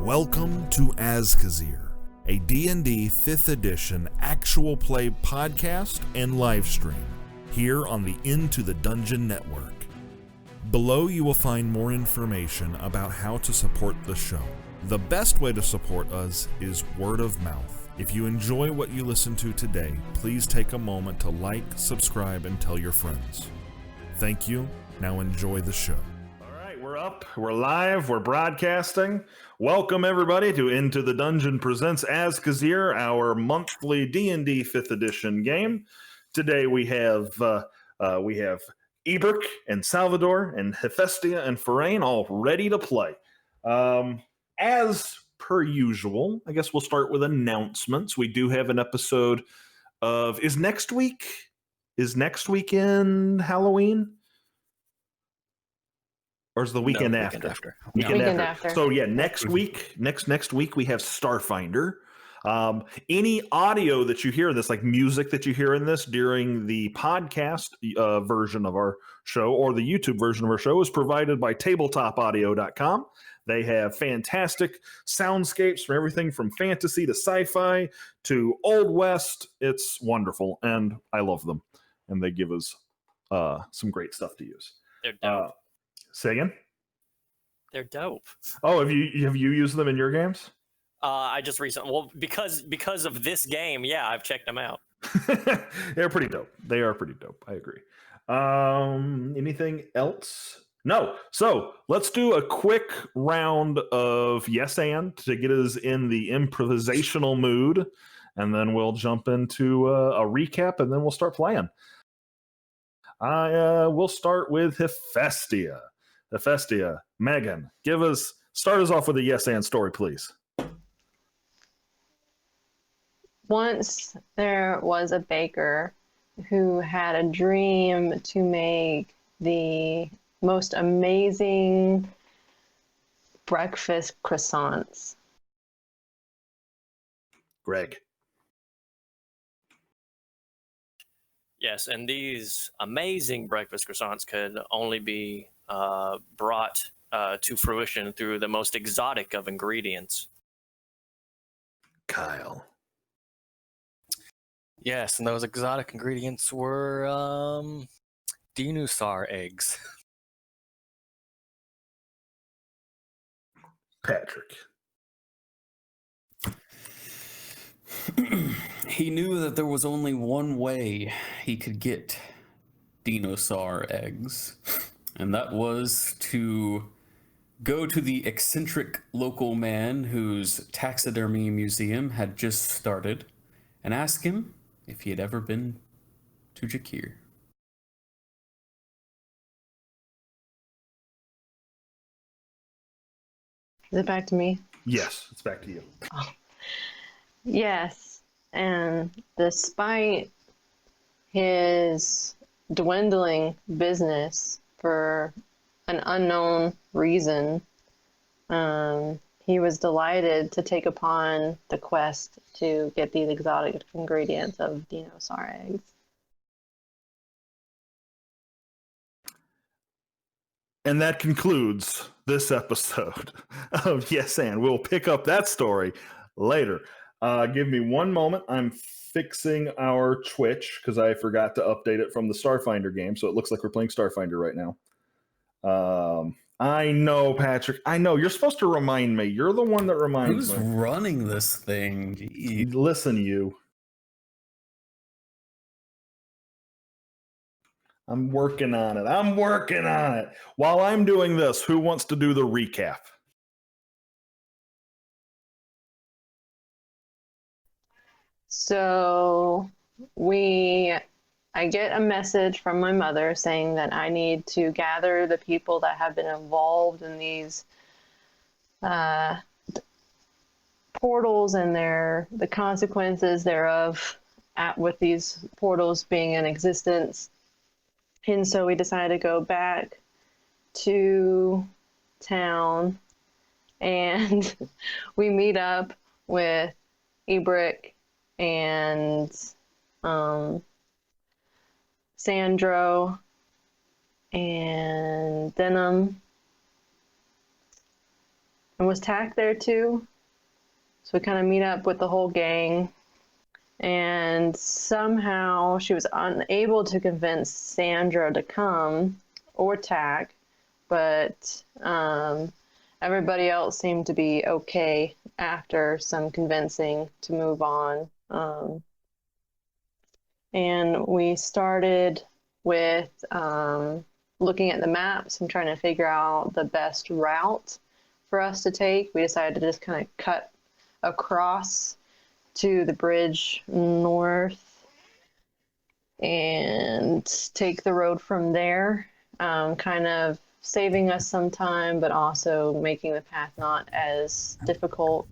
Welcome to Azkazir, a D&D 5th edition actual play podcast and live stream here on the Into the Dungeon Network. Below you will find more information about how to support the show. The best way to support us is word of mouth. If you enjoy what you listen to today, please take a moment to like, subscribe, and tell your friends. Thank you. Now enjoy the show. We're up, we're live, we're broadcasting. Welcome everybody to Into the Dungeon presents Azkazir, our monthly D&D 5th edition game. Today we have Eberk and Salvador and Hephaestia and Farain all ready to play. As per usual, I guess we'll start with announcements. We do have an episode of Is next week in Halloween? Or is the weekend after? Weekend after. So yeah, next week we have Starfinder. Any audio that you hear in this, like music that you hear in this during the podcast version of our show or the YouTube version of our show, is provided by tabletopaudio.com. They have fantastic soundscapes for everything from fantasy to sci-fi to Old West. It's wonderful, and I love them. And they give us some great stuff to use. They're dope. Say again? They're dope. Oh, have you used them in your games? I just recently, because of this game, yeah, I've checked them out. They're pretty dope. They are pretty dope. I agree. Anything else? No. So let's do a quick round of yes and to get us in the improvisational mood, and then we'll jump into a recap, and then we'll start playing. We'll start with Hephaestia. Hephaestia, Megan, start us off with a yes and story, please. Once there was a baker who had a dream to make the most amazing breakfast croissants. Greg. Yes, and these amazing breakfast croissants could only be brought to fruition through the most exotic of ingredients. Kyle. Yes, and those exotic ingredients were dinosaur eggs. Patrick. He knew that there was only one way he could get dinosaur eggs, and that was to go to the eccentric local man whose taxidermy museum had just started and ask him if he had ever been to Jakir. Is it back to me? Yes, it's back to you. Oh. Yes, and despite his dwindling business for an unknown reason, he was delighted to take upon the quest to get these exotic ingredients of dinosaur eggs. And that concludes this episode of Yes and. We'll pick up that story later. Give me one moment. I'm fixing our Twitch because I forgot to update it from the Starfinder game, so it looks like we're playing Starfinder right now. I know, Patrick. I know. You're supposed to remind me. You're the one that reminds me. Who's running this thing? Jeez. Listen, you. I'm working on it. While I'm doing this, who wants to do the recap? So I get a message from my mother saying that I need to gather the people that have been involved in these portals and the consequences thereof with these portals being in existence. And so we decided to go back to town, and we meet up with Ebrick and Sandro and Denim And was Tack there too? So we kind of meet up with the whole gang. And somehow she was unable to convince Sandra to come, or Tack, but everybody else seemed to be okay after some convincing to move on. And we started with looking at the maps and trying to figure out the best route for us to take. We decided to just kind of cut across to the bridge north and take the road from there, kind of saving us some time, but also making the path not as difficult.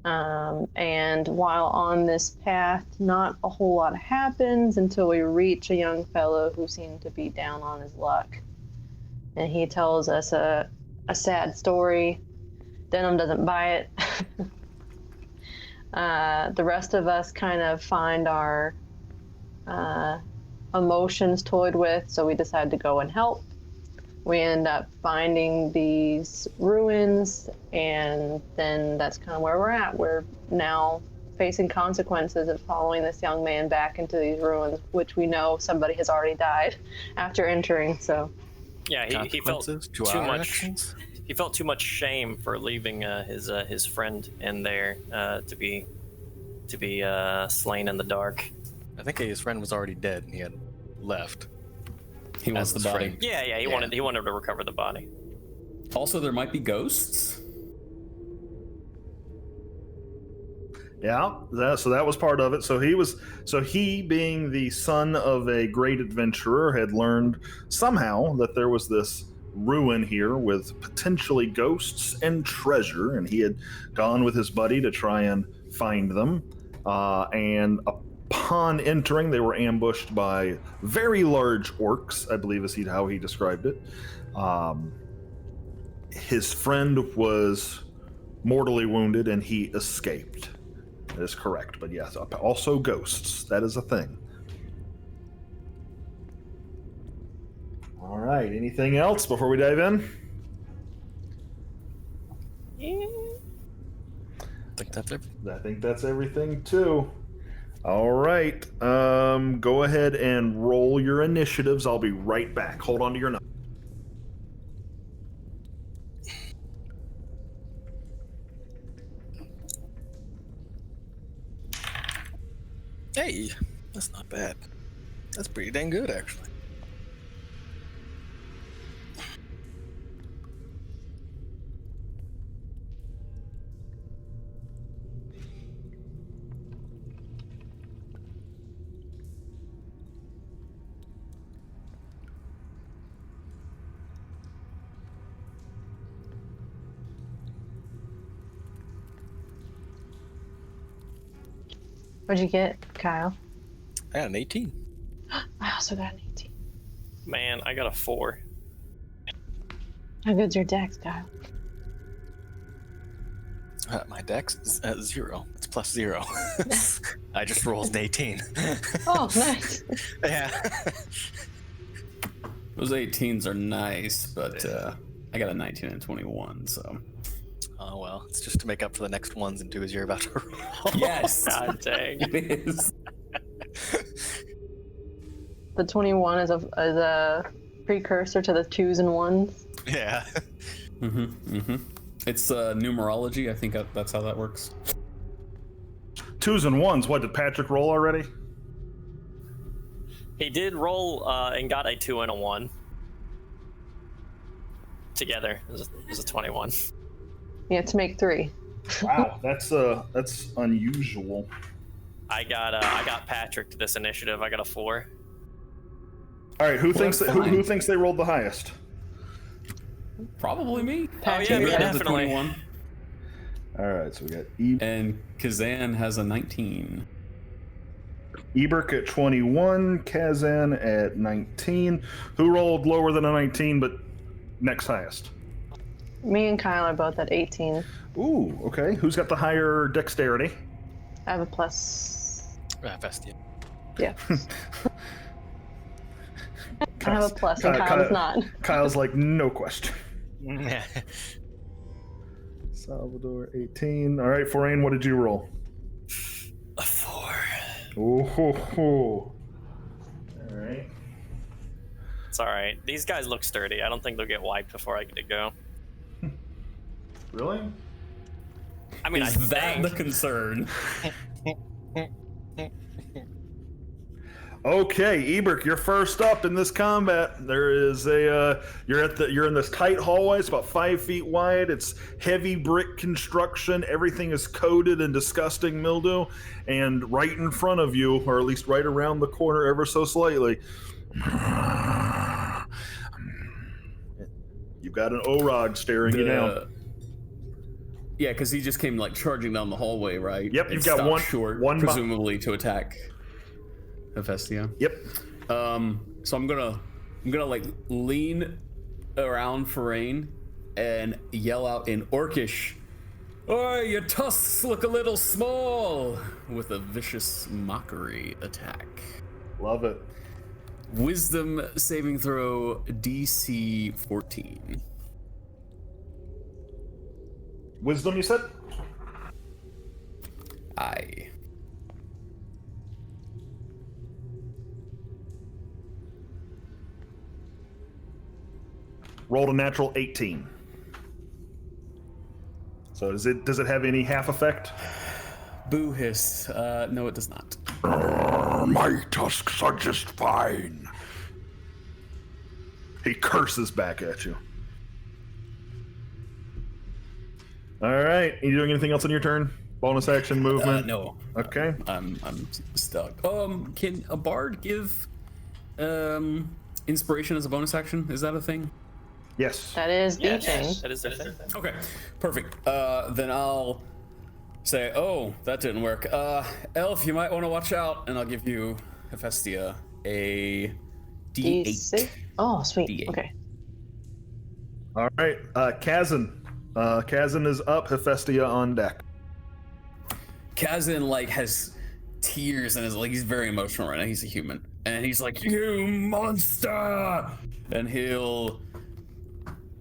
And while on this path, not a whole lot happens until we reach a young fellow who seemed to be down on his luck. And he tells us a sad story. Denham doesn't buy it. The rest of us kind of find our emotions toyed with, so we decide to go and help. We end up finding these ruins, and then that's kind of where we're at. We're now facing consequences of following this young man back into these ruins, which we know somebody has already died after entering. So, yeah, he felt to too our much. actions? He felt too much shame for leaving his friend in there to be slain in the dark. I think his friend was already dead and he had left. He wants the body. friend. Yeah, he wanted to recover the body. Also, there might be ghosts. Yeah, so that was part of it. So he, being the son of a great adventurer, had learned somehow that there was this ruin here with potentially ghosts and treasure, and he had gone with his buddy to try and find them. And upon entering, they were ambushed by very large orcs, I believe is how he described it. His friend was mortally wounded, and he escaped. That is correct, but yes, also ghosts. That is a thing. All right, anything else before we dive in? I think that's everything too. All right, go ahead and roll your initiatives. I'll be right back. Hold on to your number. Hey, that's not bad. That's pretty dang good, actually. What'd you get, Kyle? I got an 18. I also got an 18. Man, I got a 4. How good's your dex, Kyle? My dex is at 0. It's plus 0. I just rolled an 18. Oh, nice. Yeah. Those 18s are nice, but I got a 19 and 21, so. Oh, well, it's just to make up for the next ones and twos you're about to roll. Yes! God dang. It is. The 21 is a precursor to the 2s and 1s. Yeah. It's numerology. I think that's how that works. 2s and 1s. What, did Patrick roll already? He did roll and got a 2 and a 1. Together, it was a 21. You have to make 3. Wow, that's unusual. I got Patrick to this initiative. I got a 4. All right, who thinks they rolled the highest? Probably me. Patrick, yeah, me yeah. Has a definitely. 21. All right, so we got And Kazan has a 19. Eberk at 21, Kazan at 19. Who rolled lower than a 19 but next highest? Me and Kyle are both at 18. Ooh, okay. Who's got the higher dexterity? I have a plus. Vestia. Yeah. I have a plus, and Kyle does not. Kyle's like, no question. Salvador, 18. All right, Forain, what did you roll? A 4. Ooh, hoo, hoo. All right. It's all right. These guys look sturdy. I don't think they'll get wiped before I get to go. Really? I mean, Is I that think. the concern? Okay, Eberk, you're first up in this combat. There is a you're in this tight hallway. It's about 5 feet wide. It's heavy brick construction. Everything is coated in disgusting mildew. And right in front of you, or at least right around the corner, ever so slightly, you've got an Orog staring you down. Yeah, because he just came like charging down the hallway, right? Yep, And you've got stopped short, one presumably to attack Hephaestia. Yep. So I'm gonna like lean around Forain and yell out in Orcish, "Oi, your tusks look a little small," with a vicious mockery attack. Love it. Wisdom saving throw DC 14. Wisdom, you said? Aye. Rolled a natural 18. So does it have any half effect? Boo hiss. No, it does not. My tusks are just fine. He curses back at you. All right. Are you doing anything else in your turn? Bonus action movement? No. Okay. I'm stuck. Can a bard give inspiration as a bonus action? Is that a thing? Yes. That is the Yes, thing. that is the thing. Okay, perfect. Then I'll say, oh, that didn't work. Elf, you might want to watch out, and I'll give you, Hephaestia, a D8. D6? Oh, sweet. D8. Okay. All right. Kazan. Kazan is up. Hephaestia on deck. Kazan, like, has tears and is like, he's very emotional right now. He's a human. And he's like, you monster! And he'll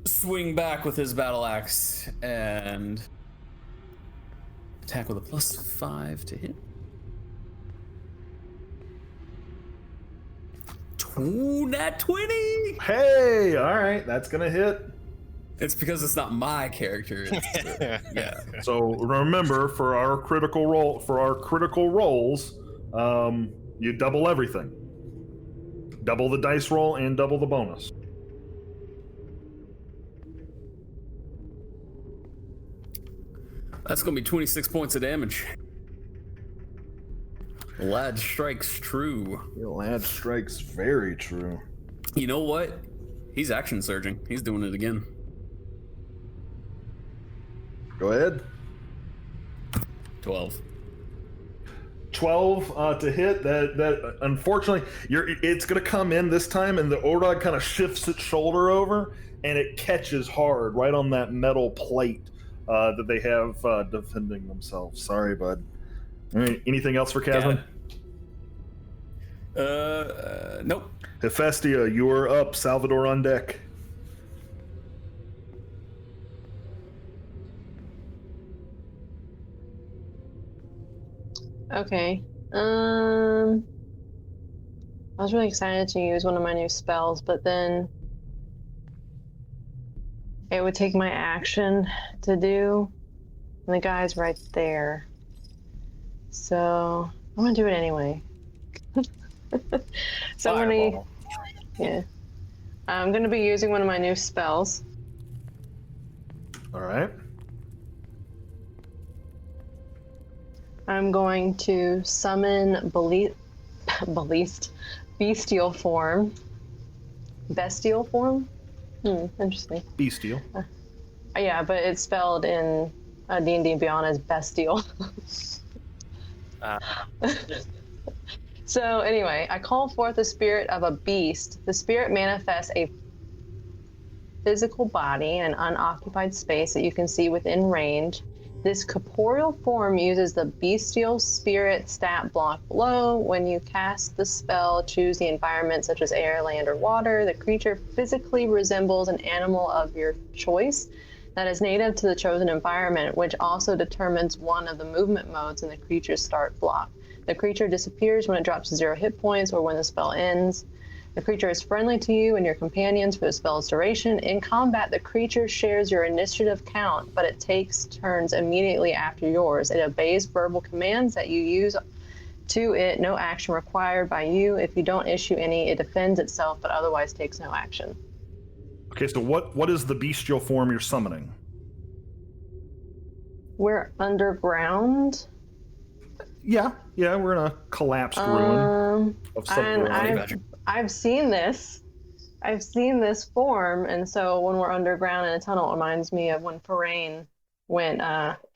swing back with his battle axe and attack with a +5 to hit. Nat 20! Hey, all right. That's going to hit. It's because it's not my character. It's yeah. So remember, for our critical rolls, you double everything. Double the dice roll and double the bonus. That's gonna be 26 points of damage. Lad strikes true. Your lad strikes very true. You know what? He's action surging. He's doing it again. Go ahead. 12. 12 to hit. That unfortunately, it's gonna come in this time, and the Orog kind of shifts its shoulder over, and it catches hard right on that metal plate that they have defending themselves. Sorry, bud. All right, anything else for Kazan? Nope. Hephaestia, you are up. Salvador on deck. Okay. I was really excited to use one of my new spells, but then it would take my action to do. And the guy's right there. So I'm gonna do it anyway. So I'm gonna be using one of my new spells. All right. I'm going to summon bestial form. Bestial form? Interesting. Bestial. Yeah, but it's spelled in D&D Beyond as bestial. So anyway, I call forth the spirit of a beast. The spirit manifests a physical body in an unoccupied space that you can see within range. This corporeal form uses the bestial spirit stat block below. When you cast the spell, choose the environment such as air, land, or water. The creature physically resembles an animal of your choice. that is native to the chosen environment, which also determines one of the movement modes in the creature's start block. The creature disappears when it drops to 0 hit points or when the spell ends. The creature is friendly to you and your companions for the spell's duration. In combat, the creature shares your initiative count, but it takes turns immediately after yours. It obeys verbal commands that you use to it. No action required by you. If you don't issue any, it defends itself, but otherwise takes no action. Okay, so what is the bestial form you're summoning? We're underground. Yeah, we're in a collapsed ruin of some And variety. I've seen this. I've seen this form, and so when we're underground in a tunnel, it reminds me of when Farain went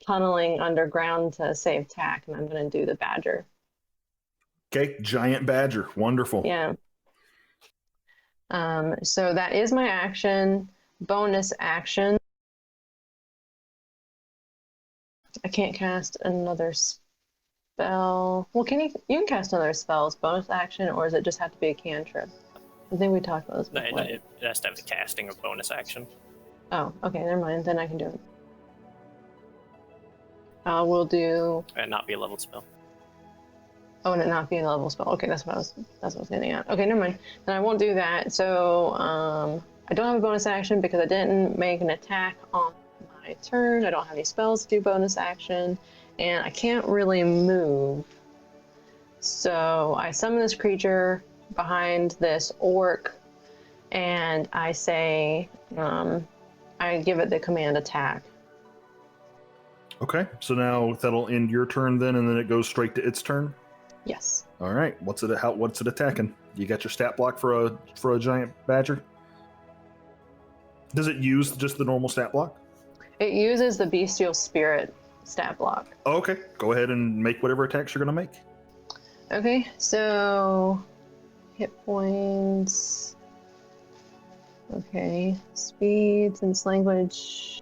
tunneling underground to save Tack, and I'm going to do the badger. Okay, giant badger, wonderful. Yeah. So that is my action. Bonus action. I can't cast another spell. Well, you can cast another spell as bonus action, or does it just have to be a cantrip? I think we talked about this No, before. it has to have the casting of bonus action. Oh, okay, never mind. Then I can do it. We'll do. And not be a leveled spell. Oh, and it not be a level spell. Okay, that's what I was getting at. Okay, never mind. Then I won't do that. So I don't have a bonus action because I didn't make an attack on my turn. I don't have any spells to do bonus action, and I can't really move. So I summon this creature behind this orc, and I say, I give it the command attack. Okay, so now that'll end your turn then, and then it goes straight to its turn. Yes. All right, what's it attacking? You got your stat block for a giant badger? Does it use just the normal stat block? It uses the bestial spirit stat block. Oh, okay, go ahead and make whatever attacks you're gonna make. Okay, so hit points. Okay, speed, sense language.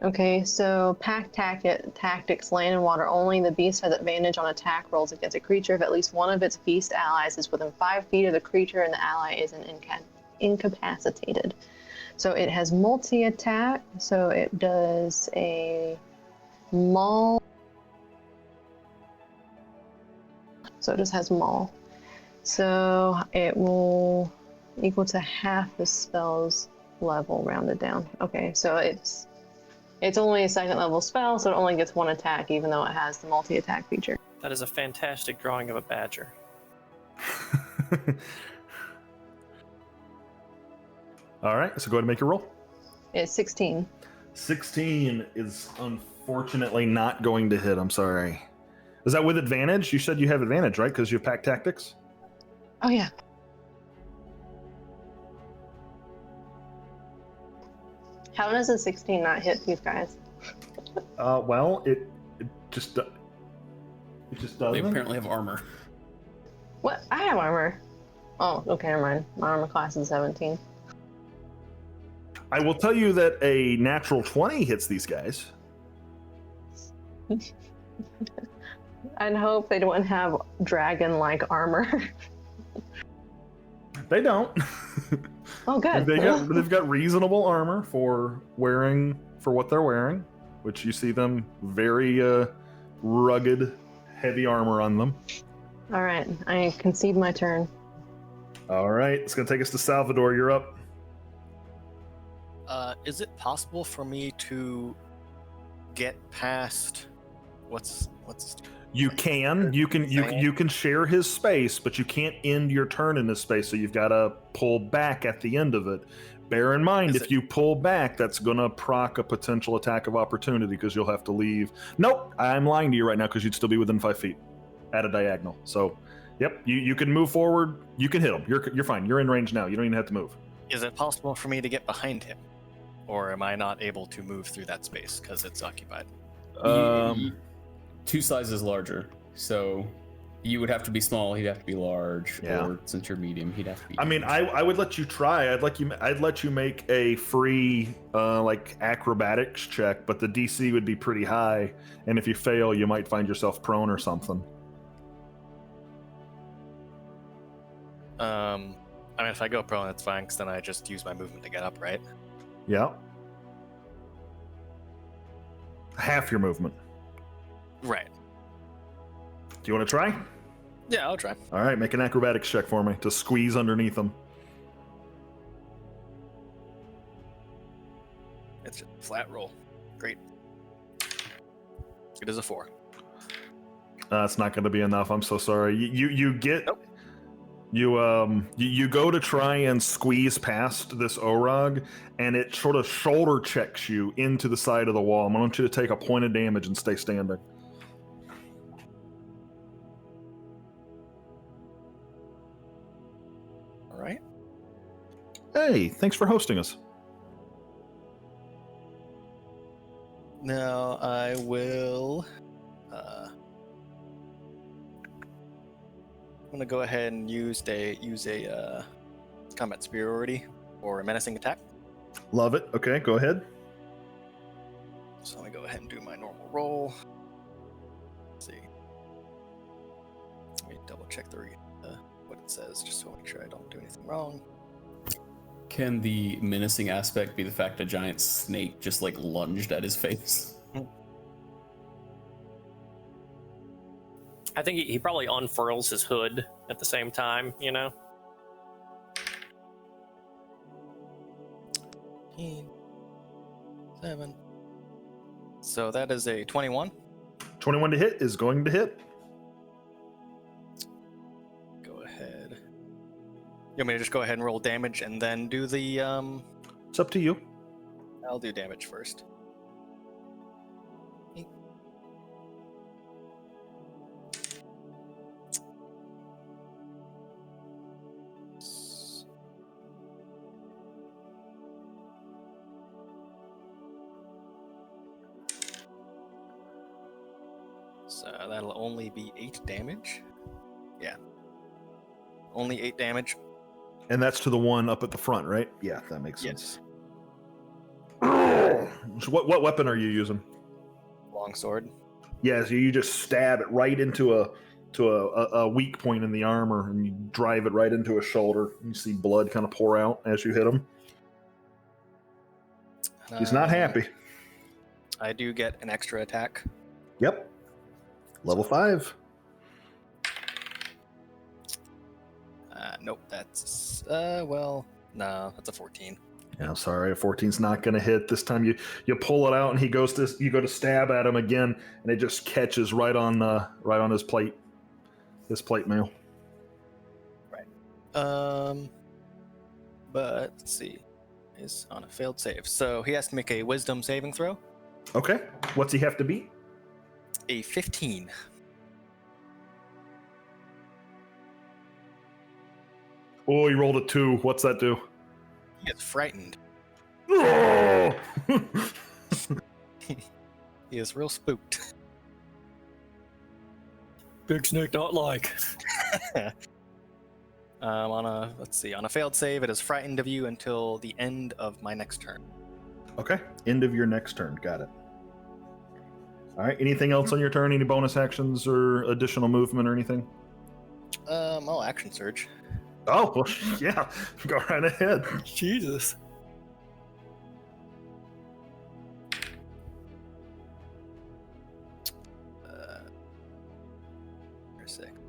Okay, so pack tactics, land and water only. The beast has advantage on attack rolls against a creature if at least one of its beast allies is within 5 feet of the creature and the ally is incapacitated. So it has multi-attack, so it does a maul. So it just has maul. So it will equal to half the spell's level rounded down. Okay, so it's only a 2nd level spell, so it only gets 1 attack, even though it has the multi-attack feature. That is a fantastic drawing of a badger. All right, so go ahead and make your roll. It's 16. 16 is unfortunately not going to hit. I'm sorry. Is that with advantage? You said you have advantage, right? Because you have pack tactics? Oh, yeah. How does a 16 not hit these guys? Well, it just doesn't. They apparently have armor. What? I have armor. Oh, okay, never mind. My armor class is 17. I will tell you that a natural 20 hits these guys. I'd hope they don't have dragon-like armor. They don't. Oh, good. They've got reasonable armor for what they're wearing, which you see them very rugged, heavy armor on them. All right, I concede my turn. All right, it's gonna take us to Salvador. You're up. Is it possible for me to get past what's You can share his space, but you can't end your turn in his space, so you've got to pull back at the end of it. Bear in mind, if you pull back, that's going to proc a potential attack of opportunity because you'll have to leave. Nope, I'm lying to you right now because you'd still be within 5 feet at a diagonal. So, yep, you can move forward. You can hit him. You're fine. You're in range now. You don't even have to move. Is it possible for me to get behind him? Or am I not able to move through that space because it's occupied? 2 sizes larger, so you would have to be small. He'd have to be large. Yeah. Or since you're medium, he'd have to be. I mean, I would let you try. I'd let you make a free like acrobatics check, but the DC would be pretty high, and if you fail, you might find yourself prone or something. I mean, if I go prone, that's fine, because then I just use my movement to get up, right? Yeah. Half your movement. Right. Do you want to try? Yeah, I'll try. All right, make an acrobatics check for me to squeeze underneath them. It's just a flat roll. Great. It is a 4. That's not going to be enough. I'm so sorry. You get Nope. you go to try and squeeze past this Orog, and it sort of shoulder checks you into the side of the wall. I want you to take a point of damage and stay standing. All right. Hey, thanks for hosting us. Now I will. I'm gonna go ahead and use a combat superiority or a menacing attack. Love it. Okay, go ahead. So I'm gonna go ahead and do my normal roll. Let's see. Let me double check what it says just to make sure I don't do anything wrong. Can the menacing aspect be the fact a giant snake just like lunged at his face? I think he probably unfurls his hood at the same time, you know? 7. So that is a 21. 21 to hit is going to hit. Go ahead. You want me to just go ahead and roll damage and then do the It's up to you. I'll do damage first. So that'll only be 8 damage. Yeah. Only 8 damage. And that's to the one up at the front, right? Yeah, that makes sense. Yes. So what weapon are you using? Longsword. Yeah, so you just stab it right into a weak point in the armor, and you drive it right into a shoulder. You see blood kind of pour out as you hit him. He's not happy. I do get an extra attack. Yep. Level 5. Nope, that's no, that's a 14. Yeah, sorry, a 14's not going to hit. This time you pull it out, and you go to stab at him again, and it just catches right on his plate mail. Right. But let's see, is on a failed save, so he has to make a Wisdom saving throw. Okay, what's he have to beat? A 15. Oh, he rolled a 2. What's that do? He gets frightened. Oh! He is real spooked. Big snake not like. On a failed save, it is frightened of you until the end of my next turn. Okay, end of your next turn. Got it. All right, anything else on your turn? Any bonus actions or additional movement or anything? I'll action surge. Oh, well, yeah, go right ahead. Jesus.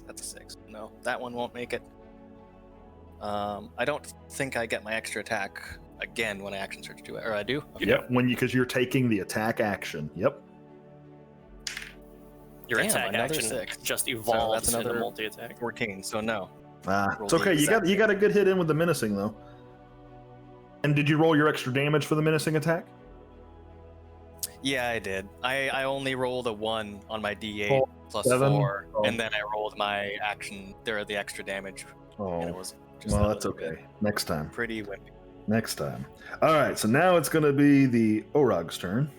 That's a 6. No, that one won't make it. I don't think I get my extra attack again when I action surge to it, or I do. Okay. Yep, because you're taking the attack action. Yep. Your Damn, attack another action 6. just evolves that's into another multi-attack. 14. So no. Roll It's okay. the You got a good hit in with the menacing though. And did you roll your extra damage for the menacing attack? Yeah, I did. I only rolled a 1 on my D8 plus 7? 4, Oh. and then I rolled my action. There, the extra damage, and it Oh, was just well, a that's little bit okay. Next time. Pretty wimpy. Next time. All right, so now it's going to be the Orog's turn.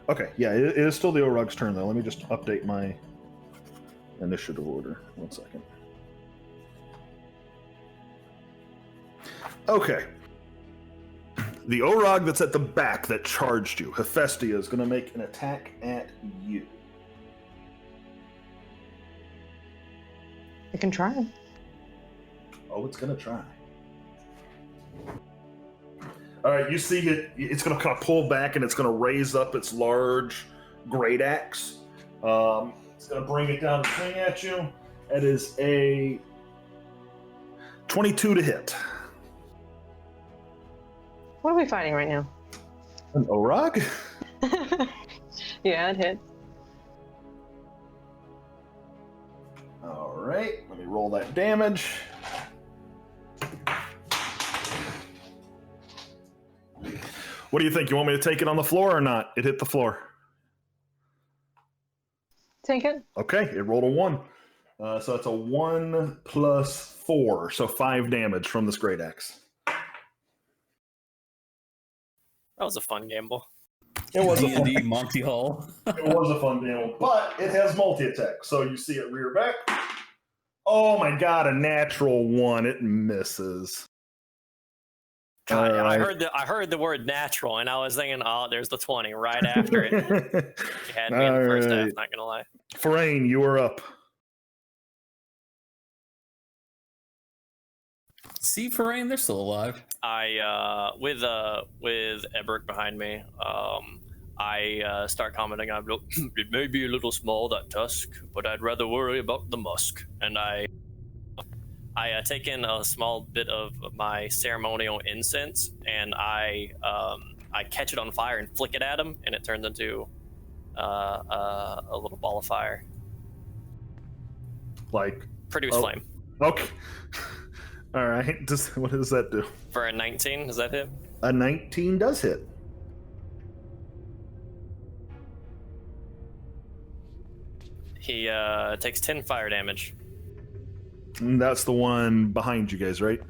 Okay, yeah, it is still the Orog's turn, though. Let me just update my initiative order. 1 second. Okay. The Orog that's at the back that charged you, Hephaestia, is going to make an attack at you. I can try. Oh, it's going to try. All right, you see it's going to kind of pull back and it's going to raise up its large great axe. It's going to bring it down to swing at you. That is a 22 to hit. What are we fighting right now? An Orog? Yeah, it hits. All right, let me roll that damage. What do you think? You want me to take it on the floor or not? It hit the floor. Take it. Okay, it rolled a 1. So it's a 1 plus 4, so 5 damage from this great axe. That was a fun gamble. It was a fun, D&D Monty Hall. it was a fun gamble, but it has multi-attack. So you see it rear back. Oh my god, a natural 1. It misses. God, I Alright. heard the word natural, and I was thinking, oh, there's the 20 right after it. You had me in the first half, Alright. not gonna lie. Forain, you are up. See, Farain, they're still alive. I with Ebert behind me, I start commenting on it may be a little small, that tusk, but I'd rather worry about the musk. And I take in a small bit of my ceremonial incense, and I catch it on fire and flick it at him, and it turns into a little ball of fire. Like, Produce flame. okay. All right. What does that do? For a 19, does that hit? A 19 does hit. He takes 10 fire damage. And that's the one behind you guys, right?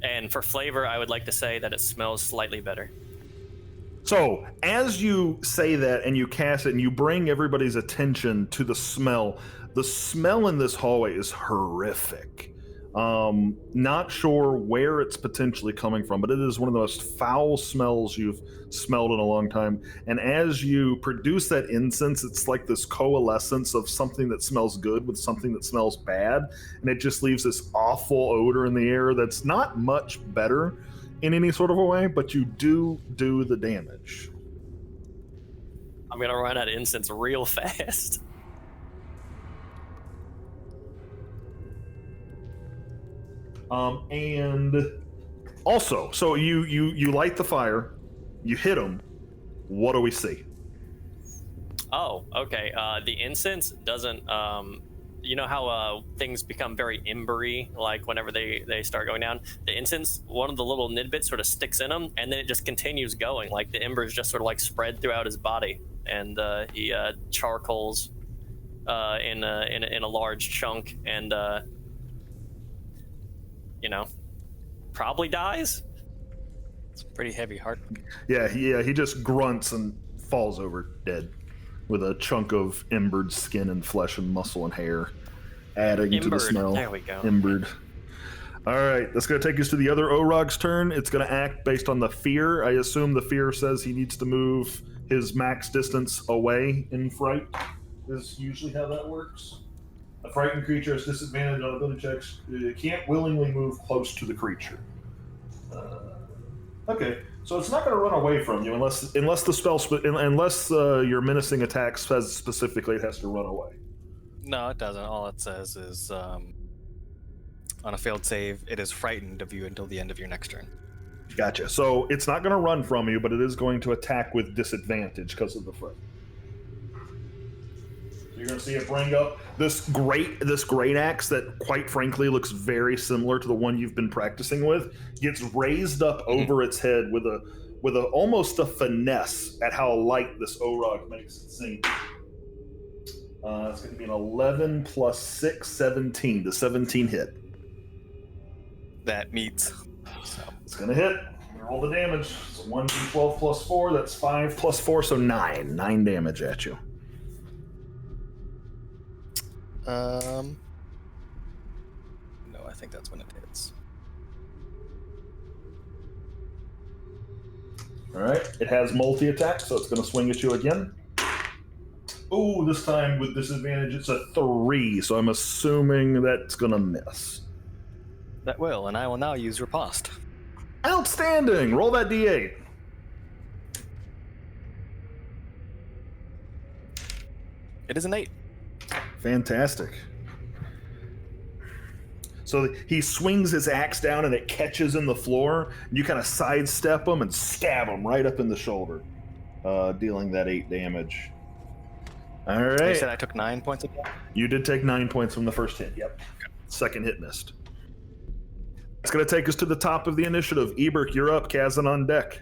And for flavor, I would like to say that it smells slightly better. So, as you say that and you cast it and you bring everybody's attention to the smell in this hallway is horrific. Not sure where it's potentially coming from, but it is one of the most foul smells you've smelled in a long time. And as you produce that incense, it's like this coalescence of something that smells good with something that smells bad. And it just leaves this awful odor in the air that's not much better in any sort of a way, but you do the damage. I'm gonna run out of incense real fast. And also, so you light the fire, you hit them. What do we see? Oh, okay. The incense doesn't. You know how things become very embery, like whenever they start going down. The incense, one of the little nidbits sort of sticks in him, and then it just continues going. Like the embers just sort of like spread throughout his body, and he charcoals in a large chunk, and probably dies. It's a pretty heavy heart. Yeah, he just grunts and falls over dead with a chunk of embered skin and flesh and muscle and hair adding to the Embered. smell. There we go. Embered. All right, that's going to take us to the other Orog's turn. It's going to act based on the fear. I assume the fear says he needs to move his max distance away in fright. Is usually how that works. A frightened creature has disadvantage on ability checks. It can't willingly move close to the creature. Okay, so it's not going to run away from you unless the spell unless your menacing attack says specifically it has to run away. No, it doesn't. All it says is on a failed save, it is frightened of you until the end of your next turn. Gotcha. So it's not going to run from you, but it is going to attack with disadvantage because of the fright. You're going to see it bring up this great axe that, quite frankly, looks very similar to the one you've been practicing with. Gets raised up over its head with a almost a finesse at how light this Orog makes it seem. It's going to be an 11 plus 6, 17. The 17 hit. That meets. So It's going to hit. Roll the damage. So 1d12 plus 4. That's 5 plus 4, so 9. 9 damage at you. no, I think that's when it hits. All right. It has multi-attack, so it's going to swing at you again. Oh, this time with disadvantage, it's a 3, so I'm assuming that's going to miss. That will, and I will now use Riposte. Outstanding! Roll that d8. It is an 8. Fantastic. So he swings his axe down and it catches in the floor. And you kind of sidestep him and stab him right up in the shoulder, dealing that 8 damage. All right. You said I took 9 points of damage? You did take 9 points from the first hit. Yep. Second hit missed. It's going to take us to the top of the initiative. Eberk, you're up. Kazan on deck.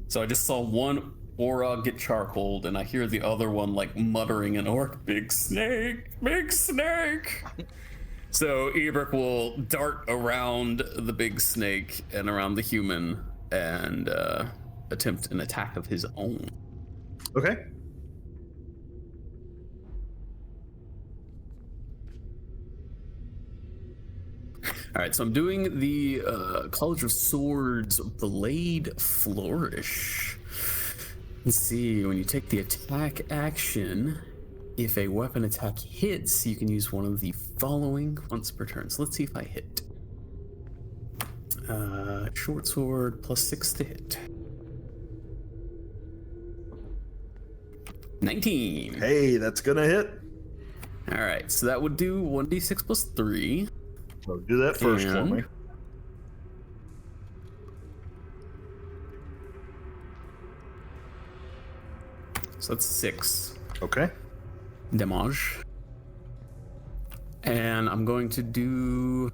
So I just saw one Orc get charcoaled, and I hear the other one like muttering an orc, "Big snake, big snake." So Eberk will dart around the big snake and around the human and attempt an attack of his own. Okay. All right, so I'm doing the College of Swords Blade Flourish. Let's see, when you take the attack action, if a weapon attack hits, you can use one of the following once per turn. So let's see if I hit. Short sword plus 6 to hit. 19. Hey, that's going to hit. All right, so that would do 1d6 plus 3. So do that first for me. So that's 6 Okay. damage. And I'm going to do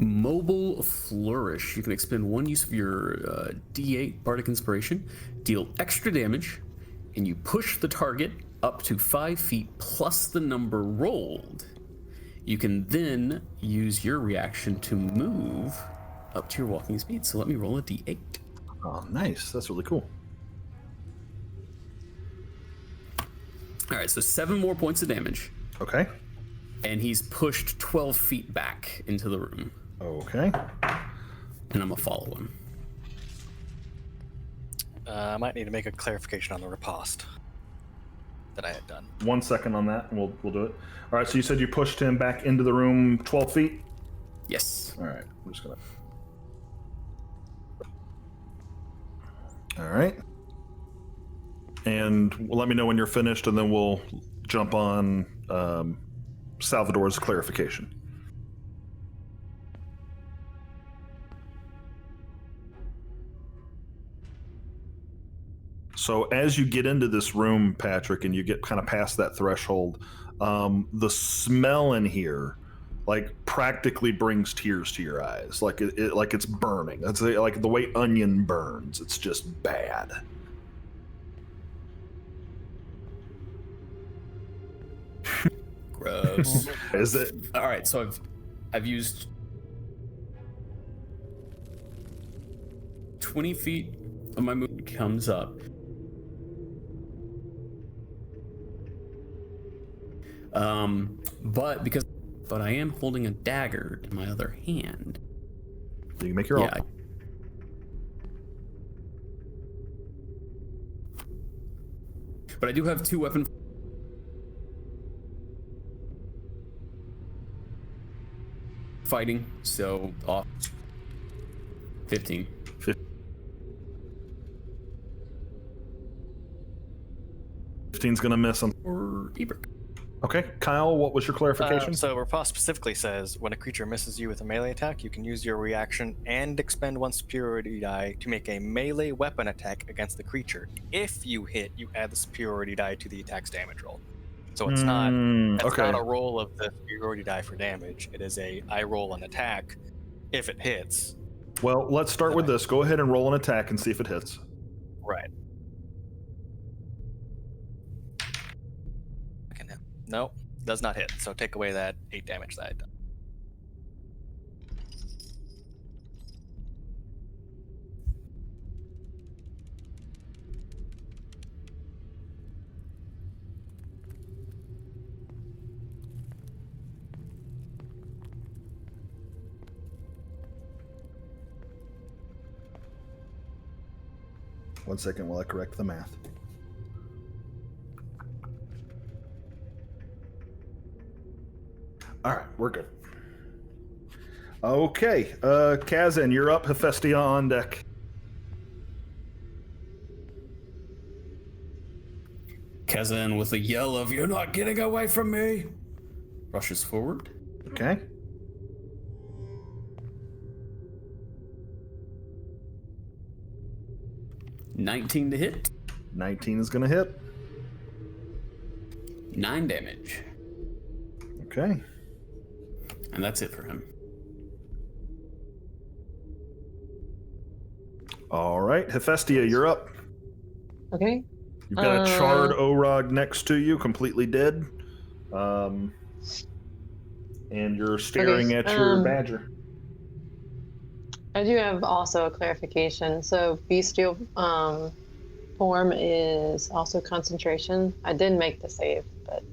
Mobile Flourish. You can expend one use of your D8 Bardic Inspiration, deal extra damage, and you push the target up to 5 feet plus the number rolled. You can then use your reaction to move up to your walking speed. So let me roll a D8. Oh, nice. That's really cool. All right, so 7 more points of damage. Okay. And he's pushed 12 feet back into the room. Okay. And I'm gonna follow him. I might need to make a clarification on the riposte that I had done. 1 second on that, and we'll do it. All right, so you said you pushed him back into the room 12 feet? Yes. All right, I'm just gonna... All right. And let me know when you're finished, and then we'll jump on Salvador's clarification. So as you get into this room, Patrick, and you get kind of past that threshold, the smell in here, like, practically brings tears to your eyes. Like like it's burning. That's like the way onion burns. It's just bad. Gross. Is it? All right, so I've used 20 feet of my movement comes up. But I am holding a dagger in my other hand. You can make your own. Yeah. But I do have 2 weapon fighting, so off 15. 15's gonna miss him. Or Eberk. Okay, Kyle, what was your clarification? So riposte specifically says when a creature misses you with a melee attack, you can use your reaction and expend 1 superiority die to make a melee weapon attack against the creature. If you hit, you add the superiority die to the attack's damage roll. So it's not a roll of the superiority die for damage. It is I roll an attack. If it hits. Well, let's start with this. Go ahead and roll an attack and see if it hits. Right. No, does not hit. So take away that 8 damage that I done. 1 second while I correct the math. All right, we're good. Okay, Kazan, you're up. Hephaestia on deck. Kazan, with a yell of "You're not getting away from me!" rushes forward. Okay. $19 to hit. 19 is going to hit. 9 damage. Okay. And that's it for him. All right, Hephaestia, you're up. Okay. You've got a charred Orog next to you, completely dead. And you're staring at your badger. I do have also a clarification. So bestial form is also concentration. I did make the save, but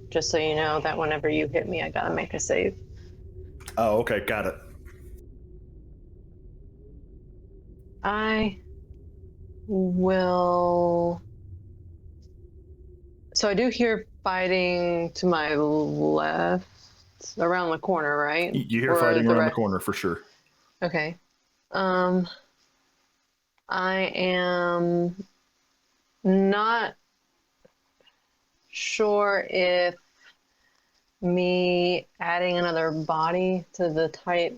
just so you know that whenever you hit me, I gotta make a save. Oh, okay, got it. I will. So I do hear fighting to my left, around the corner, right? You hear fighting around the corner for sure. Okay. I am not sure if me adding another body to the tight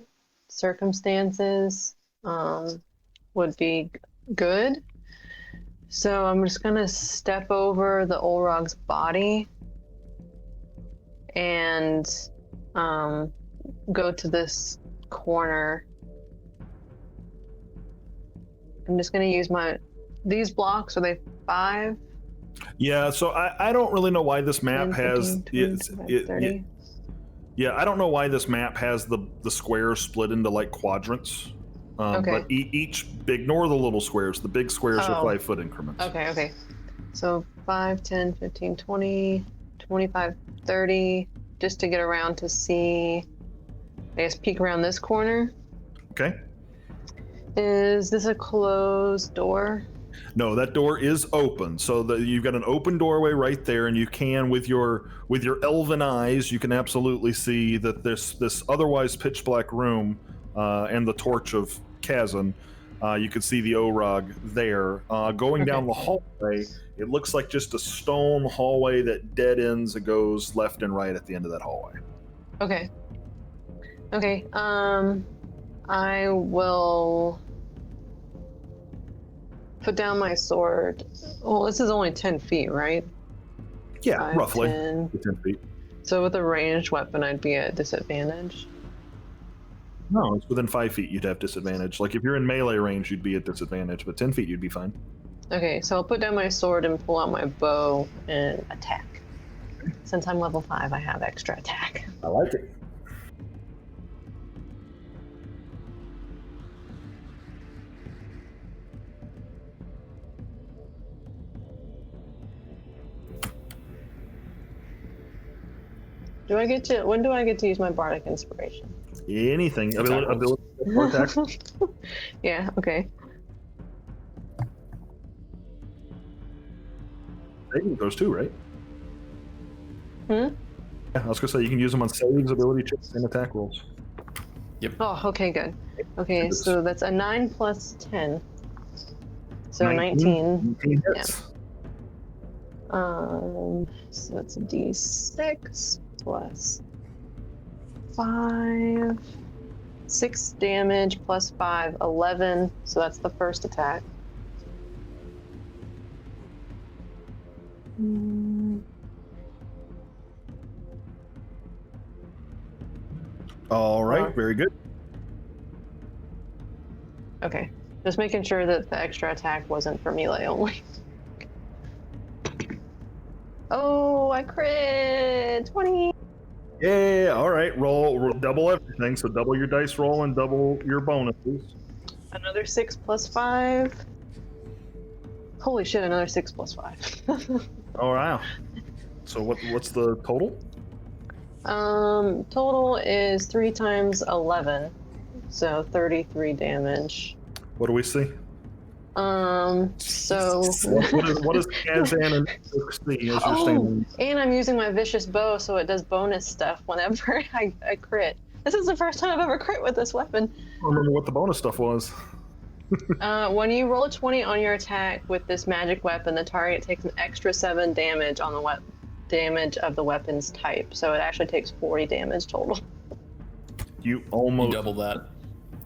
circumstances would be good. So I'm just gonna step over the Olrog's body and go to this corner. I'm just gonna use these blocks, are they 5? Yeah, so I don't really know why this map 10, has 15, 20, 30. Yeah, I don't know why this map has the squares split into like quadrants. Okay. But ignore the little squares. The big squares are 5 foot increments. Okay. So 5, 10, 15, 20, 25, 30, just to get around to see, I guess, peek around this corner. Okay. Is this a closed door? No, that door is open. So you've got an open doorway right there, and you can, with your elven eyes, you can absolutely see that this otherwise pitch black room and the torch of Kazan. You can see the Orog there. Going down the hallway, it looks like just a stone hallway that dead ends and goes left and right at the end of that hallway. Okay. I will put down my sword. Well, this is only 10 feet, right? Yeah, 5, roughly 10. 10 feet. So with a ranged weapon, I'd be at disadvantage. No, it's within 5 feet you'd have disadvantage. Like if you're in melee range, you'd be at disadvantage, but 10 feet you'd be fine. Okay, so I'll put down my sword and pull out my bow and attack. Since I'm level 5, I have extra attack. I like it. When do I get to use my bardic inspiration? Anything. Ability or attack. Yeah, okay. Saving those too, right? Hmm? Yeah, I was gonna say you can use them on saves, ability checks, and attack rolls. Oh, okay, good. Okay, so that's a 9 plus 10. So 19. 19 hits. So that's a d6 plus 5. 6 damage plus 5, 11. So that's the first attack. All right, very good. Okay, just making sure that the extra attack wasn't for melee only. Oh, I crit! 20! Yeah, all right. Roll double everything. So double your dice roll and double your bonuses. Another 6 plus 5. Holy shit, another 6 plus 5. Oh, wow. So what's the total? Total is 3 times 11. So 33 damage. What do we see? So. what is Kazan and see as you're standing? And I'm using my vicious bow, so it does bonus stuff whenever I crit. This is the first time I've ever crit with this weapon. I don't remember what the bonus stuff was. When you roll a 20 on your attack with this magic weapon, the target takes an extra 7 damage on the damage of the weapon's type. So it actually takes 40 damage total. You almost double that.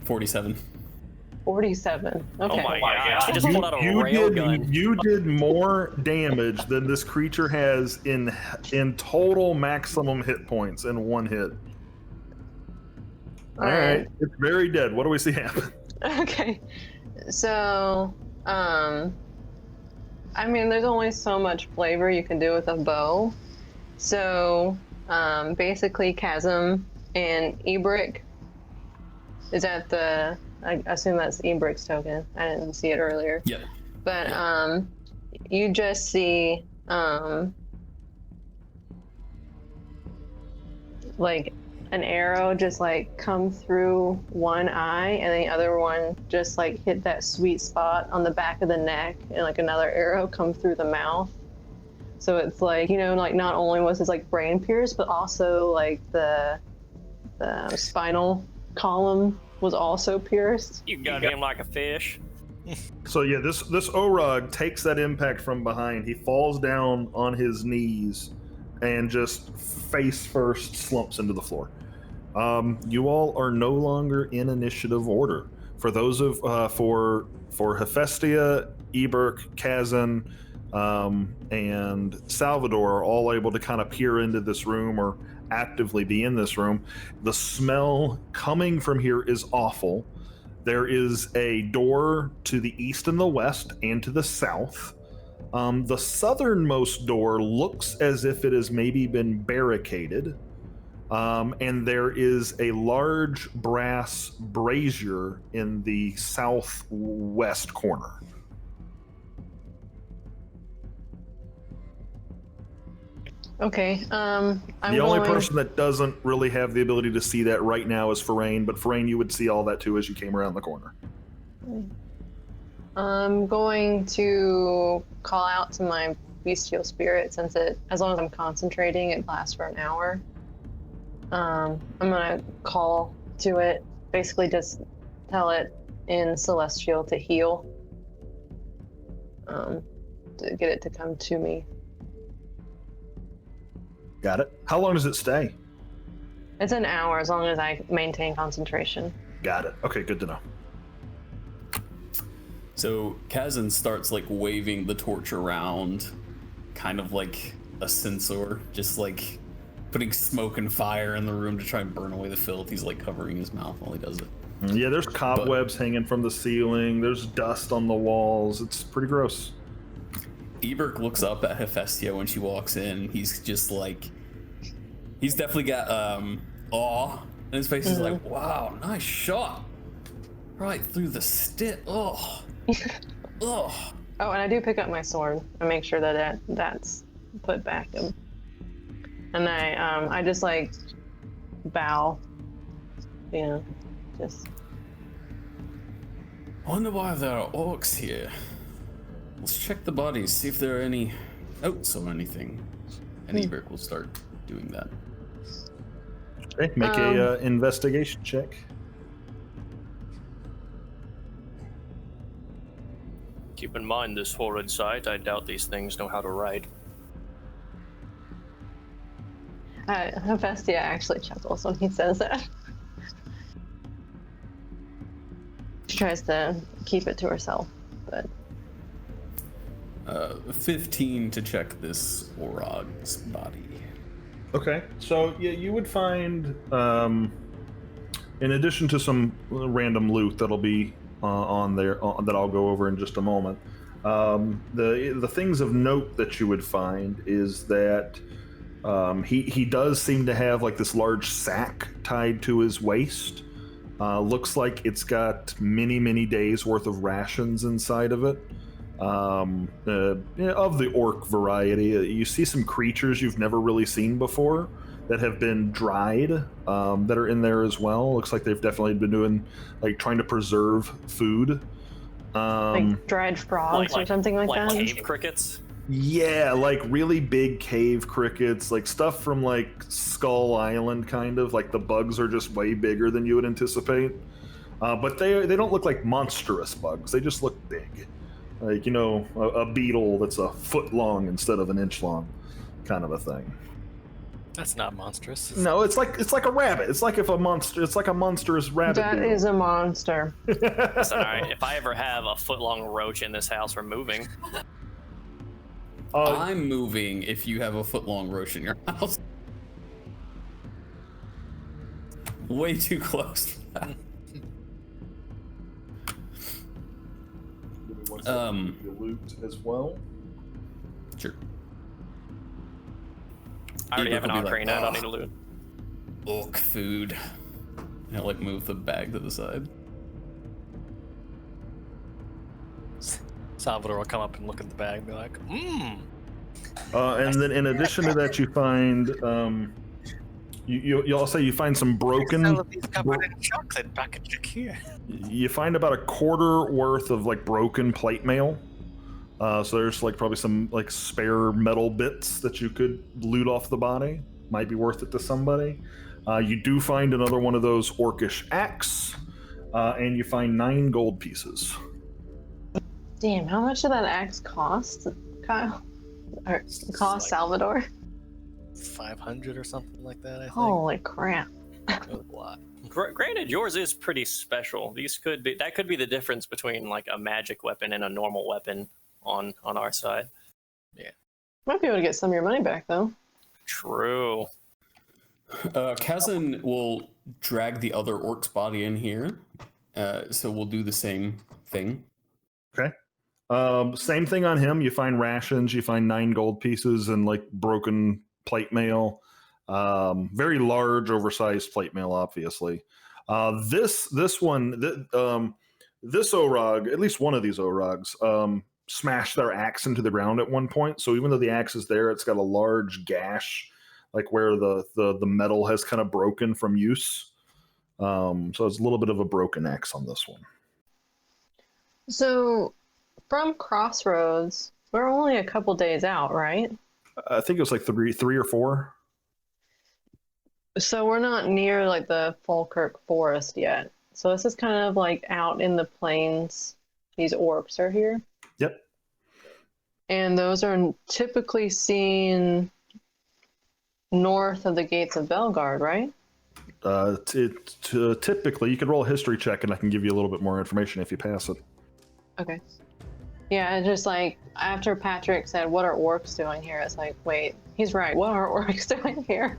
47. 47. Okay. Oh my gosh! He just pulled out a railgun. You did more damage than this creature has in total maximum hit points in one hit. All right. It's very dead. What do we see happen? Okay. So, I mean, there's only so much flavor you can do with a bow. So, basically, Chasm and Ebrick is at the. I assume that's Ebrick's token. I didn't see it earlier. Yeah. But you just see like an arrow just like come through one eye, and the other one just like hit that sweet spot on the back of the neck, and like another arrow come through the mouth. So it's like, you know, like not only was his like brain pierced, but also like the spinal column was also pierced. You got him like a fish. So yeah, this Orog takes that impact from behind. He falls down on his knees and just face first slumps into the floor. You all are no longer in initiative order. For those of for Hephaestia, Eberk, Kazan, and Salvador are all able to kind of peer into this room or actively be in this room. The smell coming from here is awful. There is a door to the east and the west and to the south. The southernmost door looks as if it has maybe been barricaded. And there is a large brass brazier in the southwest corner. Okay. The only person that doesn't really have the ability to see that right now is Farain, but Farain, you would see all that too as you came around the corner. I'm going to call out to my bestial spirit, since as long as I'm concentrating, it lasts for an hour. I'm gonna call to it, basically just tell it in Celestial to heal, to get it to come to me. Got it. How long does it stay? It's an hour, as long as I maintain concentration. Got it. Okay, good to know. So Kazan starts like waving the torch around, kind of like a censor, just like putting smoke and fire in the room to try and burn away the filth. He's like covering his mouth while he does it. Yeah, there's cobwebs hanging from the ceiling. There's dust on the walls. It's pretty gross. Eberk looks up at Hephaestia when she walks in. He's just like, he's definitely got awe in his face. He's like, wow, nice shot. Right through the stick. Oh. Oh. Oh, and I do pick up my sword and make sure that that's put back. And I just like bow, you know, just. Wonder why there are orcs here. Let's check the bodies, see if there are any notes or anything. And Eberk will start doing that. Okay, make a investigation check. Keep in mind this horrid sight. I doubt these things know how to write. Hephaestia actually chuckles when he says that. She tries to keep it to herself, but. 15 to check this Orog's body. Okay, so yeah, you would find, in addition to some random loot that'll be on there that I'll go over in just a moment, the things of note that you would find is that he does seem to have like this large sack tied to his waist. Looks like it's got many days worth of rations inside of it. Of the orc variety. You see some creatures you've never really seen before that have been dried, that are in there as well. Looks like they've definitely been doing, like, trying to preserve food. Like dried frogs or something like that? Cave crickets? Yeah, like really big cave crickets, like stuff from like Skull Island, kind of. Like the bugs are just way bigger than you would anticipate. But they don't look like monstrous bugs. They just look big. Like, you know, a beetle that's a foot long instead of an inch long, kind of a thing. That's not monstrous. No, it's like a rabbit. It's like a monstrous rabbit. That beetle. is a monster. That's all right. If I ever have a foot-long roach in this house, we're moving. I'm moving if you have a foot-long roach in your house. Way too close. Loot as well. Sure. I already have an Eber could be ocarina. I don't need to loot. Orc food. And I'll like move the bag to the side. Salvador will come up and look at the bag and be like, And then in addition to that, you find you'll say you find some broken. All of these covered in chocolate packaging here. You find about a quarter worth of like broken plate mail. So there's like probably some like spare metal bits that you could loot off the body. Might be worth it to somebody. You do find another one of those orcish axe, and you find 9 gold pieces. Damn, how much did that axe cost, Kyle? Or cost Salvador? 500 or something like that, I think. Holy crap. That was a lot. Granted, yours is pretty special. That could be the difference between like a magic weapon and a normal weapon on our side. Might be able to get some of your money back, though. True. Kazan will drag the other orc's body in here. So we'll do the same thing. Okay. Same thing on him. You find rations. You find 9 gold pieces and like broken plate mail. Very large, oversized plate mail, obviously. This Orog, at least one of these Orogs, smashed their axe into the ground at one point. So even though the axe is there, it's got a large gash, like where the metal has kind of broken from use. So it's a little bit of a broken axe on this one. So, from Crossroads, we're only a couple days out, right? I think it was like three or 4. So we're not near like the Falkirk Forest yet. So this is kind of like out in the plains. These orcs are here. Yep. And those are typically seen north of the gates of Belgard, right? Typically, you could roll a history check and I can give you a little bit more information if you pass it. Okay. Yeah, it's just like after Patrick said, "What are orcs doing here?" It's like, wait, he's right. What are orcs doing here?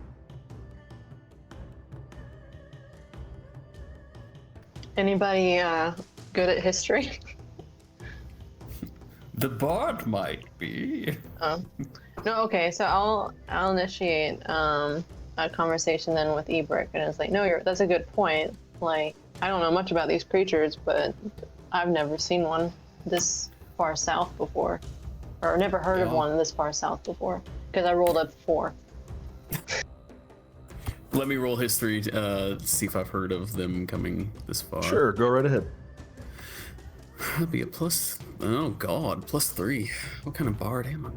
Anybody good at history? The bard might be. No, okay. So I'll initiate a conversation then with Ebrick, and it's like, no, that's a good point. Like, I don't know much about these creatures, but I've never seen one this far south before, or never heard of one this far south before, because I rolled a 4. Let me roll history to see if I've heard of them coming this far. Sure, go right ahead. That'd be a +3. What kind of bard am I?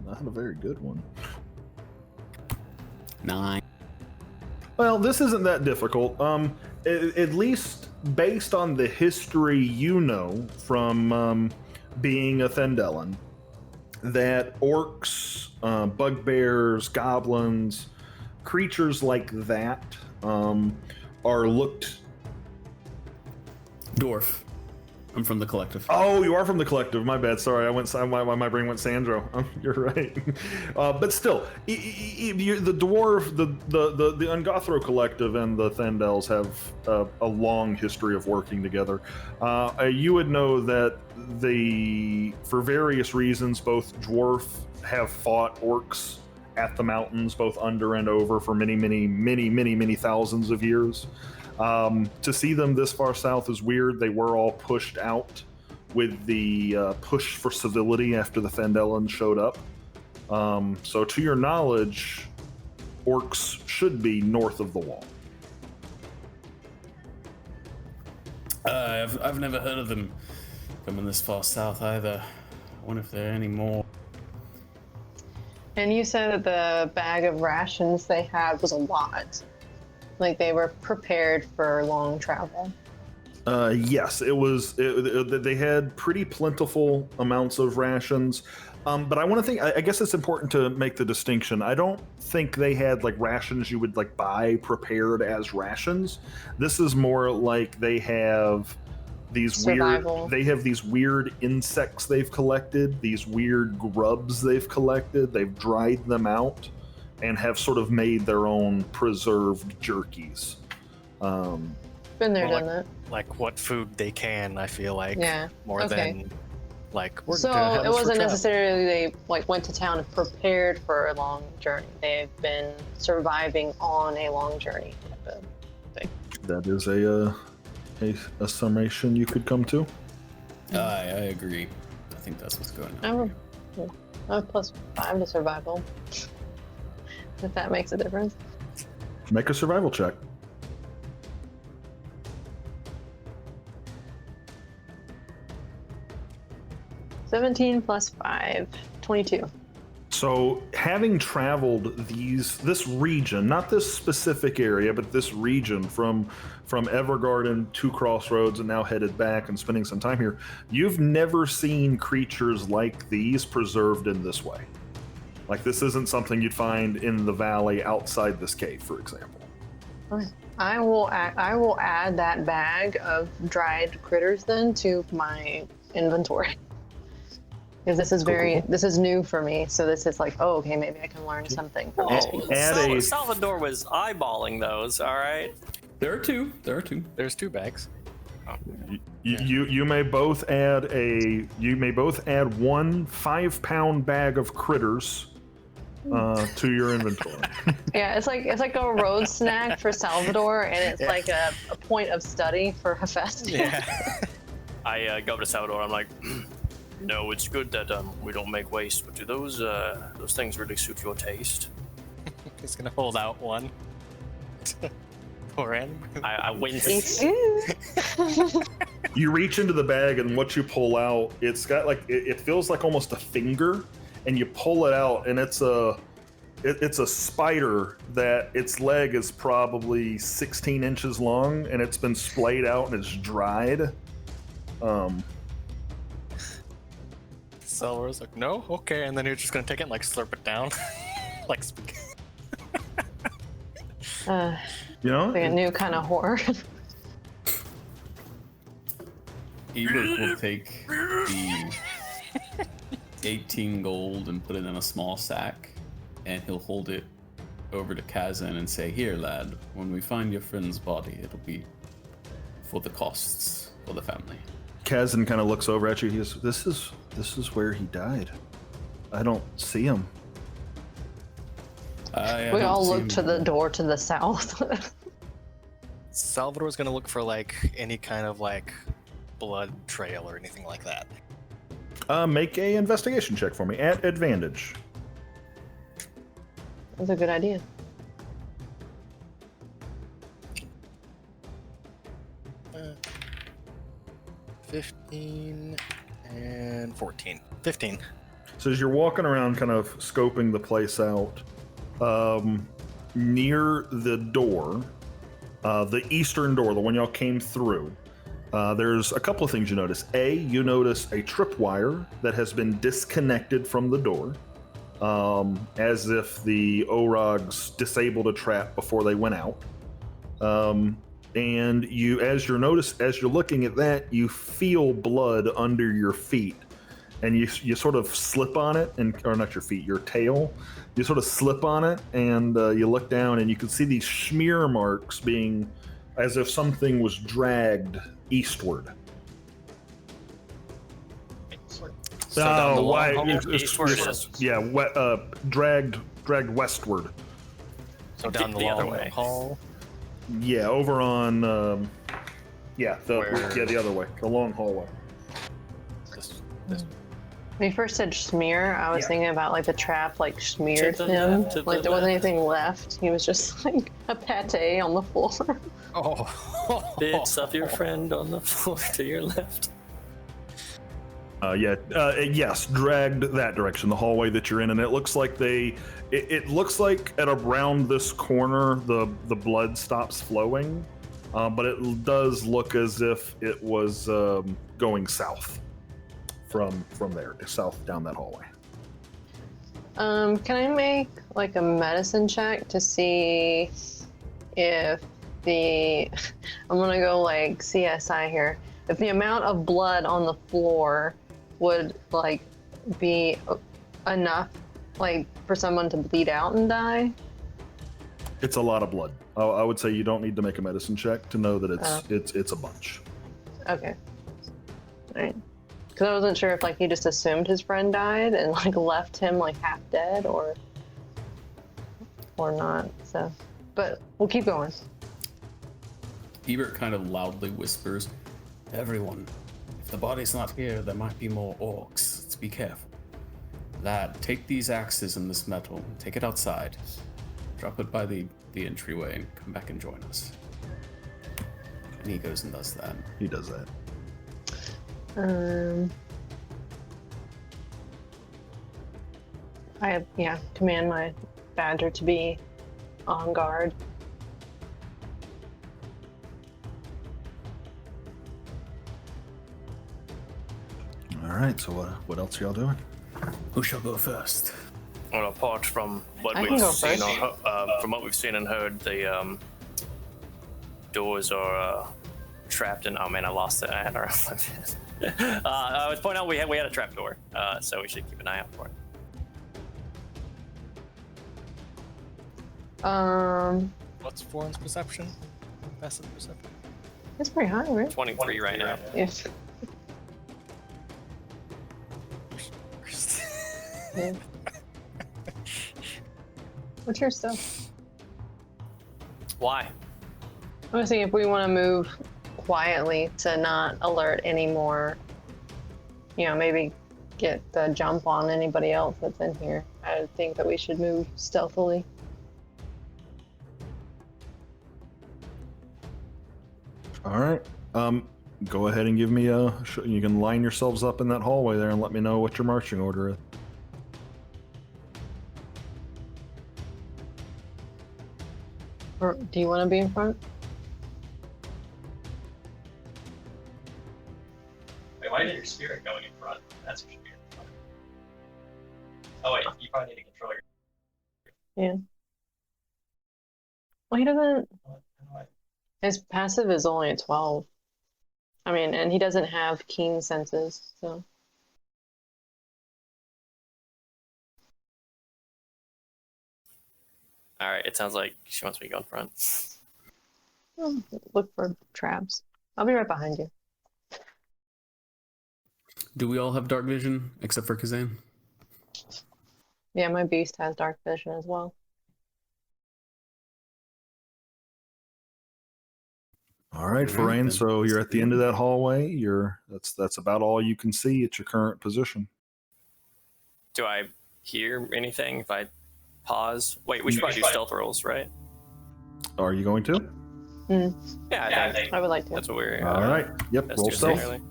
Not a very good one. 9. Well, this isn't that difficult. At least based on the history you know from being a Thendellan, that orcs, bugbears, goblins, creatures like that are looked. Dwarf. I'm from the collective. Oh, you are from the collective. My bad. Sorry, my brain went Sandro. You're right. But still, the dwarf, the Ungothro collective, and the Thendels have a long history of working together. You would know that for various reasons, both dwarf have fought orcs at the mountains, both under and over, for many thousands of years. To see them this far south is weird. They were all pushed out with the push for civility after the Thendellans showed up. So to your knowledge, orcs should be north of the wall. I've never heard of them coming this far south either. I wonder if there are any more. And you said that the bag of rations they had was a lot. Like they were prepared for long travel. Yes, it was. They had pretty plentiful amounts of rations, but I want to think. I guess it's important to make the distinction. I don't think they had like rations you would like buy prepared as rations. This is more like they have these Survival. weird. They have these weird insects they've collected. These weird grubs they've collected. They've dried them out, and have sort of made their own preserved jerkies. Been there, Well, done that. Like what food they can, I feel like. Yeah, More okay. than like we're So gonna have it this for wasn't travel. necessarily they like went to town and prepared for a long journey. They've been surviving on a long journey. type of thing. That is a summation you could come to. I agree. I think that's what's going on. Plus 5 to survival. If that makes a difference. Make a survival check. $17 plus 5, 22. So, having traveled this region, not this specific area, but this region from Evergarden to Crossroads and now headed back and spending some time here, you've never seen creatures like these preserved in this way. Like, this isn't something you'd find in the valley outside this cave, for example. Okay. I will add that bag of dried critters then to my inventory. Because this is this is new for me. So this is like, oh, okay, maybe I can learn something from these people. Salvador was eyeballing those. All right. There are two. There's 2 bags. You may both add one 5-pound bag of critters to your inventory. Yeah, it's like a road snack for Salvador, and it's like a point of study for Hephaestus. Yeah. I go up to Salvador. I'm like, no, it's good that we don't make waste, but do those things really suit your taste? He's gonna hold out one. Poor animal. I wince. You reach into the bag, and what you pull out, it's got like it feels like almost a finger, and you pull it out, and it's a spider that its leg is probably 16 inches long, and it's been splayed out and it's dried. Salvador's like, no, okay, and then you're just gonna take it and like slurp it down, like. You know, Like a new kind of horror. Ebert will take the 18 gold and put it in a small sack, and he'll hold it over to Kazan and say, "Here, lad, when we find your friend's body, it'll be for the costs for the family." Kazan kind of looks over at you. He goes, "This is where he died. I don't see him." We all look to the door to the south. Salvador's gonna look for like any kind of like blood trail or anything like that. Make a investigation check for me at advantage. That's a good idea. Uh, 15 and 14. 15. So as you're walking around kind of scoping the place out, near the door, the eastern door, the one y'all came through, there's a couple of things you notice. You notice a tripwire that has been disconnected from the door, as if the Orogs disabled a trap before they went out. And you, as you're looking at that, you feel blood under your feet, and you sort of slip on it, or not your feet, your tail. You sort of slip on it, and you look down, and you can see these smear marks being as if something was dragged eastward. So down the long hall, dragged westward. So down the other long way. hall. Yeah, over on the other way, the long hallway. This. When he first said smear, I was thinking about like the trap like smeared To the him. left, to Like the there wasn't left. anything left. He was just like a pate on the floor. Oh. Bits of your friend on the floor to your left. Yes, dragged that direction, the hallway that you're in, and it looks like it looks like at around this corner the blood stops flowing, but it does look as if it was going south from there, south down that hallway. Can I make like a medicine check to see if I'm gonna go like CSI here. If the amount of blood on the floor would like be enough like for someone to bleed out and die? It's a lot of blood. I would say you don't need to make a medicine check to know that it's a bunch. Okay. Alright. Because I wasn't sure if like he just assumed his friend died and like left him like half dead or not. So, but we'll keep going. Ebert kind of loudly whispers, "Everyone, if the body's not here, there might be more orcs. Let's be careful. Lad, take these axes and this metal, take it outside, drop it by the entryway, and come back and join us." And he goes and does that. He does that. I command my badger to be on guard. All right. So what else are y'all doing? Who shall go first? Well, apart from what I can we've go seen, first. from what we've seen and heard, the doors are trapped in. Oh man, I lost it. I had our. I was pointing out we had a trap door, so we should keep an eye out for it. What's Foreign's perception? Passive perception. It's pretty high, right? 23 right now. Yes. Yeah. What's your stuff? Why? I was thinking if we want to move quietly to not alert any more, maybe get the jump on anybody else that's in here. I think that we should move stealthily. All right. Go ahead and give me you can line yourselves up in that hallway there and let me know what your marching order is. Or do you want to be in front? Wait, why did your spirit going in front? That's what should be in front. Oh wait, you probably need to control your. Yeah. Well, he doesn't. How do I- His passive is only a 12. I mean, and he doesn't have keen senses, so. All right, it sounds like she wants me to go in front. Look for traps. I'll be right behind you. Do we all have dark vision except for Kazan? Yeah, my beast has dark vision as well. All right, All right, Forain. then. So you're at the end of that hallway. That's about all you can see at your current position. Do I hear anything if I pause? Wait, we should probably do stealth rolls, right? Are you going to? Yeah, I think I would like to. that's what we're. All right. Yep. let's Roll do stealth. early.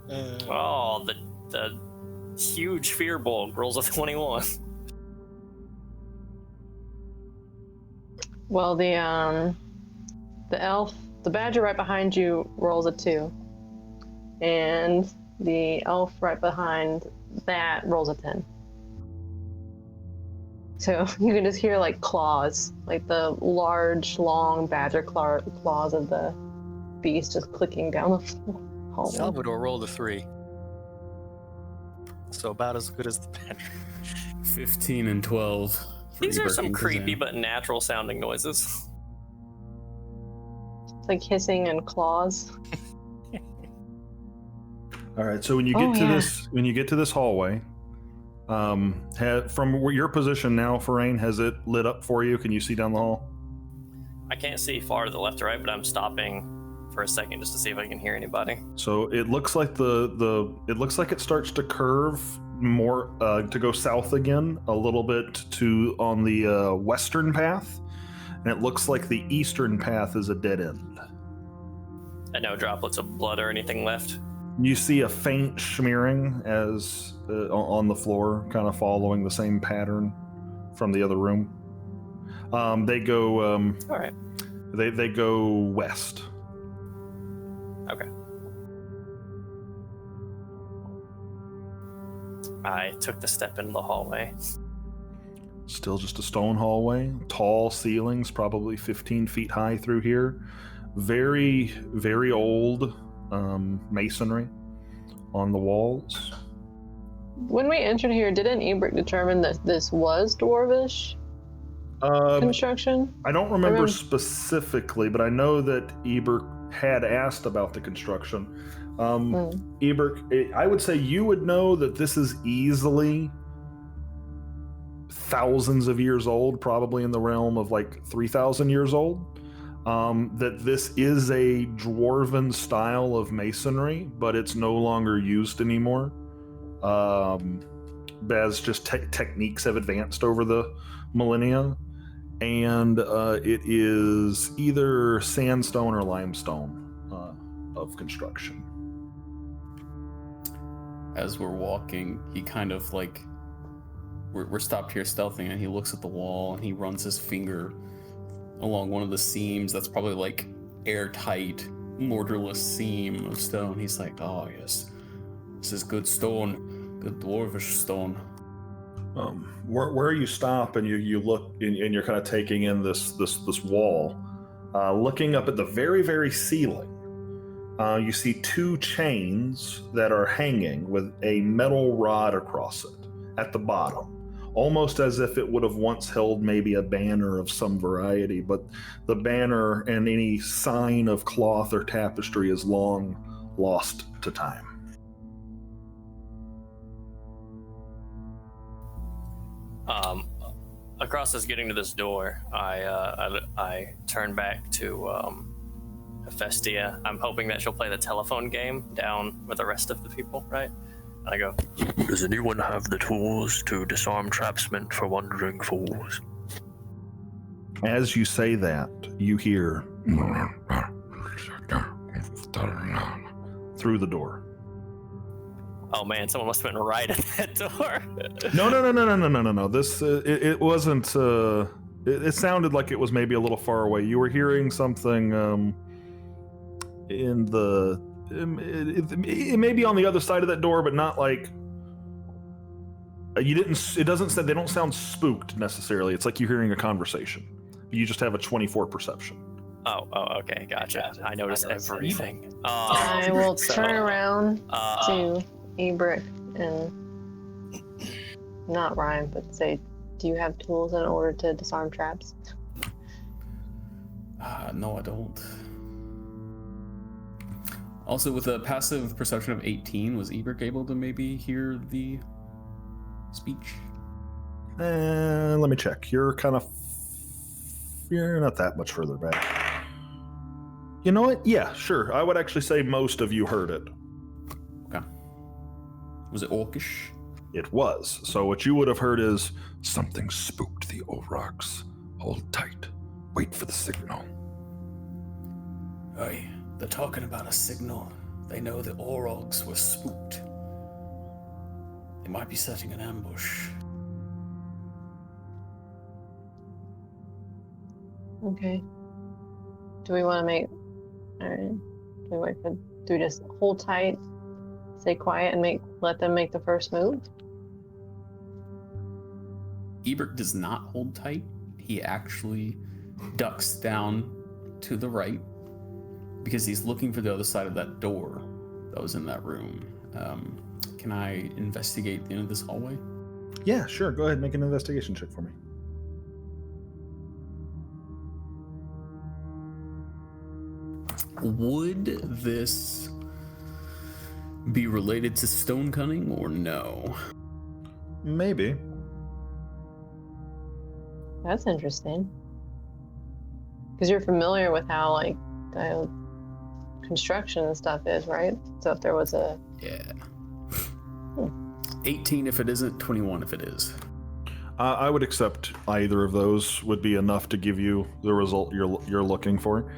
Oh, the huge fear bulb rolls a 21. Well, the elf, the badger right behind you rolls a 2. And the elf right behind that rolls a 10. So you can just hear like claws, like the large, long badger claws of the beast just clicking down the hallway. Salvador rolled a 3. So about as good as the badger. 15 and 12. for These are Ebert some and creepy Kazan. but natural sounding noises. It's like hissing and claws. All right. So when you get Oh, to yeah. this hallway, From your position now, Farain, has it lit up for you? Can you see down the hall? I can't see far to the left or right, but I'm stopping for a second just to see if I can hear anybody. So it looks like it looks like it starts to curve more to go south again a little bit to on the western path, and it looks like the eastern path is a dead end. And no droplets of blood or anything left. You see a faint smearing as on the floor, kind of following the same pattern from the other room. They go. All right. They go west. Okay. I took the step into the hallway. Still just a stone hallway. Tall ceilings, probably 15 feet high through here. Very, very old masonry on the walls. When we entered here, didn't Ebert determine that this was dwarvish construction? I don't remember specifically, but I know that Ebert had asked about the construction. Ebert, I would say you would know that this is easily thousands of years old, probably in the realm of like 3,000 years old. That this is a dwarven style of masonry, but it's no longer used anymore. As just techniques have advanced over the millennia. And it is either sandstone or limestone of construction. As we're walking, he kind of like, we're stopped here stealthing, and he looks at the wall and he runs his finger along one of the seams that's probably like airtight, mortarless seam of stone. He's like, oh yes, this is good stone, good dwarvish stone. Where you stop and you look and you're kind of taking in this wall, looking up at the very, very ceiling, you see two chains that are hanging with a metal rod across it at the bottom, almost as if it would have once held maybe a banner of some variety, but the banner and any sign of cloth or tapestry is long lost to time. Across us getting to this door, I turn back to Hephaestia. I'm hoping that she'll play the telephone game down with the rest of the people, right? And I go, does anyone have the tools to disarm traps meant for wandering fools? As you say that, you hear through the door. Oh man, someone must have been right at that door. No. This it wasn't. It sounded like it was maybe a little far away. You were hearing something in the. It may be on the other side of that door, but not like. You didn't. It doesn't say. They don't sound spooked necessarily. It's like you're hearing a conversation. You just have a 24 perception. Oh, okay, gotcha. I notice everything. I will turn around to Ebert and not rhyme, but say, do you have tools in order to disarm traps? No, I don't. Also, with a passive perception of 18, was Ebert able to maybe hear the speech? Let me check. You're not that much further back. You know what? Yeah, sure. I would actually say most of you heard it. Okay. Was it Orcish? It was. So what you would have heard is, something spooked the Orcs. Hold tight. Wait for the signal. Aye, they're talking about a signal. They know the Orcs were spooked. They might be setting an ambush. Okay. Do we want to make... Alright. Do we just hold tight, stay quiet, and let them make the first move? Ebert does not hold tight. He actually ducks down to the right because he's looking for the other side of that door that was in that room. Can I investigate the end of this hallway? Yeah, sure. Go ahead and make an investigation check for me. Would this be related to stone cunning or no? Maybe. That's interesting. Because you're familiar with how, like, the construction and stuff is, right? So if there was a... Yeah. 18 if it isn't, 21 if it is. I would accept either of those would be enough to give you the result you're looking for.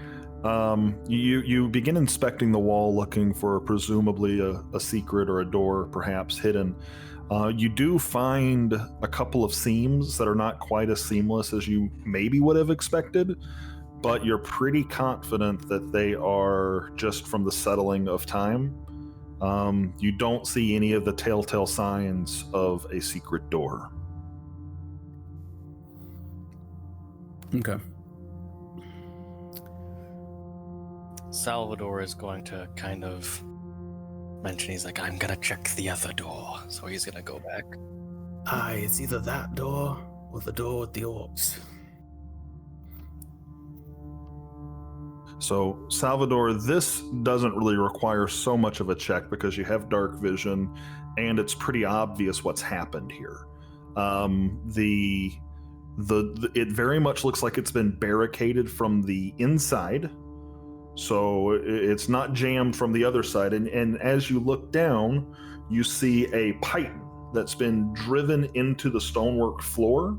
You begin inspecting the wall, looking for presumably a secret or a door, perhaps hidden. You do find a couple of seams that are not quite as seamless as you maybe would have expected, but you're pretty confident that they are just from the settling of time. You don't see any of the telltale signs of a secret door. Okay. Salvador is going to kind of mention, he's like, I'm gonna check the other door. So he's gonna go back. Aye, it's either that door or the door with the orcs. So, Salvador, this doesn't really require so much of a check because you have dark vision and it's pretty obvious what's happened here. It very much looks like it's been barricaded from the inside. So it's not jammed from the other side. And as you look down, you see a pipe that's been driven into the stonework floor,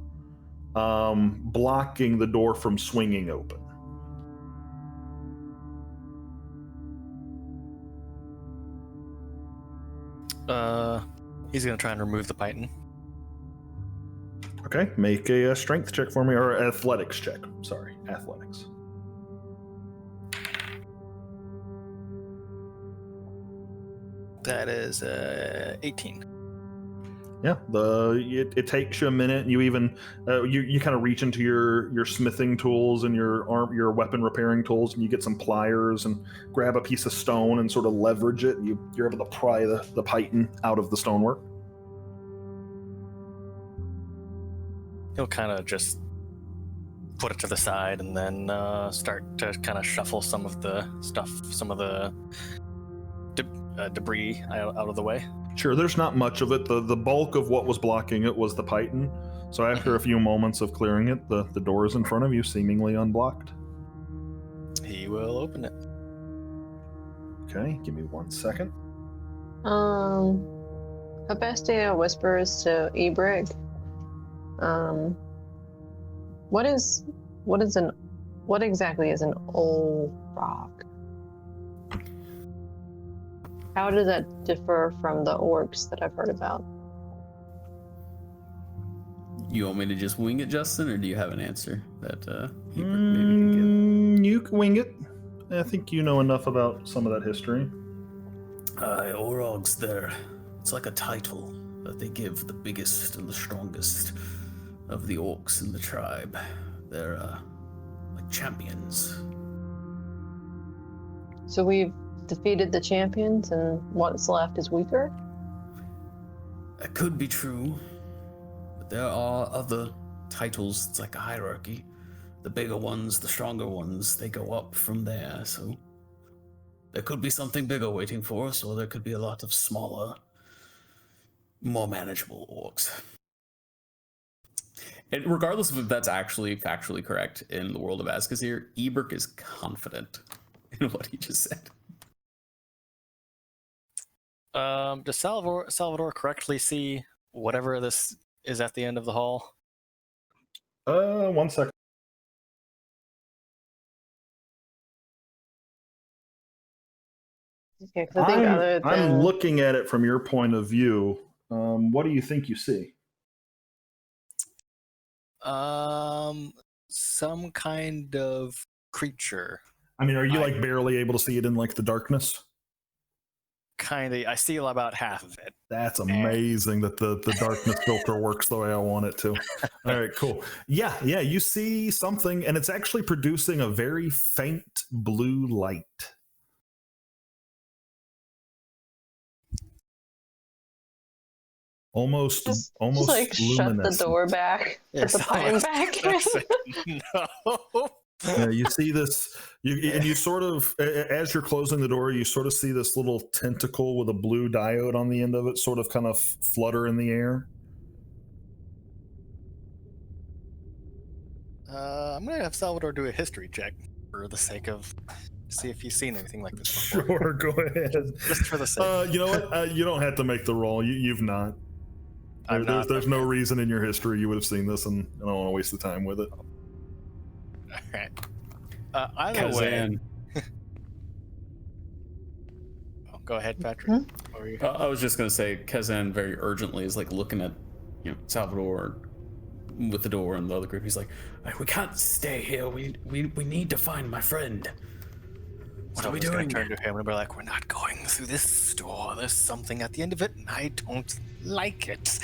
blocking the door from swinging open. He's gonna try and remove the python. Okay, make a strength check for me, or athletics check. Sorry, athletics. That is 18. Yeah, it takes you a minute. And you even you kind of reach into your smithing tools and your weapon repairing tools, and you get some pliers and grab a piece of stone and sort of leverage it. And you're able to pry the python out of the stonework. He'll kind of just put it to the side and then start to kind of shuffle some of the stuff, some of the debris out of the way. Sure, there's not much of it. The bulk of what was blocking it was the python. So after a few moments of clearing it, the door is in front of you, seemingly unblocked. He will open it. Okay, give me 1 second. Hephaestia whispers to Ebrig. What exactly is an old rock? How does that differ from the orcs that I've heard about? You want me to just wing it, Justin, or do you have an answer that Ebert maybe can You can wing it. I think you know enough about some of that history. Orcs, it's like a title that they give the biggest and the strongest of the orcs in the tribe. They're like champions. So we've defeated the champions and what's left is weaker? That could be true, but there are other titles. It's like a hierarchy. The bigger ones, the stronger ones, they go up from there, so there could be something bigger waiting for us, or there could be a lot of smaller, more manageable orcs. And regardless of if that's actually factually correct in the world of Azkazir, Ebert is confident in what he just said. Does Salvador correctly see whatever this is at the end of the hall? 1 second. Yeah, 'cause I think other than... I'm looking at it from your point of view. What do you think you see? Some kind of creature. I mean, are you like barely able to see it in like the darkness? Kind of. I see about half of it. That's amazing that the darkness filter works the way I want it to. All right, cool. Yeah, you see something, and it's actually producing a very faint blue light. Just like shut the door back, put the python back. No. Yeah, you see this, you sort of, as you're closing the door, you sort of see this little tentacle with a blue diode on the end of it, sort of kind of flutter in the air. I'm gonna have Salvador do a history check for the sake of see if he's seen anything like this before. Sure, go ahead. Just for the sake. You know what? You don't have to make the roll. You've not. I'm not, There's no okay. reason in your history you would have seen this, and I don't want to waste the time with it. Alright. Either way. Kazan. Oh, go ahead, Patrick. Hmm? What were you- I was just gonna say, Kazan very urgently is like looking at, Salvador with the door and the other group. He's like, "We can't stay here. We need to find my friend. What are we Someone's doing?" gonna turn to him and be like, "We're not going through this door. There's something at the end of it, and I don't like it."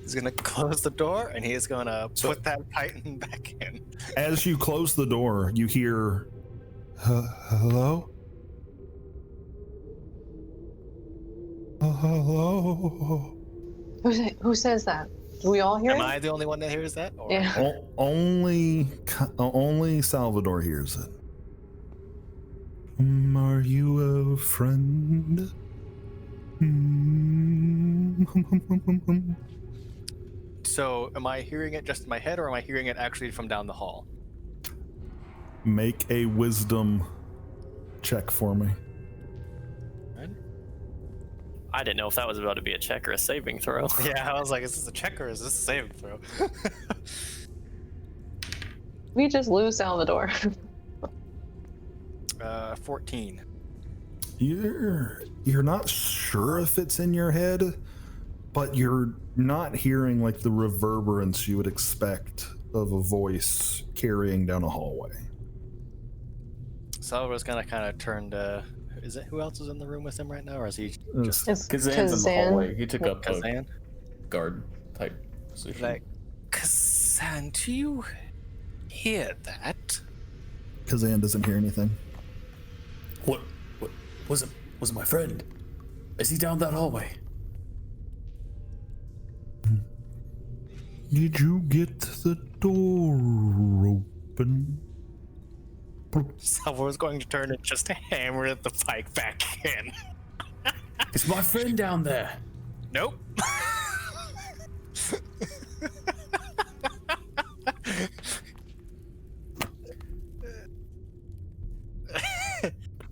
He's gonna close the door, and he is gonna put that titan back in. As you close the door, you hear, "Hello? Hello?" Who says that? Do we all hear Am it? I the only one that hears that? Or... Yeah. Only Salvador hears it. Are you a friend? So, am I hearing it just in my head, or am I hearing it actually from down the hall? Make a wisdom check for me. I didn't know if that was about to be a check or a saving throw. Yeah, I was like, is this a check or is this a saving throw? We just lose Salvador. 14. You're not sure if it's in your head, but you're not hearing like the reverberance you would expect of a voice carrying down a hallway. Salvador's gonna kind of turn to. Is it who else is in the room with him right now, or is he just It's Kazan's in the Kazan. hallway. He took up a Kazan? guard type position. Like, Kazan, do you hear that? Kazan doesn't hear anything. What was it? Was it my friend? Is he down that hallway? Did you get the door open? Salvador's going to turn and just hammer the pike back in. Is my friend down there? Nope.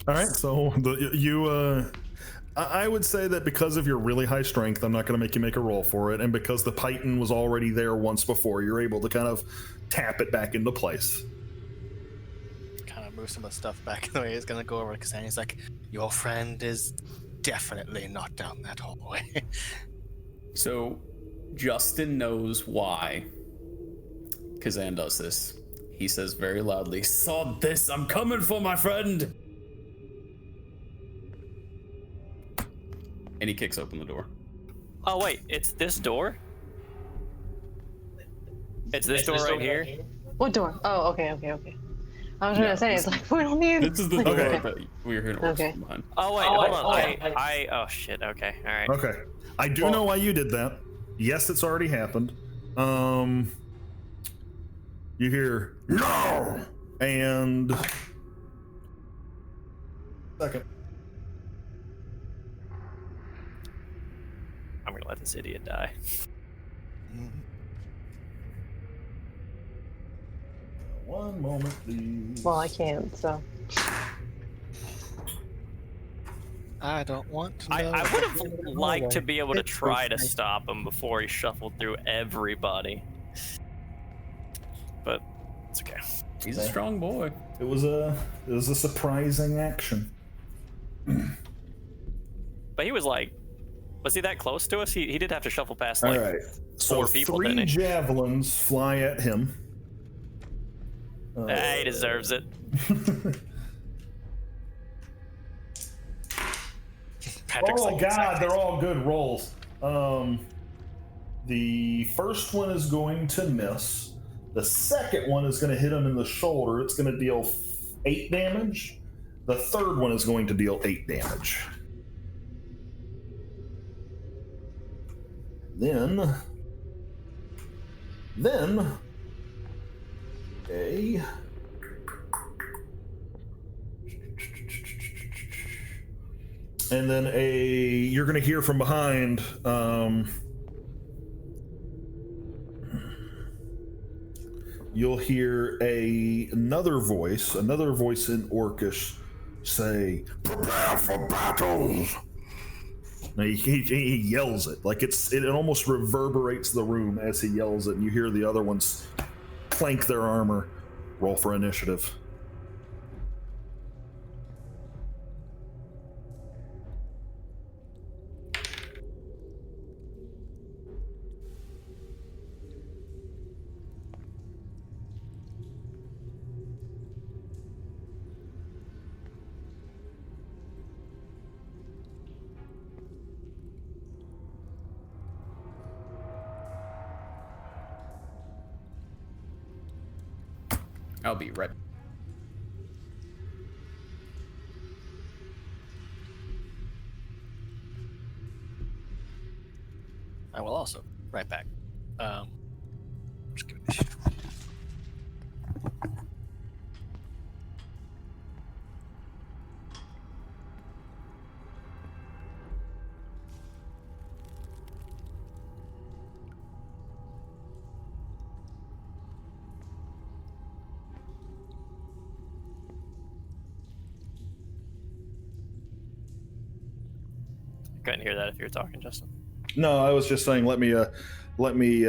All right, so I would say that because of your really high strength, I'm not going to make you make a roll for it, and because the Python was already there once before, you're able to kind of tap it back into place. Kind of move some of the stuff back in the way. He's gonna go over to Kazan. He's like, "Your friend is definitely not down that hallway." So, Justin knows why Kazan does this. He says very loudly, "Sod this! I'm coming for my friend!" And he kicks open the door. Oh wait, it's this door? It's this door right here? What door? Oh, okay. I was gonna say, it's like, we don't need. This is the door, Okay. but we're hearing orcs Okay. from behind. Oh wait, hold on. Oh shit, okay, alright. Okay, I do know why you did that. Yes, it's already happened. You hear no, and second. I'm gonna let this idiot die. One moment, please. Well, I can't, so. I don't want to know. I would have liked to be able to try to stop him before he shuffled through everybody. But it's okay. He's a strong boy. It was a surprising action. But he was like, was he that close to us? He did have to shuffle past All like right, so 4 people, 3 didn't he? javelins fly at him. He deserves it. Patrick's Oh like, god, they're all good rolls. The first one is going to miss. The second one is going to hit him in the shoulder. It's going to deal 8 damage. The third one is going to deal 8 damage. Then a and then you're going to hear from behind you'll hear another voice in Orcish say, "Prepare for battle." Now, he yells it like it almost reverberates the room as he yells it, and you hear the other ones clank their armor. Roll for initiative. I'll be right. I will also. Right back. Just give it Couldn't hear that if you were talking, Justin. No, I was just saying, let me,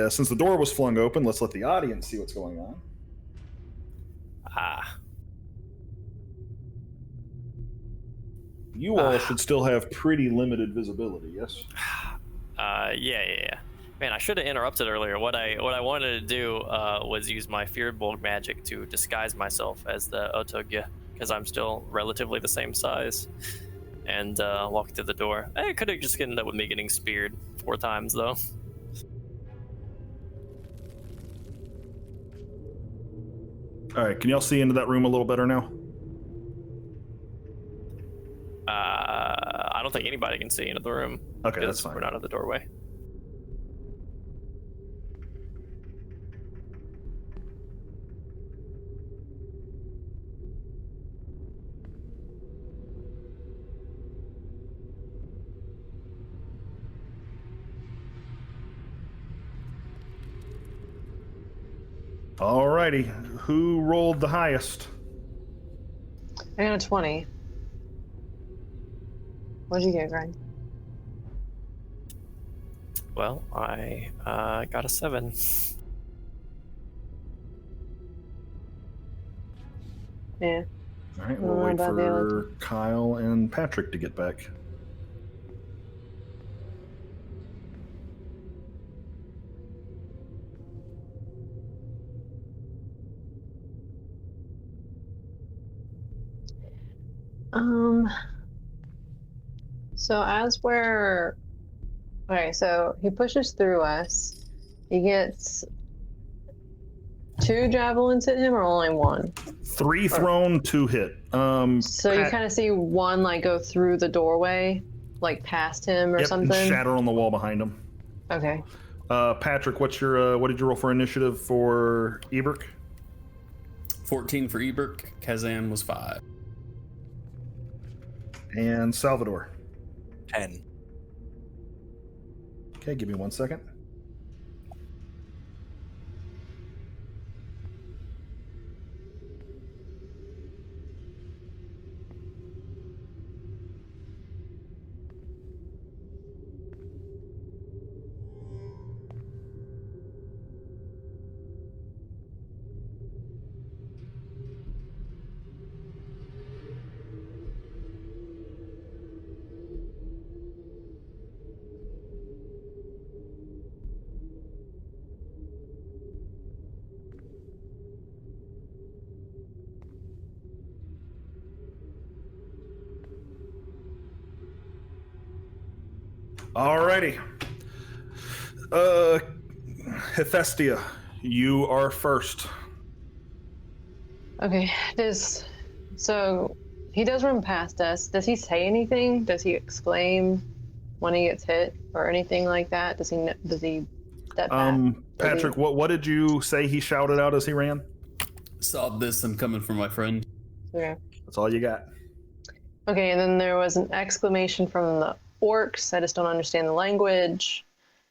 since the door was flung open, let's let the audience see what's going on. You all should still have pretty limited visibility, yes? Yeah. Man, I should have interrupted earlier. What I wanted to do was use my Feared Bolt magic to disguise myself as the Otogya, because I'm still relatively the same size, and walk through the door. I could have just ended up with me getting speared 4 times, though. All right, can y'all see into that room a little better now? I don't think anybody can see into the room. Okay, that's fine. We're not at the doorway. Alrighty, who rolled the highest? I got a 20. What'd you get, Greg? Well, I got a 7. Yeah. All right, we'll wait for Kyle and Patrick to get back. So as we're... Okay, so he pushes through us. He gets 2 javelins hit him, or only 1? 3 thrown, 2 hit. So you kind of see 1 like go through the doorway, like past him or something? And shatter on the wall behind him. Okay. Patrick, what's your what did you roll for initiative for Eberk? 14 for Eberk. Kazan was 5. And Salvador. 10. Okay, give me 1 second. Alrighty. Hephaestia, you are first. Okay, so he does run past us. Does he say anything? Does he exclaim when he gets hit or anything like that? Does he step back? Patrick, what did you say he shouted out as he ran? Saw this, I'm coming for my friend. Okay. That's all you got. Okay, and then there was an exclamation from the orcs. I just don't understand the language.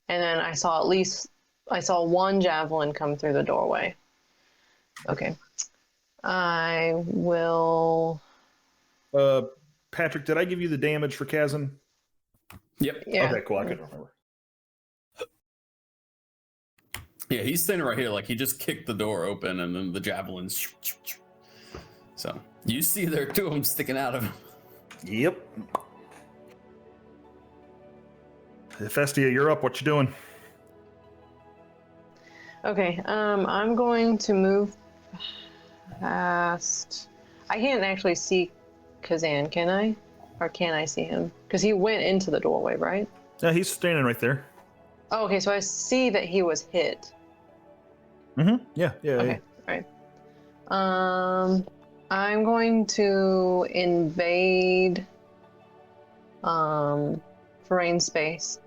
And then I saw 1 javelin come through the doorway. Okay. I will. Patrick, did I give you the damage for Kazan? Yep. Yeah. Okay, cool. I couldn't remember. Yeah, he's standing right here, like he just kicked the door open, and then the javelins. So you see there are two of them sticking out of him. Yep. Festia, you're up. What you doing? Okay. I'm going to move past. I can't actually see Kazan, can I? Or can I see him? Because he went into the doorway, right? Yeah, he's standing right there. Oh, okay. So I see that he was hit. Mm-hmm. Yeah. Okay. All right. I'm going to invade terrain space.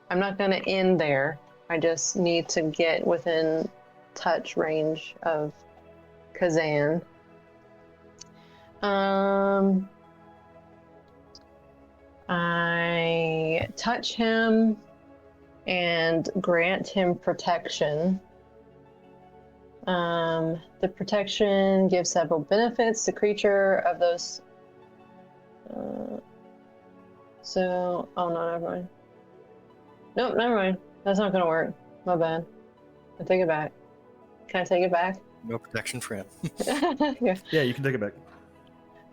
I'm not going to end there. I just need to get within touch range of Kazan. I touch him and grant him protection. The protection gives several benefits to creature of those. Oh no, never mind. Nope, never mind. That's not gonna work. My bad. I take it back. Can I take it back? No protection for him. Yeah. Yeah, you can take it back.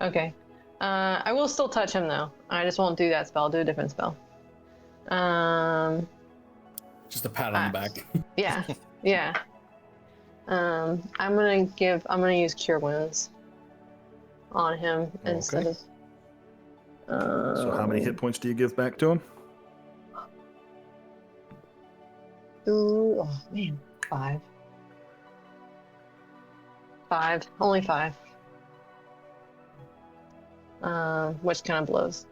Okay. I will still touch him though. I just won't do that spell. I'll do a different spell. Just a pat on the back. Yeah. Yeah. I'm gonna use Cure Wounds on him instead of. So how many hit points do you give back to him? Oh man, 5. 5. Only 5. Which kind of blows.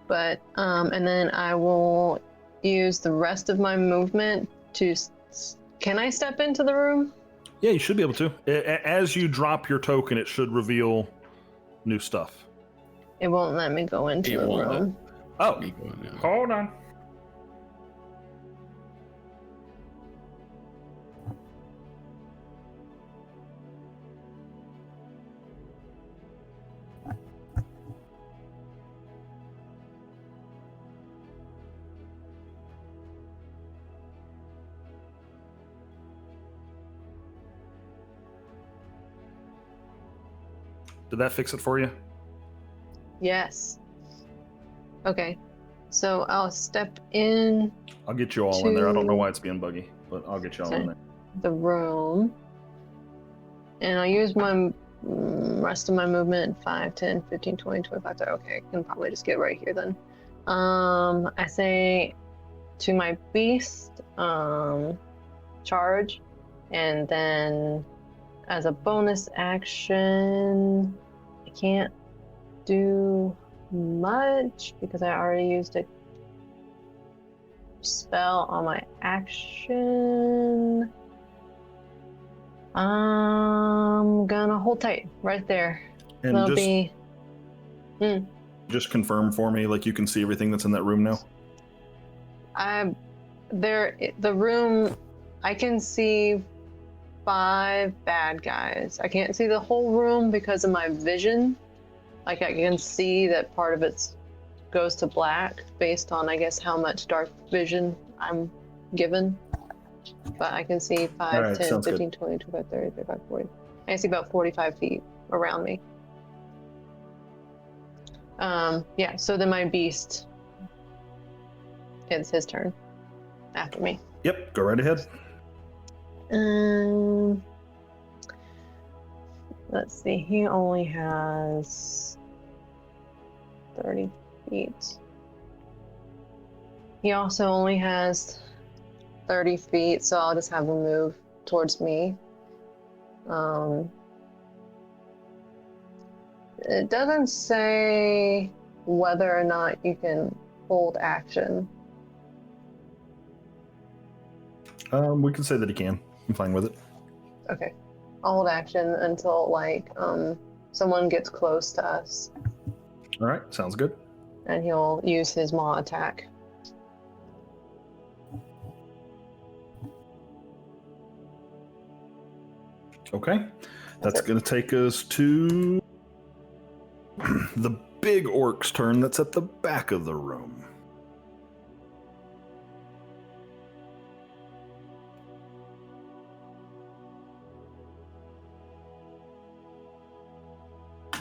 But and then I will use the rest of my movement to. Can I step into the room? Yeah, you should be able to. As you drop your token, it should reveal new stuff. It won't let me go into It the won't let room. Oh, me go in now. hold on. Did that fix it for you? Yes. Okay. So I'll step in I'll get you all in there. I don't know why it's being buggy, but I'll get you all in there. the room. And I'll use my rest of my movement 5, 10, 15, 20, 25. Okay, I can probably just get right here then. I say to my beast, charge, and then as a bonus action, I can't do much because I already used a spell on my action. I'm gonna hold tight right there. And That'll be. just confirm for me, like you can see everything that's in that room now. The room, I can see 5 bad guys. I can't see the whole room because of my vision. Like I can see that part of it goes to black based on, I guess, how much dark vision I'm given. But I can see 5, right, 10, sounds 15, 20, 25, 30, 35, 40. I can see about 45 feet around me. Yeah, so then my beast, it's his turn after me. Yep, go right ahead. Let's see, he only has 30 feet. He also only has 30 feet, so I'll just have him move towards me. It doesn't say whether or not you can hold action. We can say that he can. I'm fine with it. Okay. I'll hold action until someone gets close to us, All right, sounds good. and he'll use his maw attack. Okay. That's going to take us to the big orc's turn that's at the back of the room.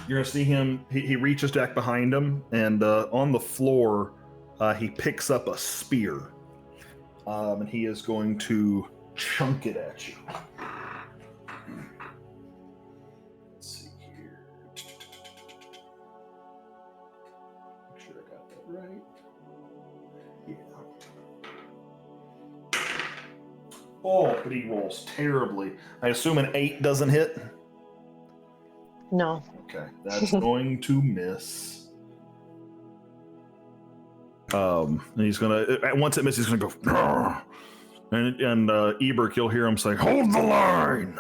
You're going to see him, he reaches back behind him, and on the floor, he picks up a spear. And he is going to chunk it at you. Let's see here. Make sure I got that right. Yeah. Oh, but he rolls terribly. I assume an 8 doesn't hit? No. Okay, that's going to miss. And he's gonna, once it misses, he's gonna go, "Argh." and Eberk, you'll hear him say, "Hold the line!"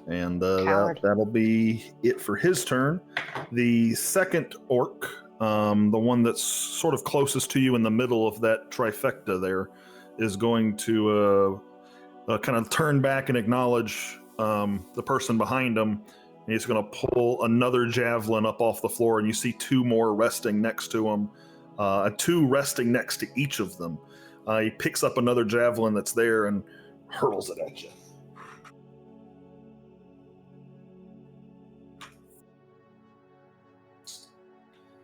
And that'll be it for his turn. The second orc, the one that's sort of closest to you in the middle of that trifecta there, is going to kind of turn back and acknowledge the person behind him. And he's going to pull another javelin up off the floor, and you see 2 more resting next to him, 2 resting next to each of them. He picks up another javelin that's there and hurls it at you.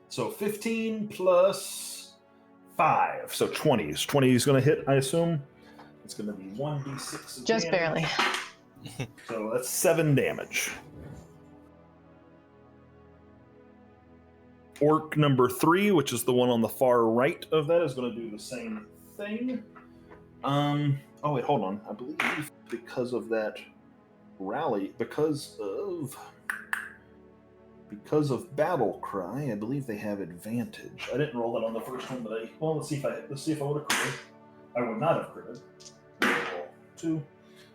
So 15 plus 5, so 20. 20 is going to hit, I assume. It's going to be 1d6 of Just damage. barely. So that's 7 damage. Orc number 3, which is the one on the far right of that, is going to do the same thing. Oh wait, hold on. I believe because of that rally, because of battle cry, I believe they have advantage. I didn't roll it on the first one, but let's see if I would have critted. I would not have critted. Roll 2.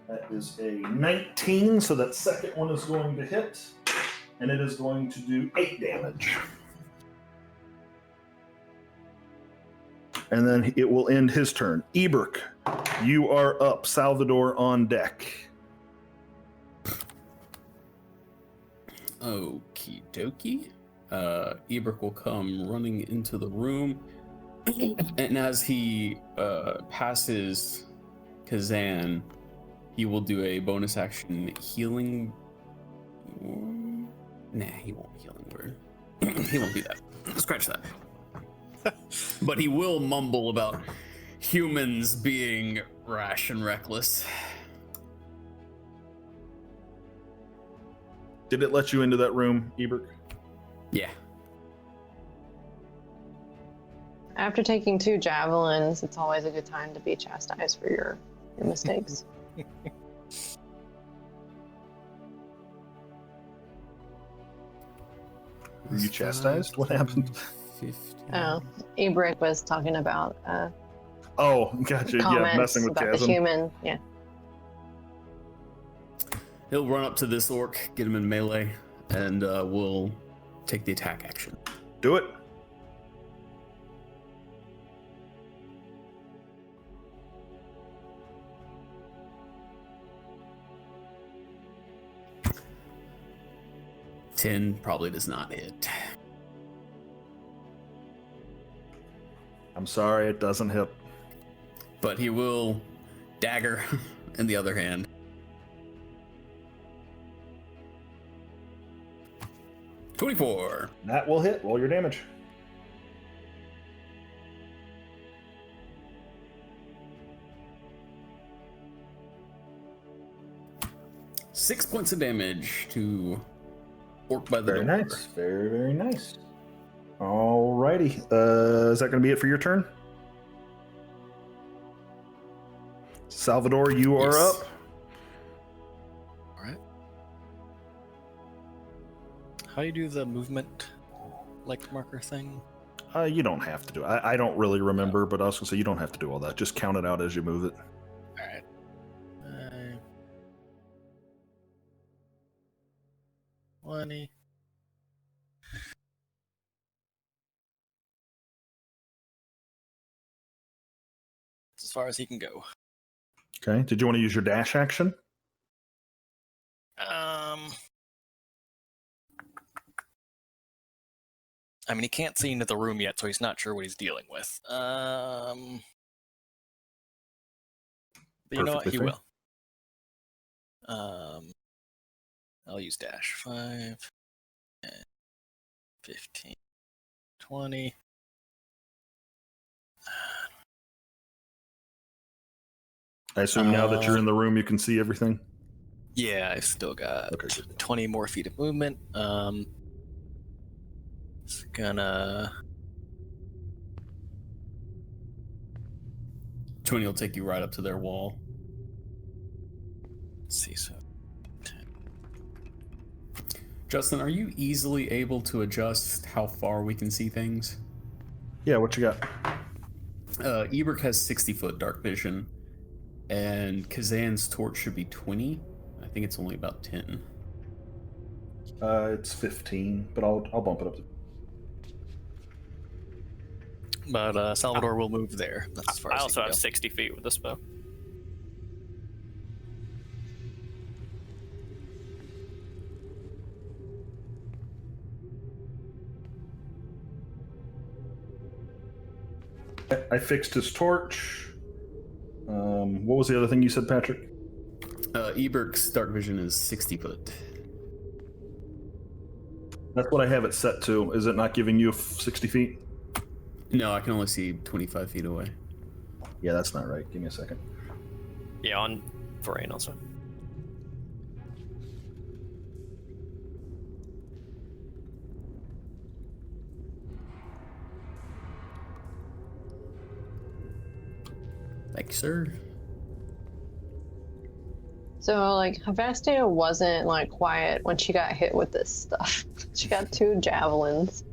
That is a 19, so that second one is going to hit, and it is going to do 8 damage. And then it will end his turn. Eberk, you are up. Salvador on deck. Okie dokie. Eberk will come running into the room, and as he passes Kazan, he will do a bonus action healing. Nah, he won't healing word. He won't do that. Scratch that. But he will mumble about humans being rash and reckless. Did it let you into that room, Eberk? Yeah. After taking 2 javelins, it's always a good time to be chastised for your mistakes. Were you chastised? What happened? 15. Oh, Ebrick was talking about Oh, gotcha. Yeah, comments messing with about Chasm. the human. Yeah. He'll run up to this orc, get him in melee, and we'll take the attack action. Do it. Ten probably does not hit. I'm sorry, it doesn't hit. But he will dagger in the other hand. $24. That will hit. Roll your damage. Six points of damage to Orc by the Very door. nice. Very, very nice. Alrighty. Is that going to be it for your turn? Salvador, you are Yes. up. All right. How do you do the movement like marker thing? You don't have to do it. I don't really remember, but I was going to say you don't have to do all that. Just count it out as you move it. All right. Uh, 20. As far as he can go. Okay. Did you want to use your dash action? I mean, he can't see into the room yet, so he's not sure what he's dealing with. But you know what? Perfectly He fair. will. I'll use dash 5, 10, 15, 20. I assume now that you're in the room, you can see everything. Yeah, I've still got Okay. 20 more feet of movement. It's gonna. 20 will take you right up to their wall. Let's see, so. 10. Justin, are you easily able to adjust how far we can see things? Yeah, what you got? Ebert has 60-foot dark vision, and Kazan's torch should be 20. I think it's only about 10. It's 15, but I'll bump it up to. But Salvador will move there. That's as far I as he also can have go. 60 feet with this bow. I fixed his torch. What was the other thing you said, Patrick? Ebert's dark vision is 60 foot. That's what I have it set to. Is it not giving you 60 feet? No, I can only see 25 feet away. Yeah, that's not right. Give me a second. Yeah, on Varain also. Thank you, sir. So, like, Hephaestia wasn't, like, quiet when she got hit with this stuff. She got 2 javelins.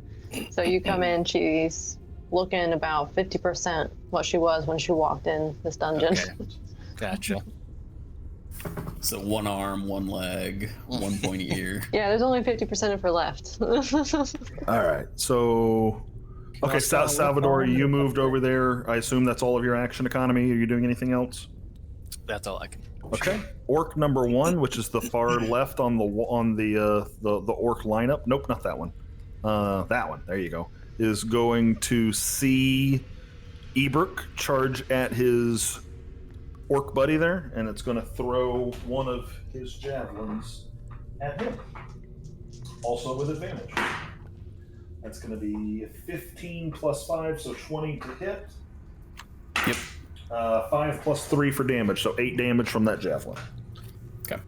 So you come in, she's looking about 50% what she was when she walked in this dungeon. Okay. Gotcha. So 1 arm, 1 leg, 1 pointy ear. Yeah, there's only 50% of her left. All right. So, okay, Salvador, you moved over there. I assume that's all of your action economy. Are you doing anything else? That's all I can. Okay. Orc number 1, which is the far left on the orc lineup. Nope, not that one. That one. There you go. Is going to see Ebert charge at his orc buddy there, and it's going to throw one of his javelins at him. Also with advantage. That's going to be 15 plus 5, so 20 to hit. Yep. 5 plus 3 for damage, so 8 damage from that javelin. Okay.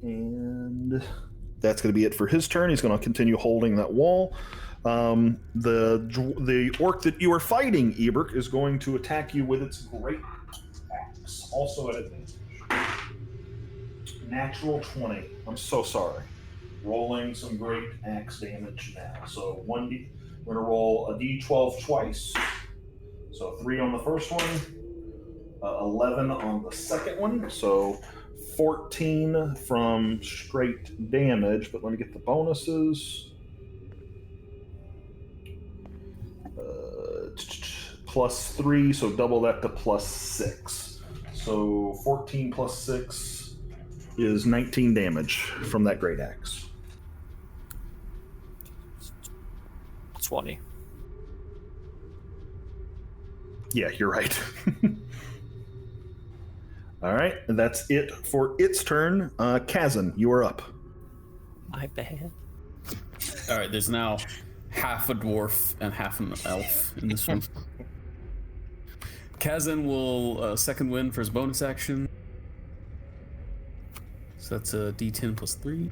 And that's going to be it for his turn. He's going to continue holding that wall. The orc that you are fighting, Ebert, is going to attack you with its great axe, also at advantage. Natural 20. I'm so sorry. Rolling some great axe damage now. So we're going to roll a d12 twice. So 3 on the first one, 11 on the second one. So 14 from straight damage, but let me get the bonuses. Plus 3, so double that to plus 6. So 14 plus 6 is 19 damage from that great axe. 20. Yeah, you're right. All right, and that's it for its turn. Kazan, you are up. My bad. All right, there's now half a dwarf and half an elf in this one. Kazan will second wind for his bonus action. So that's a d10 plus 3.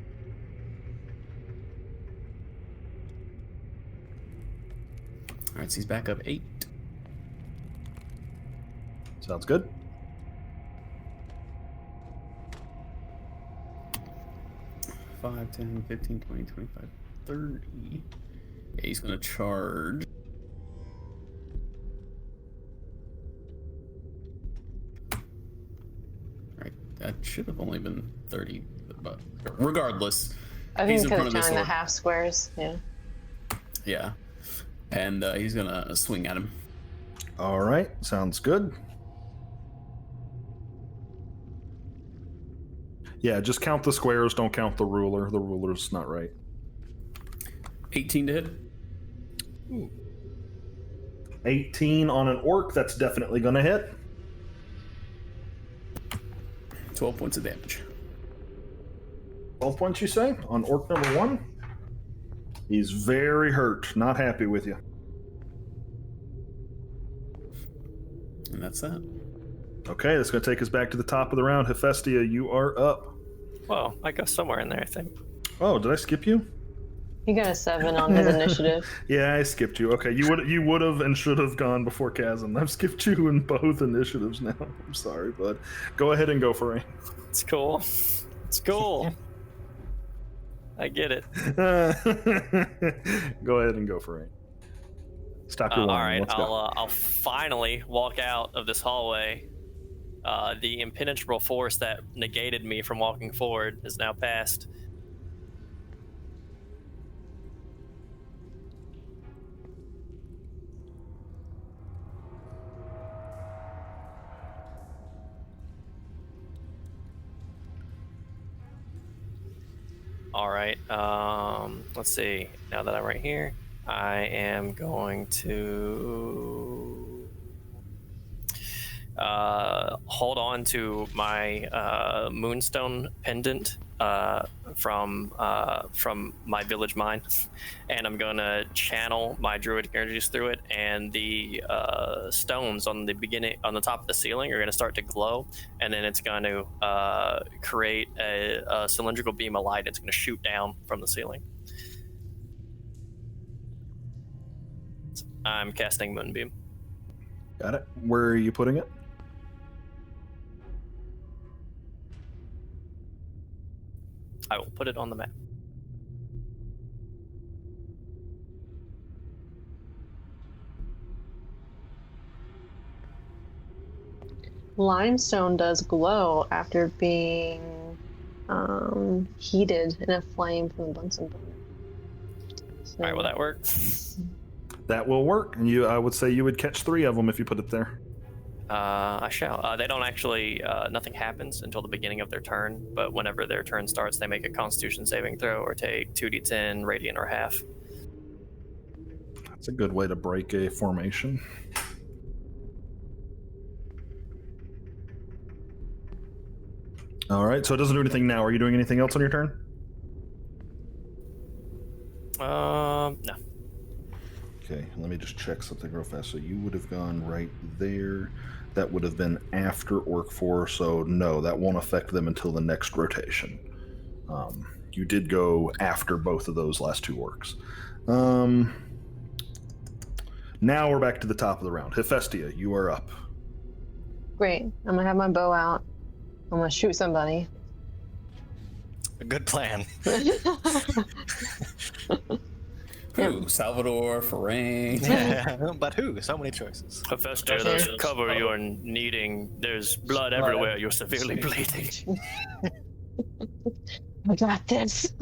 All right, so he's back up 8. Sounds good. Five, 10, 15, 20, 25, 30. Yeah, he's gonna charge. Alright, that should have only been 30, but regardless. I think he's because in front of of this counting the orc. half squares, yeah. Yeah. And he's gonna swing at him. All right, sounds good. Yeah, just count the squares, don't count the ruler. The ruler's not right. 18 to hit. 18 on an orc, that's definitely going to hit. 12 points of damage. 12 points, you say? On orc number 1? He's very hurt, not happy with you. And that's that. Okay, that's going to take us back to the top of the round. Hephaestia, you are up. Well, I go somewhere in there, I think. Oh, did I skip you? He got a 7 on his initiative. Yeah, I skipped you. Okay, you would have and should have gone before Chasm. I've skipped you in both initiatives now. I'm sorry, but go ahead and go for it. It's cool. It's cool. I get it. Go ahead and go for it. Stop your All whining. right, Let's go. I'll finally walk out of this hallway. The impenetrable force that negated me from walking forward is now passed. All right, let's see. Now that I'm right here, I am going to hold on to my moonstone pendant from my village mine, and I'm gonna channel my druidic energies through it, and the stones on the top of the ceiling are gonna start to glow, and then it's going to create a cylindrical beam of light. It's gonna shoot down from the ceiling. I'm casting Moonbeam. Got it. Where are you putting it? I will put it on the map. Limestone does glow after being heated in a flame from the Bunsen burner. So, All right, will that work? That will work. And I would say you would catch 3 of them if you put it there. I shall. They don't actually, nothing happens until the beginning of their turn, but whenever their turn starts, they make a Constitution saving throw or take 2d10 radiant or half. That's a good way to break a formation. All right, so it doesn't do anything now. Are you doing anything else on your turn? No. Okay, let me just check something real fast. So you would have gone right there. That would have been after Orc 4, so no, that won't affect them until the next rotation. You did go after both of those last 2 orcs. Now we're back to the top of the round. Hephaestia, you are up. Great. I'm gonna have my bow out. I'm gonna shoot somebody. A good plan. Who? Salvador, Ferenc. Yeah, but who? So many choices. Hephaestia, there's cover you're needing. There's blood everywhere. You're severely bleeding. I got this.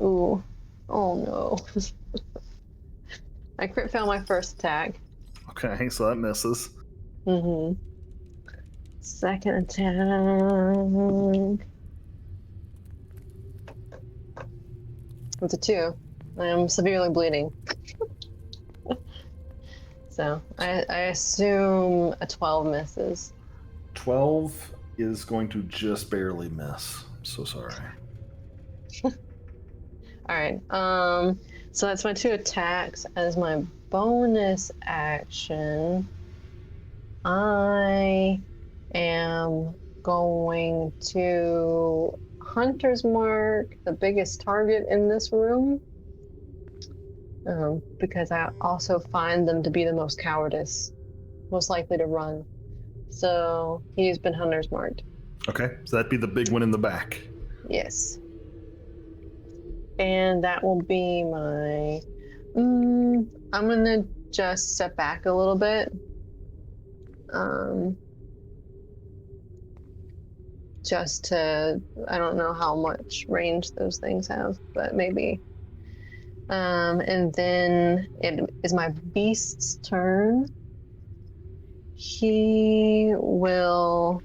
Ooh. Oh no. I crit failed my first attack. Okay, so that misses. Mm-hmm. Second attack. It's a 2. I am severely bleeding. So I assume a 12 misses. 12 is going to just barely miss. I'm so sorry. Alright, so that's my 2 attacks. As my bonus action, I am going to Hunter's Mark the biggest target in this room, because I also find them to be the most cowardice, most likely to run. So he's been Hunter's Marked. Okay, so that'd be the big one in the back. Yes. And that will be my... I'm gonna just step back a little bit. Just to... I don't know how much range those things have, but maybe And then it is my beast's turn. He will,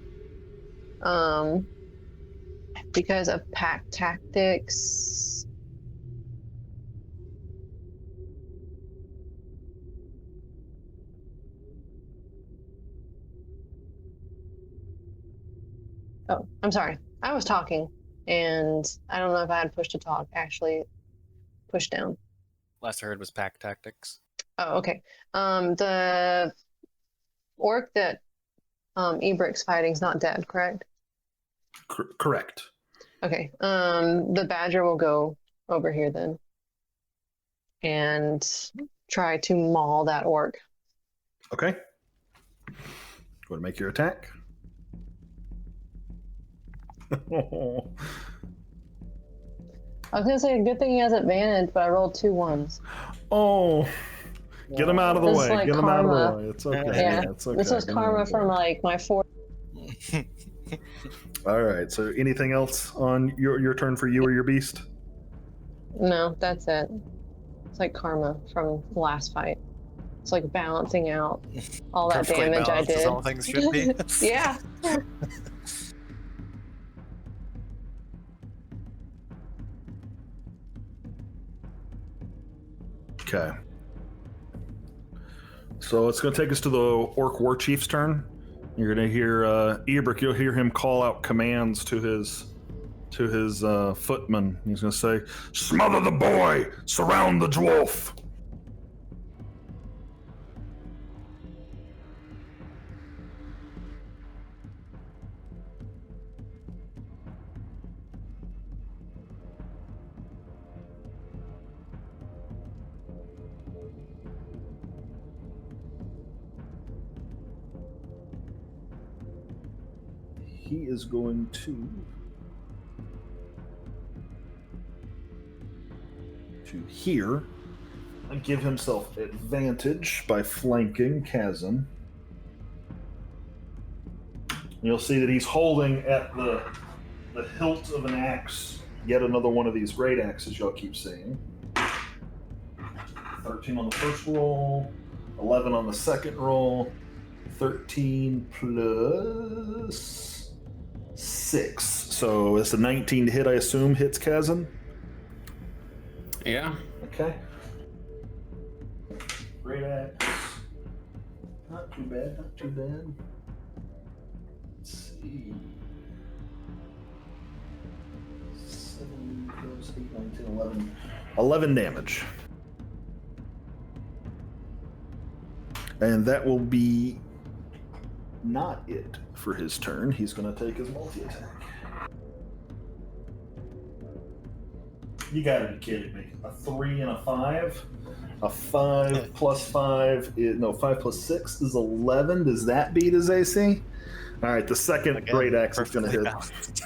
because of pack tactics. Oh, I'm sorry. I was talking, and I don't know if I had push to talk. Actually, push down. Last I heard was pack tactics. Oh, okay. The orc that Ebrick's fighting is not dead, correct? Correct. Okay. The badger will go over here then, and try to maul that orc. Okay. Go to make your attack. I was gonna say, good thing he has advantage, but I rolled 2 1s. Oh, get him out of the This way. is like Get him out of karma. the way. It's okay. Yeah, It's okay. this was Get him out karma of the from way. like my 4. All right. So, anything else on your turn for you or your beast? No, that's it. It's like karma from the last fight. It's like balancing out all that Perfectly damage I balanced as did. all things should be. Yeah. Okay. So it's going to take us to the Orc War Chief's turn. You're going to hear Ebrick. You'll hear him call out commands to his footmen. He's going to say, "Smother the boy! Surround the dwarf!" He is going to here and give himself advantage by flanking Chasm. You'll see that he's holding at the hilt of an axe, yet another one of these great axes y'all keep seeing. 13 on the first roll, 11 on the second roll, 13 plus 6. So it's a 19 to hit, I assume, hits Kazan. Yeah. Okay. Great axe. Not too bad, not too bad. Let's see. 7 plus 8, 9, 10, 11. 11 damage. And that will be not it for his turn. He's going to take his multi-attack. You gotta be kidding me. A 3 and a 5? A 5 plus 5 is... No, 5 plus 6 is 11. Does that beat his AC? Alright, the second Again, great axe is going to hit. balanced.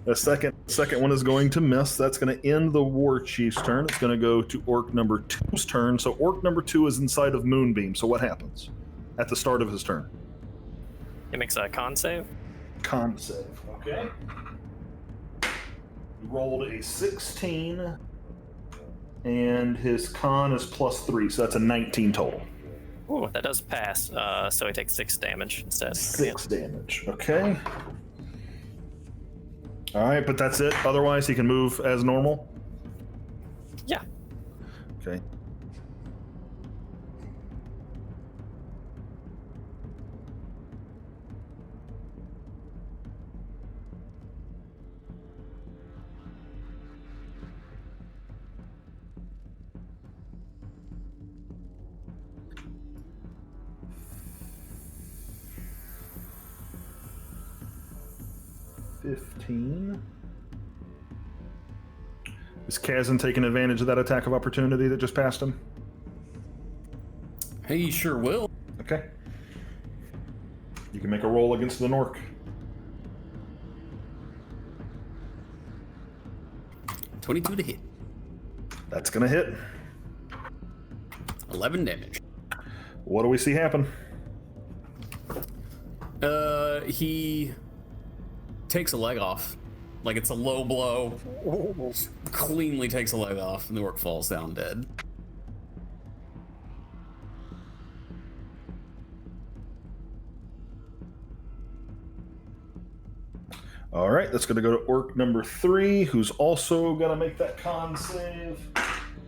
The second one is going to miss. That's going to end the War Chief's turn. It's going to go to Orc number 2's turn. So Orc number 2 is inside of Moonbeam. So what happens at the start of his turn? He makes a con save. Con save. Okay. He rolled a 16, and his con is plus 3, so that's a 19 total. Ooh, that does pass. So he takes 6 damage instead. 6 damage. Okay. All right, but that's it. Otherwise, he can move as normal. Yeah. Okay. Is Kazan taking advantage of that attack of opportunity that just passed him? He sure will. Okay. You can make a roll against the Nork. 22 to hit. That's gonna hit. 11 damage. What do we see happen? He takes a leg off, Like it's a low blow. Cleanly takes a leg off, and the orc falls down dead. All right, that's going to go to orc number 3, who's also going to make that con save.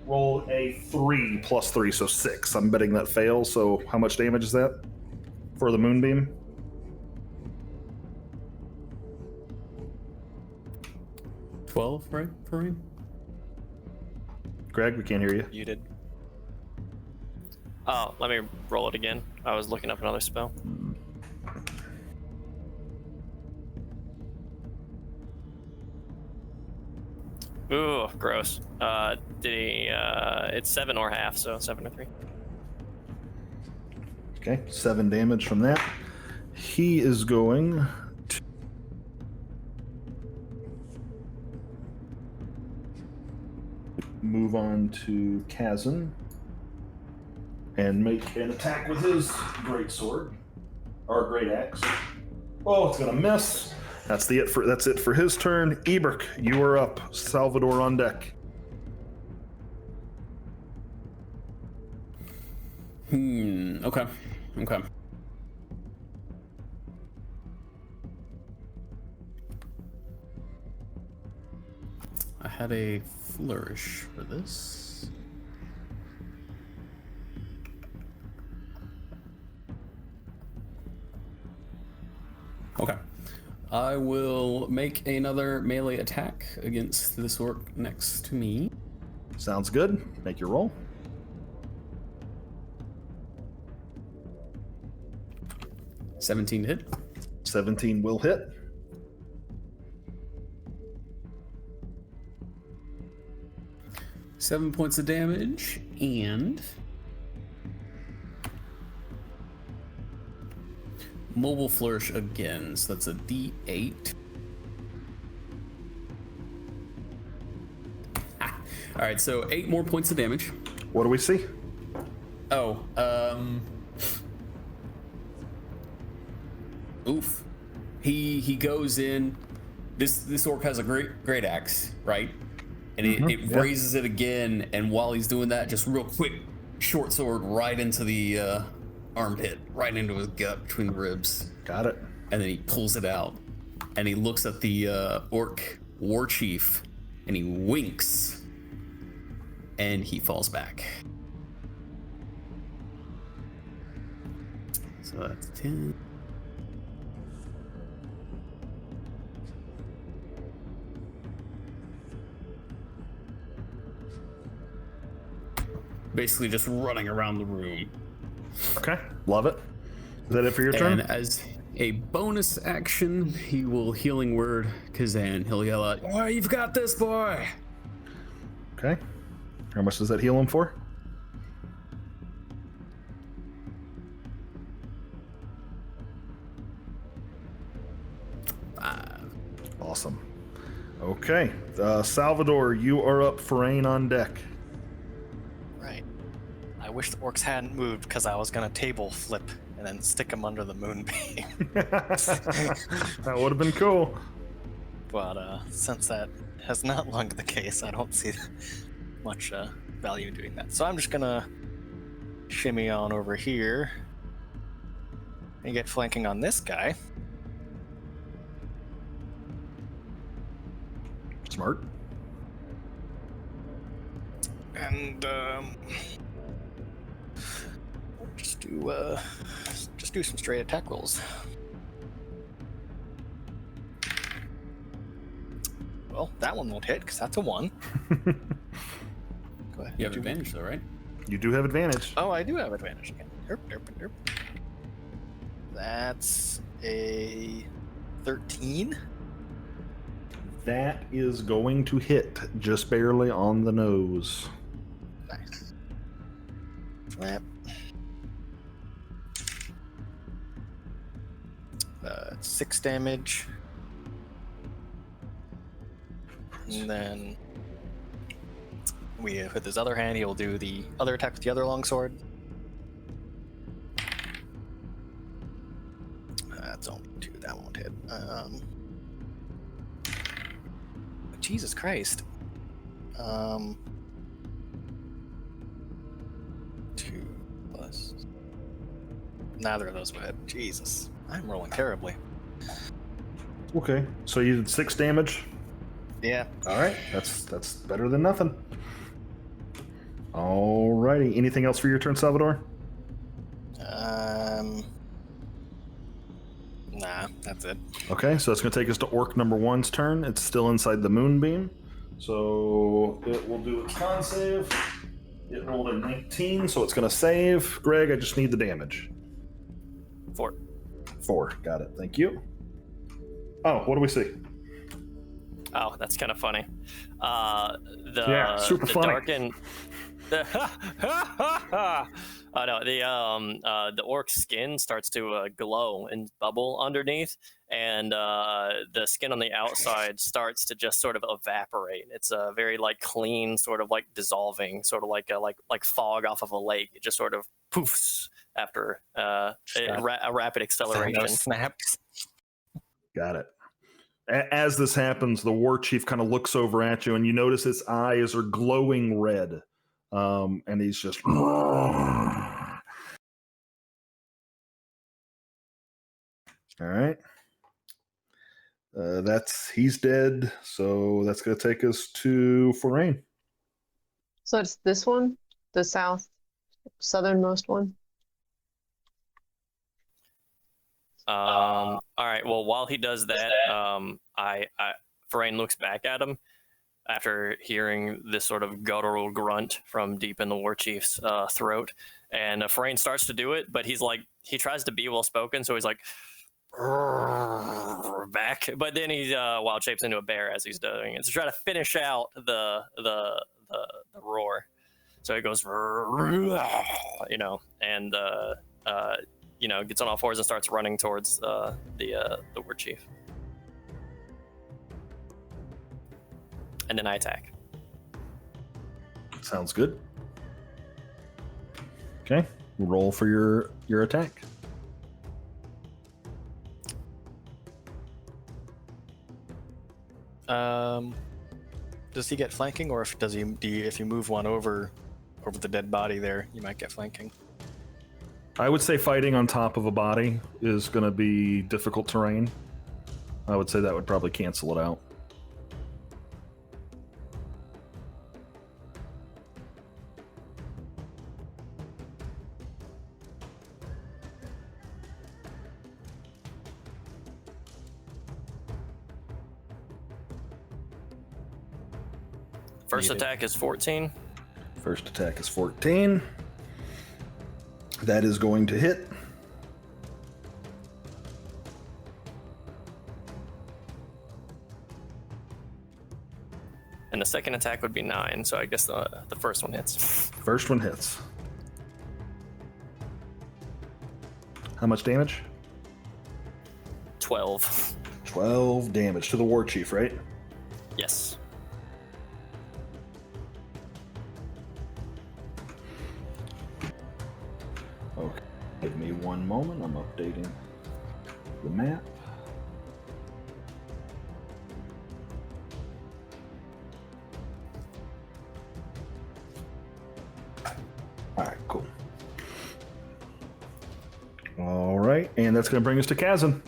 Roll a 3 plus 3, so 6. I'm betting that fails. So how much damage is that for the moonbeam? 12, right, Kareem? Greg, we can't hear you. You did. Oh, let me roll it again. I was looking up another spell. Ooh, gross. Did he? It's 7 or half, so 7 or 3. Okay, 7 damage from that. He is going to move on to Kazan and make an attack with his great sword or great axe. Oh, it's gonna miss. That's it for his turn. Eberk, you are up. Salvador on deck. Okay. I had a flourish for this. Okay. I will make another melee attack against this orc next to me. Sounds good. Make your roll. 17 to hit. 17 will hit. Seven points of damage, and mobile flourish again, so that's a D8. All right, so 8 more points of damage. What do we see? Oh, oof. He goes in. This orc has a great axe, right? And it raises it again, and while he's doing that, just real quick, short sword right into the armpit, right into his gut between the ribs. Got it. And then he pulls it out, and he looks at the orc war chief, and he winks, and he falls back. So that's 10. Basically just running around the room. Okay, love it. Is that it for your turn? And as a bonus action, he will healing word Kazan. He'll yell out, "Oh, you've got this, boy!" Okay. How much does that heal him for? Awesome. Okay. Salvador, you are up. Forain on deck. Right. I wish the orcs hadn't moved because I was gonna table flip and then stick them under the moonbeam. That would have been cool. But since that has not long the case, I don't see much value in doing that. So I'm just gonna shimmy on over here and get flanking on this guy. Smart. And just do some straight attack rolls. Well, that one won't hit because that's a 1. Go ahead. You have advantage though, right? You do have advantage. Oh, I do have advantage again. Derp. That's a 13. That is going to hit just barely on the nose. Nice. Flap. 6 damage. And then with his other hand, he'll do the other attack with the other longsword. That's only 2. That won't hit. Jesus Christ. 2 plus. Neither of those would hit. Jesus. I'm rolling terribly. Okay, so you did 6 damage. Yeah. All right, that's better than nothing. Alrighty, anything else for your turn, Salvador? Nah, that's it. Okay, so that's going to take us to Orc number 1's turn. It's still inside the moonbeam, so it will do its con save. It rolled a 19, so it's going to save. Greg, I just need the damage. 4. 4, got it. Thank you. Oh, what do we see? Oh, that's kind of funny. Super the funny. Darkened. Oh no, the orc's skin starts to glow and bubble underneath, and the skin on the outside starts to just sort of evaporate. It's a very like clean, sort of like dissolving, sort of like fog off of a lake. It just sort of poofs after a rapid acceleration. Snaps. Got it. As this happens, the war chief kind of looks over at you, and you notice his eyes are glowing red. And he's just... All right. He's dead, so that's going to take us to Forain. So it's this one, the southernmost one. All right. Well, while he does that, Forain looks back at him after hearing this sort of guttural grunt from deep in the war chief's throat, and Forain starts to do it, but he tries to be well spoken, so he's like back, but then he wild shapes into a bear as he's doing it to try to finish out the roar. So he goes, and gets on all fours and starts running towards the war chief. And then I attack. Sounds good. Okay, roll for your attack. Does he get flanking, or if you move one over the dead body there, you might get flanking? I would say fighting on top of a body is going to be difficult terrain. I would say that would probably cancel it out. First attack is 14. First attack is 14. That is going to hit. And the second attack would be 9, so I guess the first one hits. First one hits. How much damage? 12. 12 damage to the war chief, right? Yes. Okay, give me one moment. I'm updating the map. All right, cool. All right, and that's going to bring us to Kazan.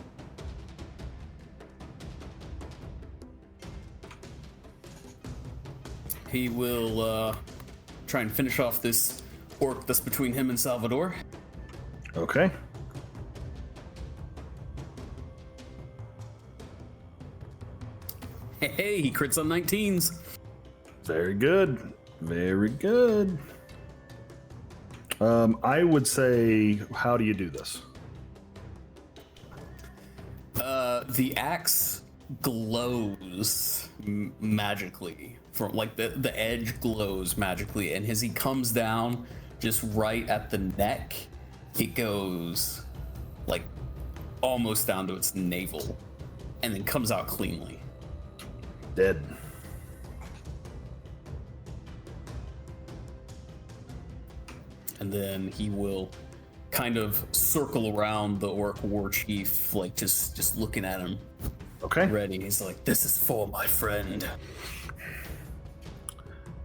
He will try and finish off this orc that's between him and Salvador. Okay. Hey, he crits on 19s. Very good. Very good. I would say, how do you do this? The axe glows magically. From like the edge glows magically, and as he comes down just right at the neck, it goes like almost down to its navel and then comes out cleanly. Dead. And then he will kind of circle around the orc war chief, like just looking at him. Okay. ready. He's like, this is for my friend.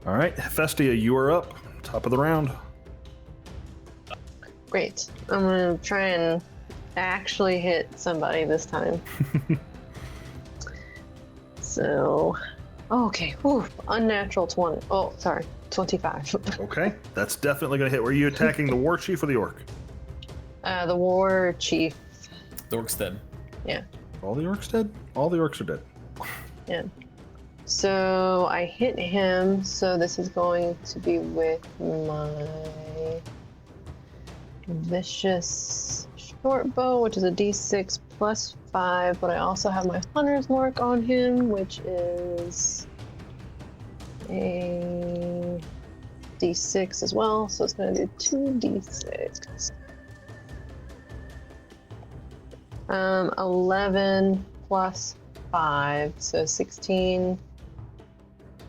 All right, Festia, you are up. Top of the round. Great. I'm gonna try and actually hit somebody this time. So, okay. Whew, unnatural 20. Oh, sorry, 25. Okay, that's definitely going to hit. Were you attacking the war chief or the orc? The war chief. The orc's dead. Yeah. All the orcs dead? All the orcs are dead. Yeah. So I hit him. So this is going to be with my vicious short bow, which is a d6 plus 5, but I also have my hunter's mark on him, which is a d6 as well. So it's going to be 2d6. 11 plus 5, so 16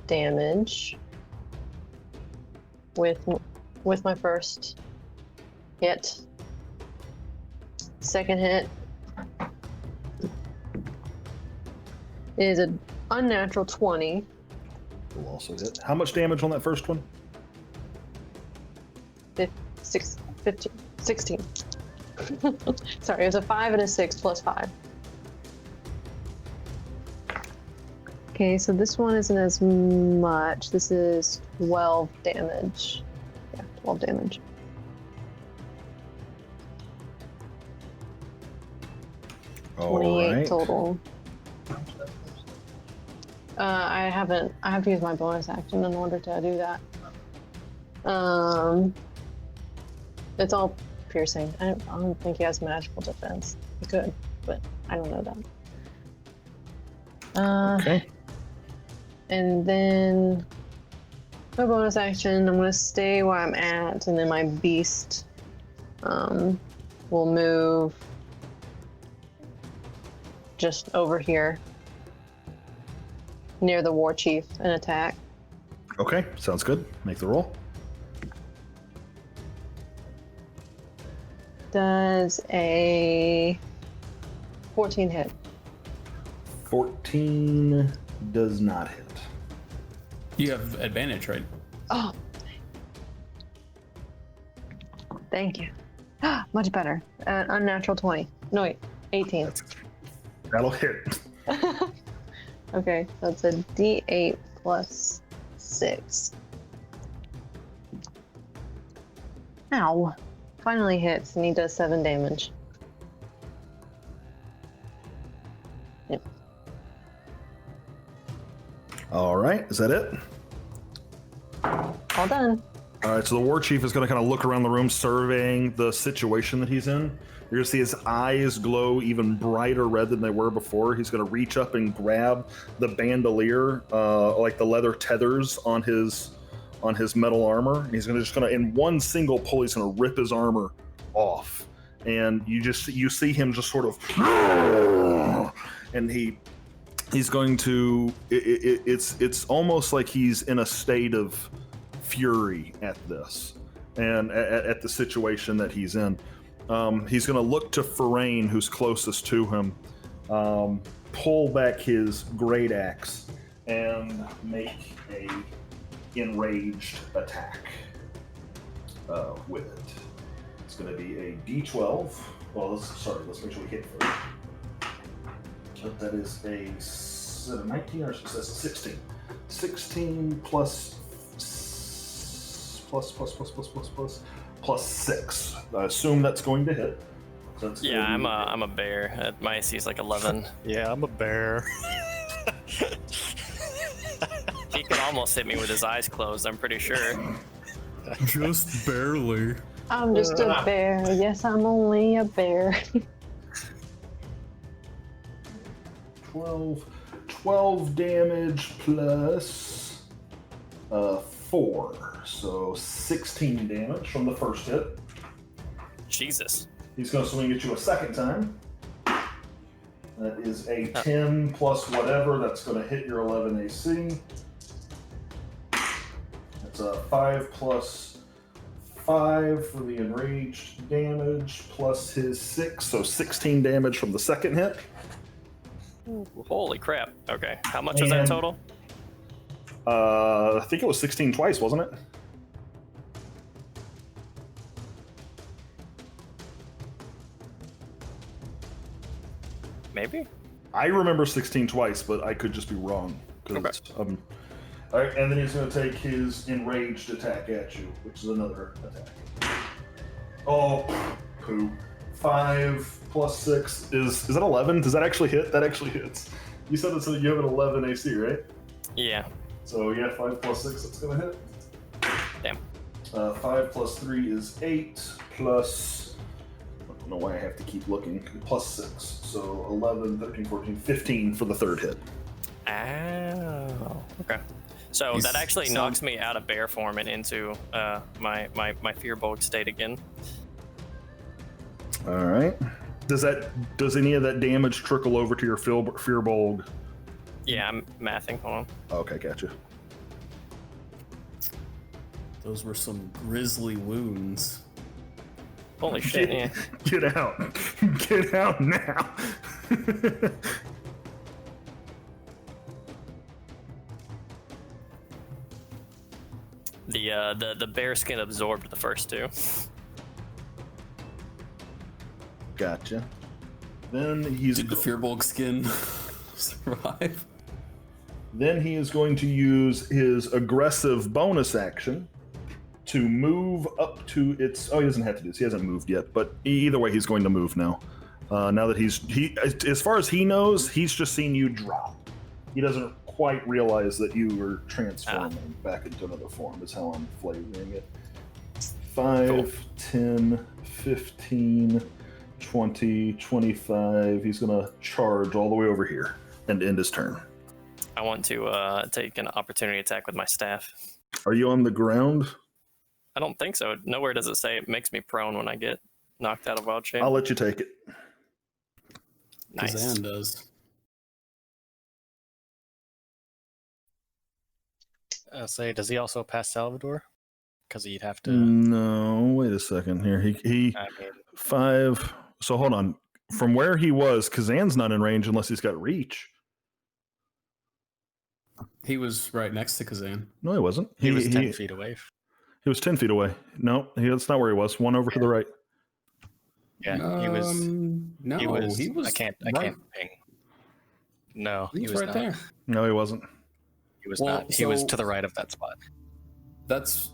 damage with my first hit. Second hit is an unnatural 20. Will also hit. How much damage on that first one? 16. Sorry, it was a 5 and a 6 plus 5. Okay, so this one isn't as much. This is 12 damage. Yeah, 12 damage. All 28 right. total. I have to use my bonus action in order to do that. It's all piercing. I don't think he has magical defense. He could, but I don't know that. Okay. And then my bonus action, I'm gonna stay where I'm at, and then my beast will move just over here near the war chief and attack. Okay, sounds good. Make the roll. Does a 14 hit? 14 does not hit. You have advantage, right? Oh, thank you. Much better. Unnatural 20. No, wait, 18. That'll hit. Okay, so it's a d8 plus 6. Ow. Finally hits, and he does 7 damage. Yep. All right, is that it? All done. All right, so the war chief is going to kind of look around the room, surveying the situation that he's in. You're going to see his eyes glow even brighter red than they were before. He's going to reach up and grab the bandolier, like the leather tethers on his metal armor. And he's just going to, in one single pull, he's going to rip his armor off. And you see him just sort of, and he's going to. It's almost like he's in a state of fury at this and at the situation that he's in. He's going to look to Farain, who's closest to him, pull back his great axe, and make a enraged attack with it. It's going to be a D12. Well, let's make sure we hit first. But that is a 19 or that's a 16. 16 plus 6. I assume that's going to hit. So that's Yeah, I'm a bear. My AC is like 11. Yeah, I'm a bear. He could almost hit me with his eyes closed, I'm pretty sure. Just barely. I'm just a bear. Yes, I'm only a bear. 12 damage plus 4. So 16 damage from the first hit. Jesus. He's going to swing at you a second time. That is a 10 plus whatever. That's going to hit your 11 AC. That's a 5 plus 5 for the enraged damage plus his 6. So 16 damage from the second hit. Holy crap. Okay. How much was that And- total? I think it was 16 twice, wasn't it? Maybe? I remember 16 twice, but I could just be wrong. 'Cause, Okay. all right, and then he's going to take his enraged attack at you, which is another attack. Oh, poo. 5 plus 6 is that 11? Does that actually hit? That actually hits. You said it's you have an 11 AC, right? Yeah. So yeah, 5 plus 6, that's going to hit. Damn. 5 plus 3 is 8, plus, I don't know why I have to keep looking, plus 6. So 11, 13, 14, 15 for the third hit. Oh. Okay. So that actually knocks me out of bear form and into my Fearbolg state again. All right. Does any of that damage trickle over to your Fearbolg? Yeah, I'm mathing. Hold on. Okay, gotcha. Those were some grisly wounds. Holy shit, yeah. Get out. Get out now. The bear skin absorbed the first two. Gotcha. Then he's Did the Fearbolg skin survive? Then he is going to use his aggressive bonus action to move up to its. Oh, he doesn't have to do this. He hasn't moved yet, but either way, he's going to move now. Now that he, as far as he knows, he's just seen you drop. He doesn't quite realize that you were transforming back into another form. Is how I'm flavoring it. 5, Cool. 10, 15, 20, 25. He's gonna charge all the way over here and end his turn. I want to take an opportunity attack with my staff. Are you on the ground? I don't think so. Nowhere does it say it makes me prone when I get knocked out of wild shape. I'll let you take it. Nice. Kazan does. Say, does he also pass Salvador? Because he'd have to. No, wait a second here. He I mean, 5. So hold on. From where he was, Kazan's not in range unless he's got reach. He was right next to Kazan. No, he wasn't. he was 10 feet away. He was 10 feet away. No, that's not where he was. One over to the right. Yeah, he was. No, He was. I right, can't ping. No, He was right not. there. No, he wasn't. He was Well, not. He was so- to the right of that spot. That's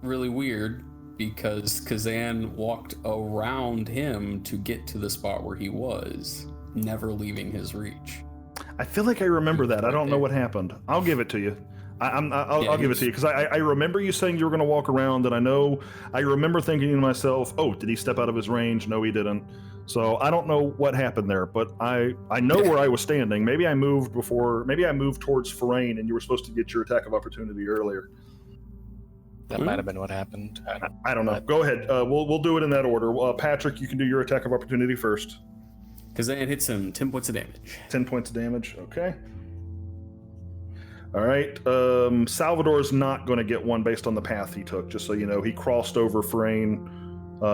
really weird because Kazan walked around him to get to the spot where he was, never leaving his reach. I feel like I remember that. I don't know there. what happened. I'll give it to you. I'll Yeah, give it he's- to you because I remember you saying you were going to walk around, and I remember thinking to myself, "Oh, did he step out of his range?" No, he didn't. So I don't know what happened there, but I know where I was standing. Maybe I moved before. Maybe I moved towards Farain, and you were supposed to get your attack of opportunity earlier. That might have been what happened. I don't know. Go ahead. We'll do it in that order. Patrick, you can do your attack of opportunity first. Kazan hits him 10 points of damage. 10 points of damage. Okay. All right. Salvador's not going to get one based on the path he took. Just so you know, he crossed over Farain,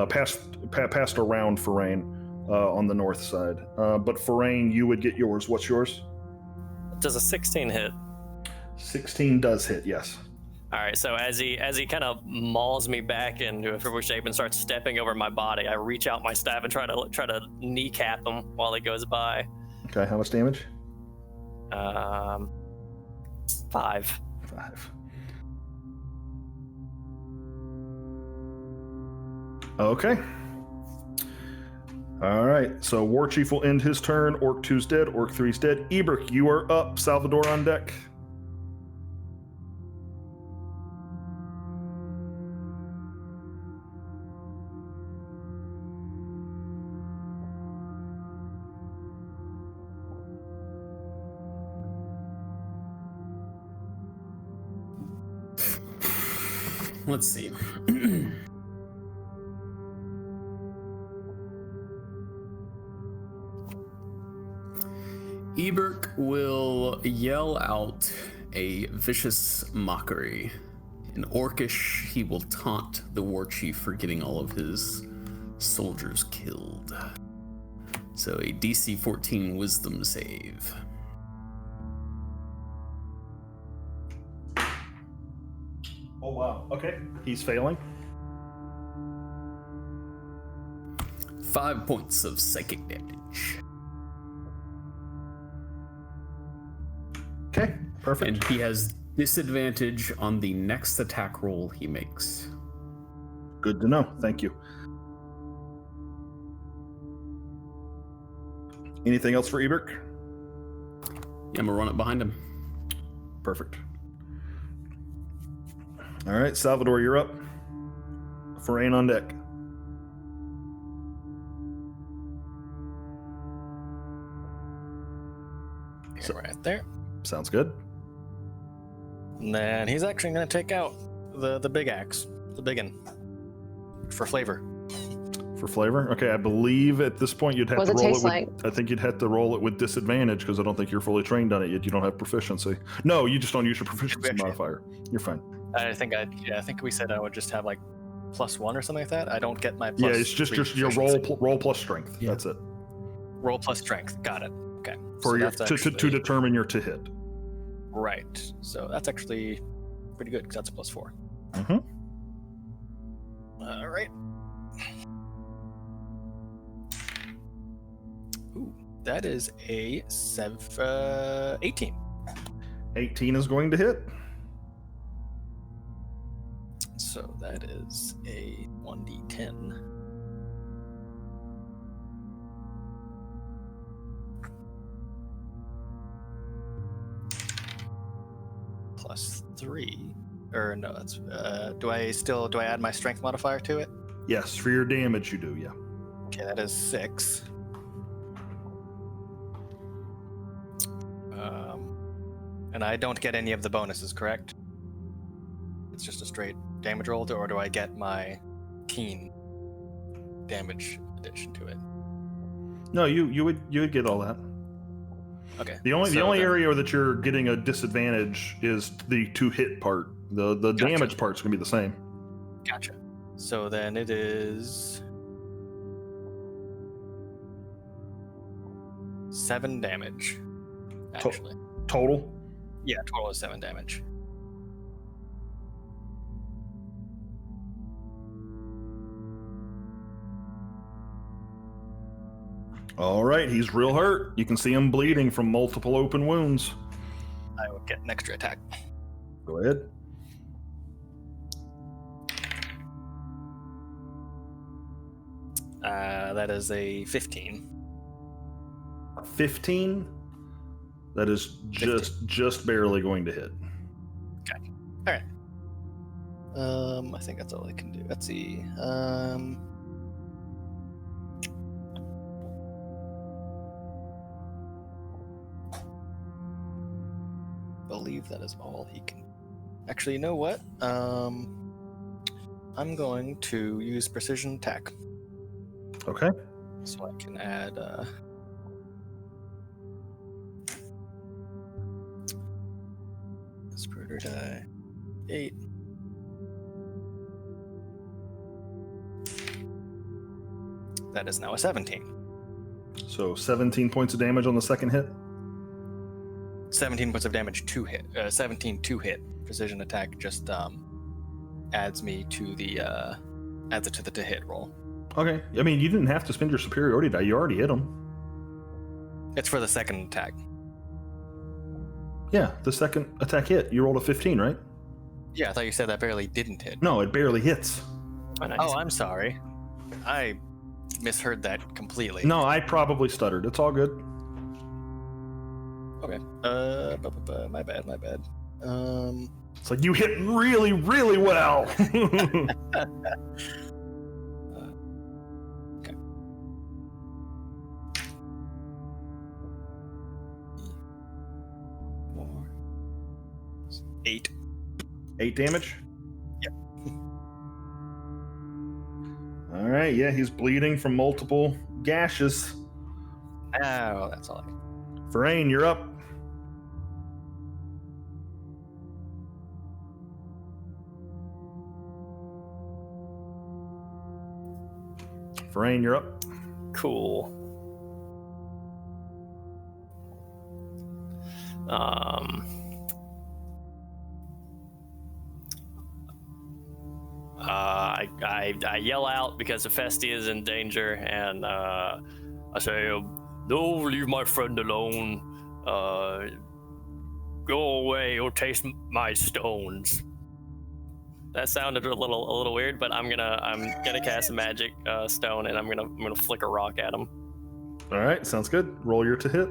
passed around Farain on the north side. But Farain, you would get yours. What's yours? Does a 16 hit? 16 does hit. Yes. All right, so as he kind of mauls me back into a fearful shape and starts stepping over my body, I reach out my staff and try to kneecap him while he goes by. Okay. How much damage? 5. 5. Okay. All right. So War Chief will end his turn. Orc 2's dead. Orc 3's dead. Eberk, you are up. Salvador on deck. Let's see. Eberk will yell out a vicious mockery. In Orcish, he will taunt the war chief for getting all of his soldiers killed. So a DC 14 Wisdom save. Oh wow. Okay. He's failing. 5 points of psychic damage. Okay. Perfect. And he has disadvantage on the next attack roll he makes. Good to know. Thank you. Anything else for Ebert? Yeah, I'm gonna run it behind him. Perfect. All right, Salvador, you're up. Forain on deck. So right there. Sounds good. And then he's actually going to take out the big axe, the big one, for flavor. For flavor? Okay, I believe at this point you'd have What to does it roll it taste with. like? I think you'd have to roll it with disadvantage because I don't think you're fully trained on it yet. You don't have proficiency. No, you just don't use your proficiency Actually- modifier. You're fine. I think we said I would just have like +1 or something like that. I don't get my plus. Yeah, it's just your proficiency. roll plus strength. Yeah. That's it. Roll plus strength. Got it. Okay. For So your that's to actually- determine your to hit. Right. So that's actually pretty good because that's a +4. Mm-hmm. All right. Ooh, that is a 18. 18 is going to hit. So that is a 1d10. +3. Or no, that's do I add my strength modifier to it? Yes, for your damage you do. Yeah. Okay, that is 6. And I don't get any of the bonuses, correct? It's just a straight damage roll, or do I get my keen damage addition to it? No, you would get all that. Okay. The only so then- area that you're getting a disadvantage is the to hit part. The Gotcha. damage part's gonna be the same. Gotcha. So then it is 7 damage. Actually, Total. yeah, total is 7 damage. All right, he's real hurt. You can see him bleeding from multiple open wounds. I would get an extra attack. Go ahead. That is a 15. 15. That is just barely going to hit. All right. I think that's all I can do. Let's see. Believe that is all he can. Actually, you know what? I'm going to use precision attack, Okay. so I can add. Spirit die 8. That is now a 17. So 17 points of damage on the second hit. 17 points of damage to hit. 17 to hit. Precision attack just adds me to the adds it to the to hit roll. Okay. I mean, you didn't have to spend your superiority die. You already hit him. It's for the second attack. Yeah, the second attack hit. You rolled a 15, right? Yeah, I thought you said that barely didn't hit. No, it barely hits. Oh, nice. Oh, I'm sorry. I misheard that completely. No, I probably stuttered. It's all good. Okay. My bad. It's like you hit really, really well. Okay. 4, 8. 8 damage? Yep. All right, yeah, he's bleeding from multiple gashes. Oh, that's all I can. Forain, you're up. Forain, you're up. Cool. I yell out because Hephaestus is in danger, and I say, "No, leave my friend alone. Go away or taste my stones." That sounded a little weird, but I'm gonna cast a magic stone, and I'm gonna flick a rock at him. All right, sounds good. Roll your to hit.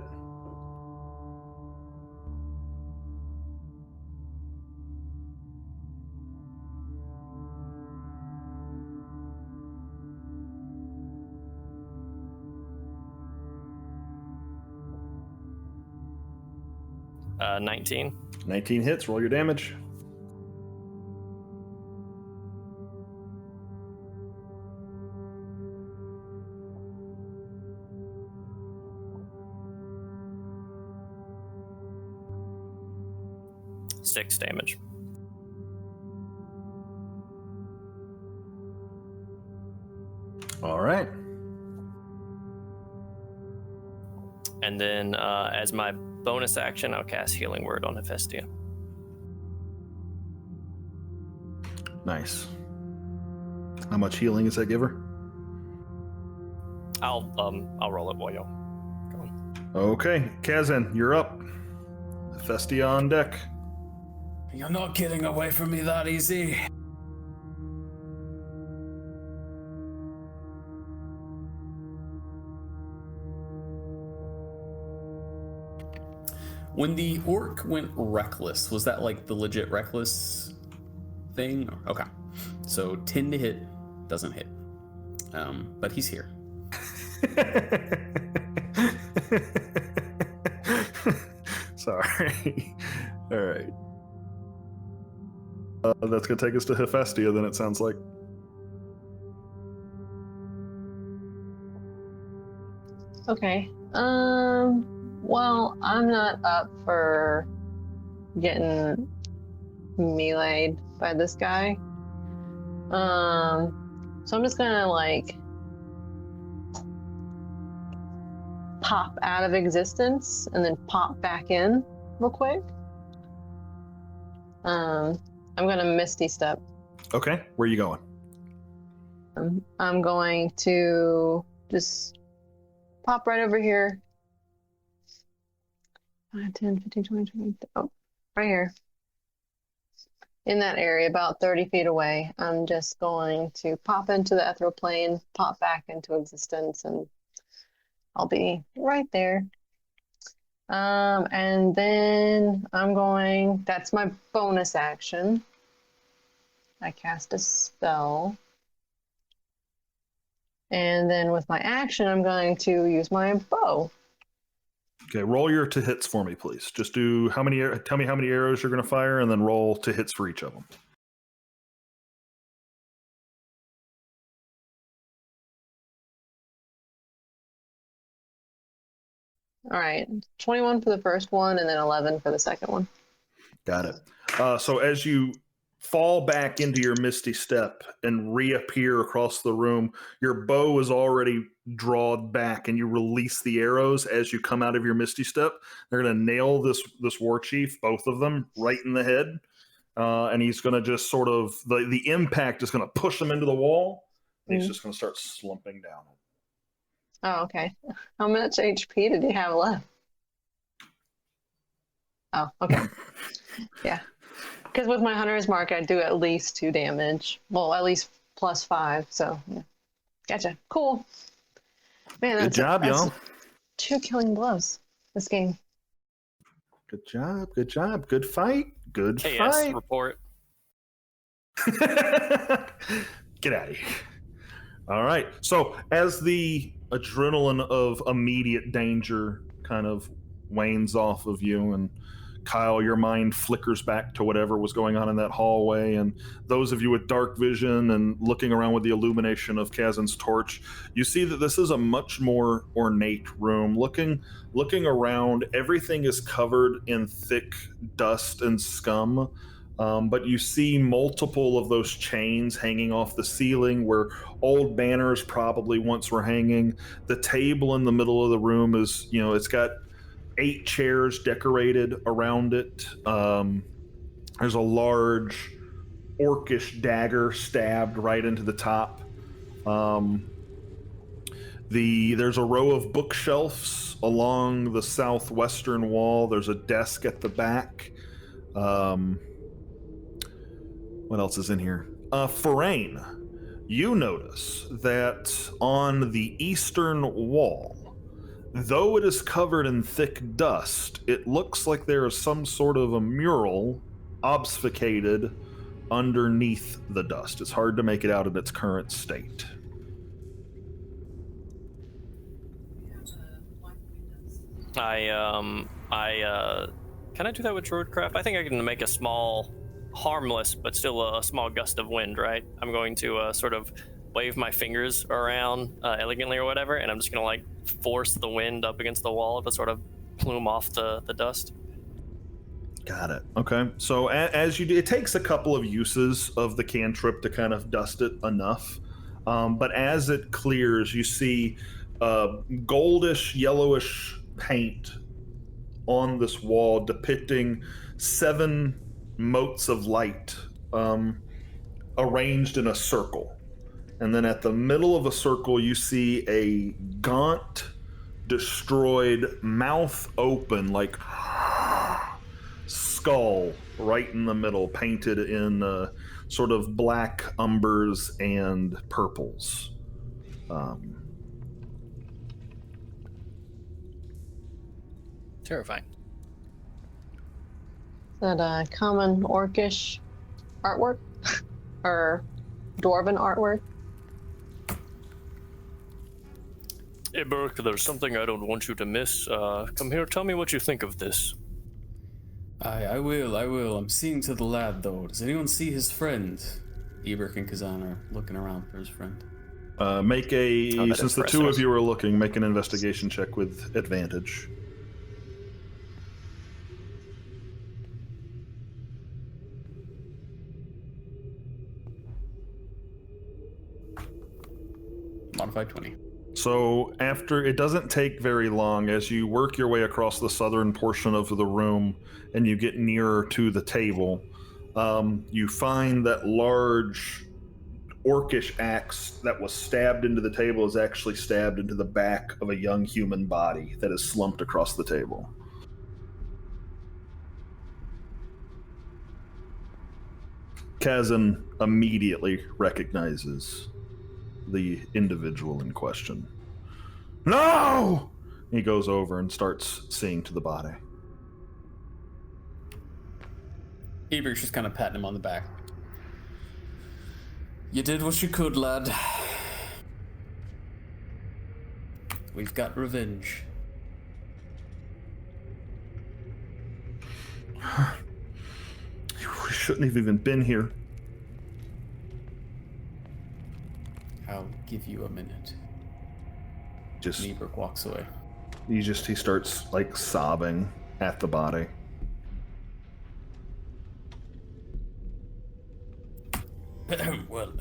Uh, 19. 19 hits. Roll your damage. Six damage. All right. And then as my bonus action, I'll cast Healing Word on Hephaestus. Nice. How much healing does that give her? I'll roll it while y'all going. Okay, Kazan, you're up. Hephaestus on deck. You're not getting away from me that easy. When the orc went reckless, was that like the legit reckless thing? Okay. So 10 to hit, doesn't hit. But he's here. Sorry. All right. That's going to take us to Hephaestus, then it sounds like. Okay. Well, I'm not up for getting meleeed by this guy. So I'm just gonna like pop out of existence and then pop back in real quick. I'm gonna Misty Step. Okay, where are you going? I'm going to just pop right over here. 5, 10, 15, 20, 20. Oh, right here. In that area, about 30 feet away. I'm just going to pop into the ethereal plane, pop back into existence, and I'll be right there. And then that's my bonus action. I cast a spell. And then with my action, I'm going to use my bow. Okay, roll your to hits for me, please. Just do tell me how many arrows you're going to fire, and then roll to hits for each of them. All right, 21 for the first one, and then 11 for the second one. Got it. So as you fall back into your Misty Step and reappear across the room, your bow is already drawn back, and you release the arrows as you come out of your Misty Step. They're going to nail this war chief, both of them, right in the head, and he's going to just sort of the impact is going to push him into the wall, and he's just going to start slumping down. Oh, okay. How much HP did he have left? Oh, okay. Yeah. Because with my hunter's mark, I do at least 2 damage. Well, at least +5. So, yeah. Gotcha. Cool. Man, Good job, y'all. 2 killing blows this game. Good job. Good job. Good fight. Good KS fight. report. Get out of here. All right. So as the adrenaline of immediate danger kind of wanes off of you, and Kyle, your mind flickers back to whatever was going on in that hallway, and those of you with dark vision and looking around with the illumination of Kazan's torch, you see that this is a much more ornate room. Looking around, everything is covered in thick dust and scum, but you see multiple of those chains hanging off the ceiling where old banners probably once were hanging. The table in the middle of the room is, it's got 8 chairs decorated around it. There's a large orcish dagger stabbed right into the top. There's a row of bookshelves along the southwestern wall. There's a desk at the back. What else is in here? Forain, you notice that on the eastern wall, though it is covered in thick dust, it looks like there is some sort of a mural obfuscated underneath the dust. It's hard to make it out in its current state. Can I do that with Druidcraft? I think I can make a small, harmless, but still a small gust of wind, right? I'm going to sort of wave my fingers around elegantly or whatever, and I'm just going to like force the wind up against the wall to sort of plume off the dust. Got it. Okay. So as you do, it takes a couple of uses of the cantrip to kind of dust it enough. But as it clears, you see goldish, yellowish paint on this wall depicting 7 motes of light arranged in a circle. And then at the middle of a circle, you see a gaunt, destroyed, mouth open, like skull right in the middle, painted in sort of black umbers and purples. Terrifying. Is that a common orcish artwork? Or dwarven artwork? Hey, Burke, there's something I don't want you to miss. Come here, tell me what you think of this. I will. I'm seeing to the lad, though. Does anyone see his friend? Eberk and Kazan are looking around for his friend. Since the two of you are looking, make an investigation check with advantage. Modified 20. So after, it doesn't take very long as you work your way across the southern portion of the room and you get nearer to the table, you find that large orcish axe that was stabbed into the table is actually stabbed into the back of a young human body that is slumped across the table. Kazan immediately recognizes the individual in question. No! He goes over and starts seeing to the body. Eberk's just kind of patting him on the back. You did what you could, lad. We've got revenge. We shouldn't have even been here. I'll give you a minute. Just Eberk walks away. he starts like sobbing at the body. Well,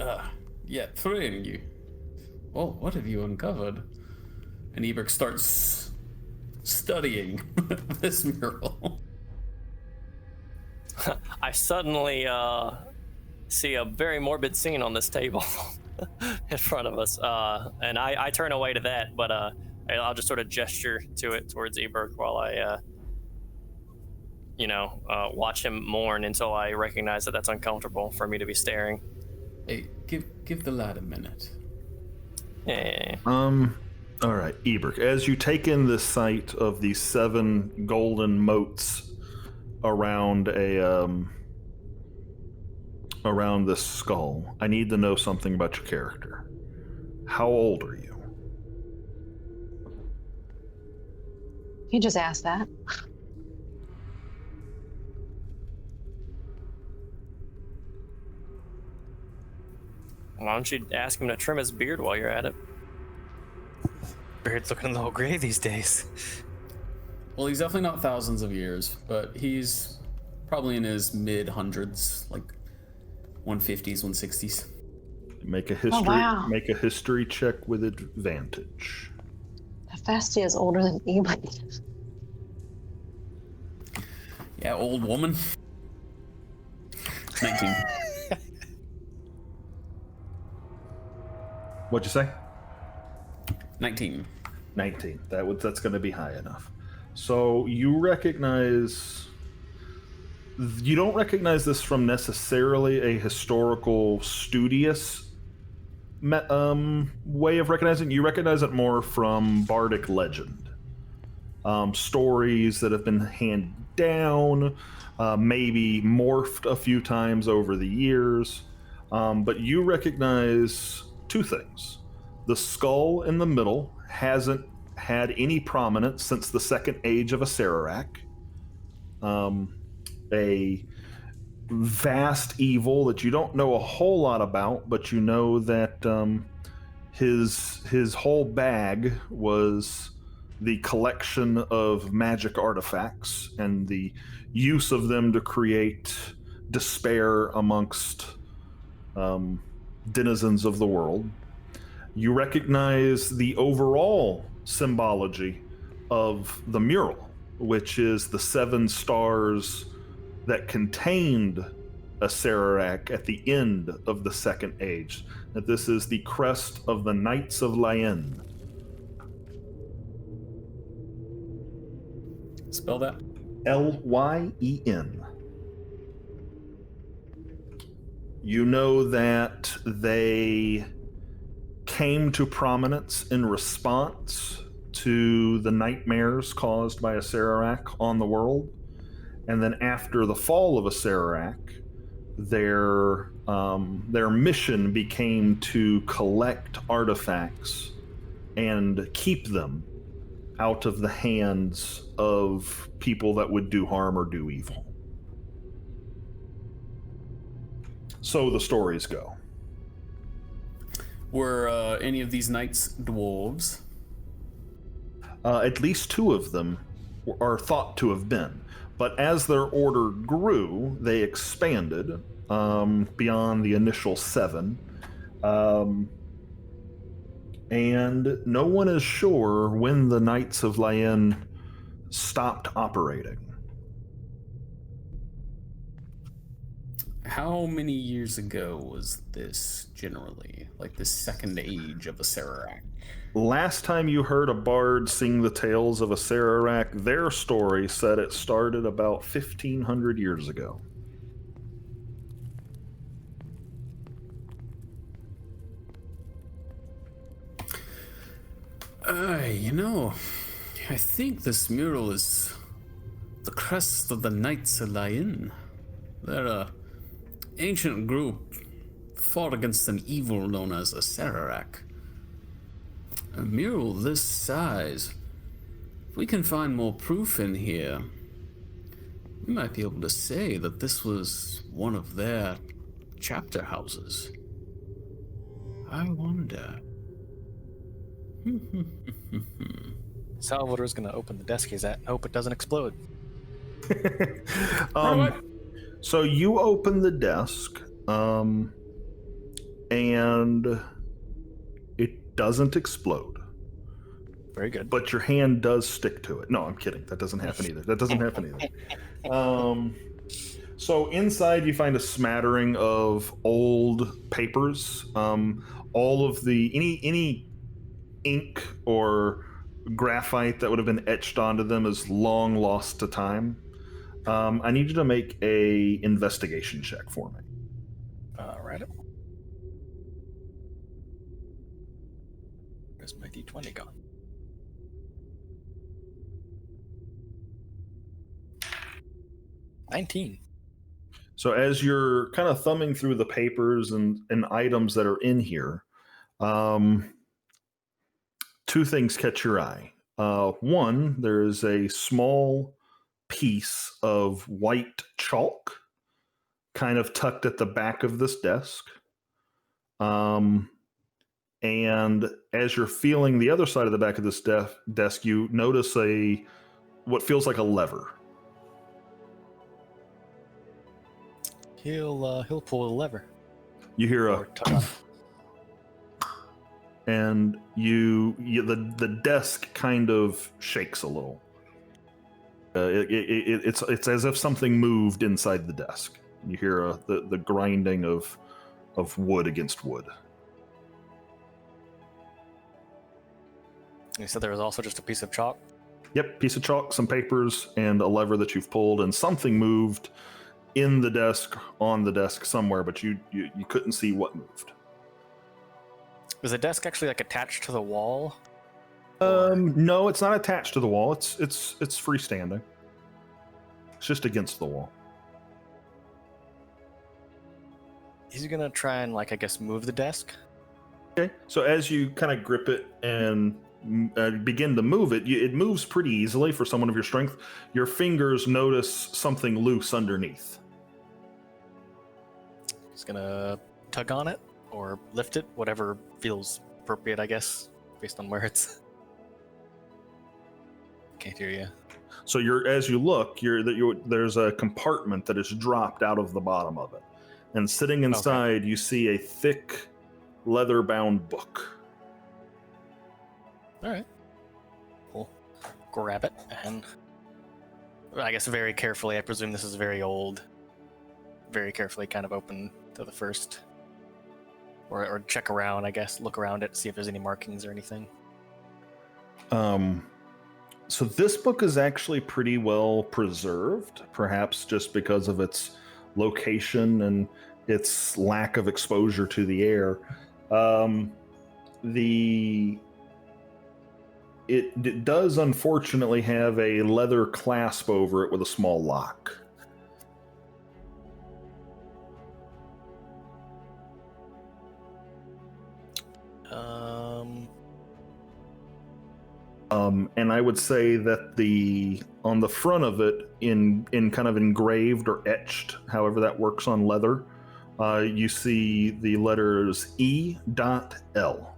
yeah, Thrin, you. Oh, what have you uncovered? And Eberk starts studying this mural. I suddenly see a very morbid scene on this table in front of us, and I turn away to that, but I'll just sort of gesture to it towards Eberk while I, watch him mourn until I recognize that that's uncomfortable for me to be staring. Hey, give the lad a minute. Yeah. All right, Eberk, as you take in the sight of these 7 golden motes around around this skull, I need to know something about your character. How old are you? You just asked that. Why don't you ask him to trim his beard while you're at it? Beard's looking a little gray these days. Well, he's definitely not thousands of years, but he's probably in his mid-hundreds, like 150s, 160s. Make a history. Oh, wow. Make a history check with advantage. Hephaestia is older than Eberk. Yeah, old woman. 19. What'd you say? 19. 19. That's going to be high enough. So you recognize. You don't recognize this from necessarily a historical, studious way of recognizing. You recognize it more from bardic legend, stories that have been handed down, maybe morphed a few times over the years. But you recognize two things: the skull in the middle hasn't had any prominence since the second age of a Sararak. A vast evil that you don't know a whole lot about, but you know that his whole bag was the collection of magic artifacts and the use of them to create despair amongst denizens of the world. You recognize the overall symbology of the mural, which is the 7 stars that contained a Sararak at the end of the Second Age. That this is the crest of the Knights of Lyen. Spell that. Lyen. You know that they came to prominence in response to the nightmares caused by a Sararak on the world. And then after the fall of a Sararak, their mission became to collect artifacts and keep them out of the hands of people that would do harm or do evil. So the stories go. Were any of these knights dwarves? At least 2 of them are thought to have been. But as their order grew, they expanded beyond the initial 7. And no one is sure when the Knights of Lyen stopped operating. How many years ago was this generally? Like the second age of a Sararak? Last time you heard a bard sing the tales of a Sararak, their story said it started about 1,500 years ago. I think this mural is the crest of the Knights of Lyen. They're a ancient group fought against an evil known as a Sararak. A mural this size. If we can find more proof in here, we might be able to say that this was one of their chapter houses. I wonder. Salvador's gonna open the desk he's at and hope it doesn't explode. So you open the desk, and it doesn't explode. Very good. But your hand does stick to it. No, I'm kidding. That doesn't happen either. So inside you find a smattering of old papers. All of the any ink or graphite that would have been etched onto them is long lost to time. I need you to make a investigation check for me. All right. Where's my D20 gone? 19. So as you're kind of thumbing through the papers and items that are in here, 2 things catch your eye. One, there's a small piece of white chalk kind of tucked at the back of this desk. And as you're feeling the other side of the back of this desk, you notice what feels like a lever. He'll pull the lever. You hear Or tug on it. and the desk kind of shakes a little it's as if something moved inside the desk. You hear the grinding of wood against wood. You said there was also just a piece of chalk? Yep, piece of chalk, some papers, and a lever that you've pulled, and something moved in the desk, on the desk somewhere, but you couldn't see what moved. Is the desk actually like attached to the wall? No, it's not attached to the wall. It's freestanding. It's just against the wall. He's gonna try and, like, I guess, move the desk. Okay, so as you kind of grip it and begin to move it, it moves pretty easily for someone of your strength. Your fingers notice something loose underneath. He's gonna tug on it or lift it, whatever feels appropriate, I guess, based on where it's. Can't hear you. So as you look, there's a compartment that is dropped out of the bottom of it, and sitting inside, you see a thick, leather-bound book. All right. We'll grab it and, I guess, very carefully. I presume this is very old. Very carefully, kind of open to the first, or check around. I guess look around it, see if there's any markings or anything. So this book is actually pretty well preserved, perhaps just because of its location and its lack of exposure to the air. It does unfortunately have a leather clasp over it with a small lock. And I would say that on the front of it, in kind of engraved or etched, however that works on leather, you see the letters E.L.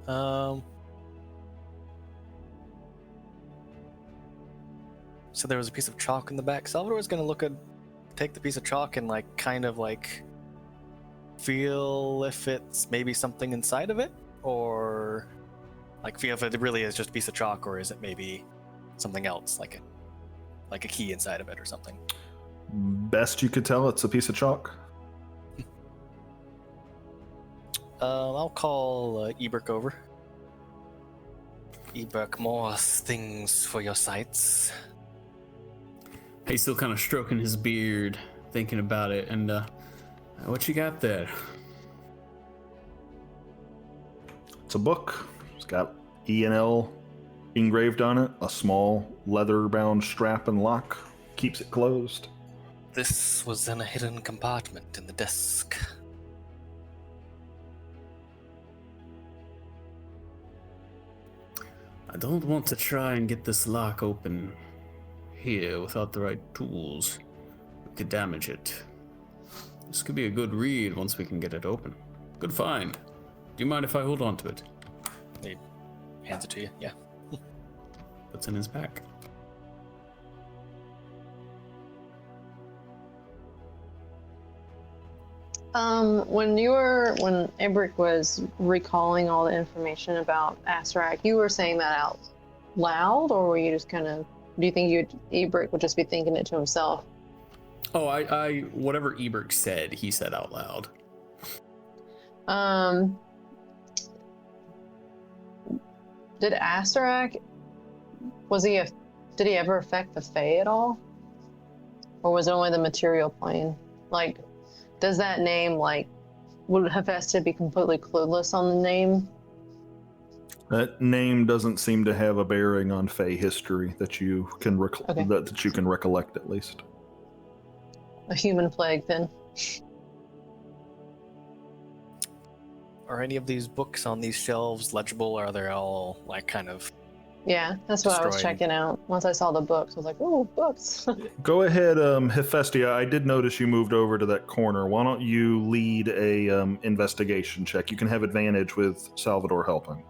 So there was a piece of chalk in the back. Salvador's gonna take the piece of chalk and kind of feel if it's maybe something inside of it, or feel if it really is just a piece of chalk, or is it maybe something else, like a key inside of it or something. Best you could tell, it's a piece of chalk. I'll call Eberk over. Eberk, more things for your sights. He's still kind of stroking his beard, thinking about it, and what you got there? It's a book. It's got E&L engraved on it. A small leather-bound strap and lock keeps it closed. This was in a hidden compartment in the desk. I don't want to try and get this lock open here without the right tools. We could damage it. This could be a good read once we can get it open. Good find. Do you mind if I hold on to it? He hands it to you, yeah. What's in his pack? When Ebrick was recalling all the information about Astarak, you were saying that out loud, or were you just kind of, do you think Ebrick would just be thinking it to himself? Oh, I whatever Eberk said, he said out loud. Did Astarak, did he ever affect the Fae at all? Or was it only the material plane? Does that name, would Hephaestus be completely clueless on the name? That name doesn't seem to have a bearing on Fae history that you can that you can recollect, at least. A human plague, then. Are any of these books on these shelves legible, or are they all kind of? Yeah, that's what I was destroyed? checking out. Once I saw the books, I was like, "Oh, books!" Go ahead, Hephaestia. I did notice you moved over to that corner. Why don't you lead a investigation check? You can have advantage with Salvador helping.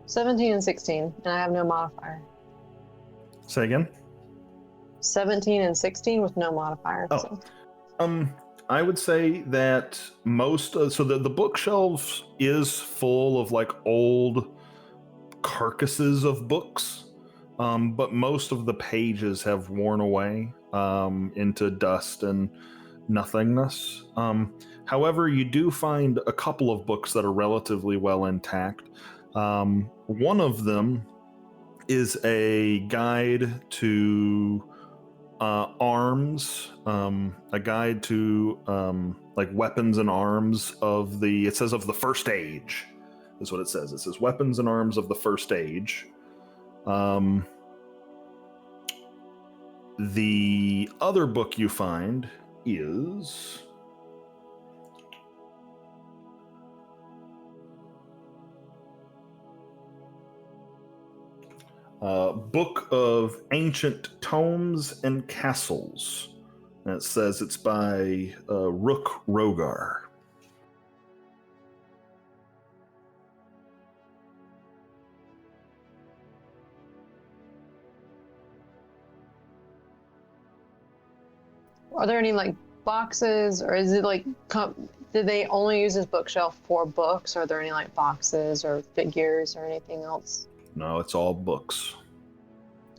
"17 and 16, and I have no modifier. Say again. 17 and 16 with no modifier. Oh. So. I would say that the bookshelves is full of like old carcasses of books, but most of the pages have worn away into dust and nothingness. However, you do find a couple of books that are relatively well intact. One of them is a guide to arms, a guide to like weapons and arms of the first age is what it says. It says weapons and arms of the first age. The other book you find is Book of Ancient Tomes and Castles. And it says it's by Rook Rogar. Are there any like boxes, or is it like did they only use this bookshelf for books? Are there any like boxes or figures or anything else? No, it's all books.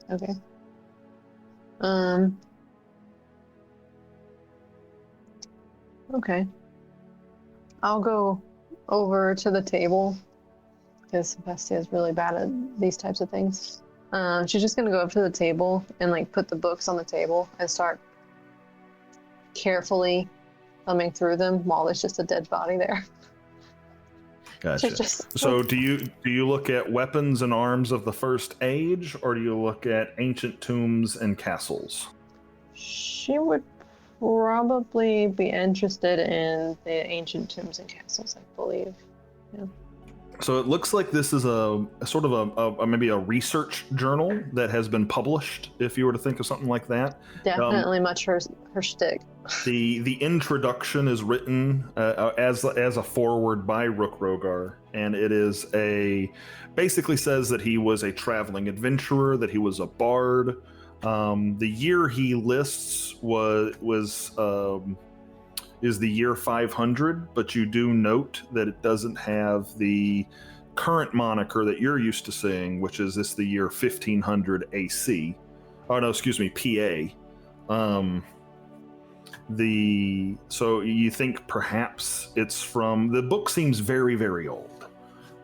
Okay. Okay. I'll go over to the table because Bestia is really bad at these types of things. She's just gonna go up to the table and like put the books on the table and start carefully thumbing through them while there's just a dead body there. Gotcha. So do you look at weapons and arms of the first age, or do you look at ancient tombs and castles? She would probably be interested in the ancient tombs and castles, I believe. Yeah. So it looks like this is a sort of maybe a research journal that has been published, if you were to think of something like that. Definitely much her shtick. The introduction is written as a foreword by Rook Rogar, and it is basically says that he was a traveling adventurer, that he was a bard. The year he lists is the year 500, but you do note that it doesn't have the current moniker that you're used to seeing, which is the year 1500 AC. Oh no, excuse me, PA. So you think perhaps it's from the book seems very, very old.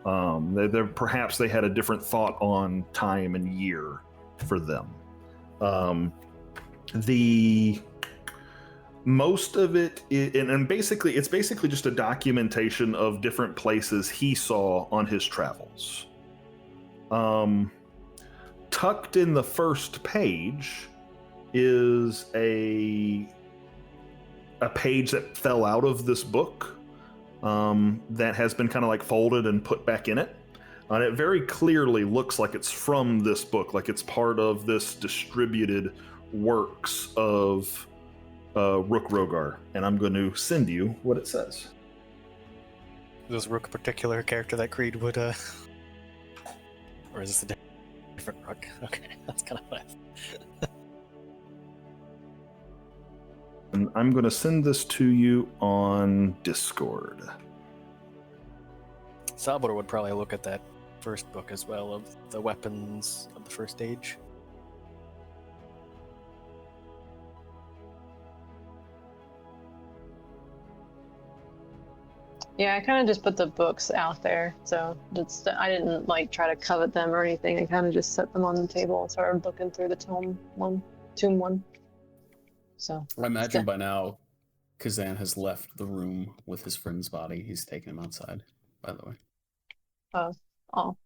Perhaps they had a different thought on time and year for them. Most of it and basically it's just a documentation of different places he saw on his travels. Tucked in the first page is a page that fell out of this book that has been kind of like folded and put back in it. And it very clearly looks like it's from this book, like it's part of this distributed works of Rook Rogar. And I'm going to send you what it says. Is Rook a particular character that Creed would, or is this a different Rook? Okay, that's kind of nice. And I'm going to send this to you on Discord. Salvador would probably look at that first book as well, of the weapons of the first age. Yeah, I kind of just put the books out there, so I didn't like try to covet them or anything. I kind of just set them on the table and started looking through the tomb one. So I imagine by now, Kazan has left the room with his friend's body. He's taken him outside, by the way. Oh.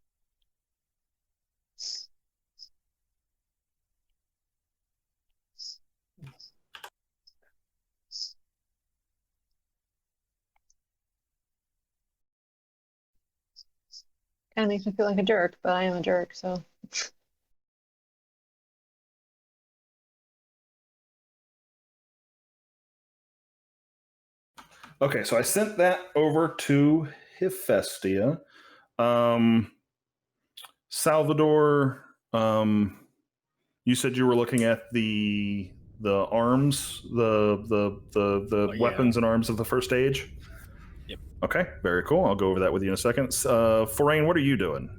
Kind of makes me feel like a jerk, but I am a jerk, so. Okay, so I sent that over to Hephaestia. Salvador, You said you were looking at the arms, the yeah. weapons and arms of the first stage? Yep. Okay, very cool. I'll go over that with you in a second. Forain, what are you doing?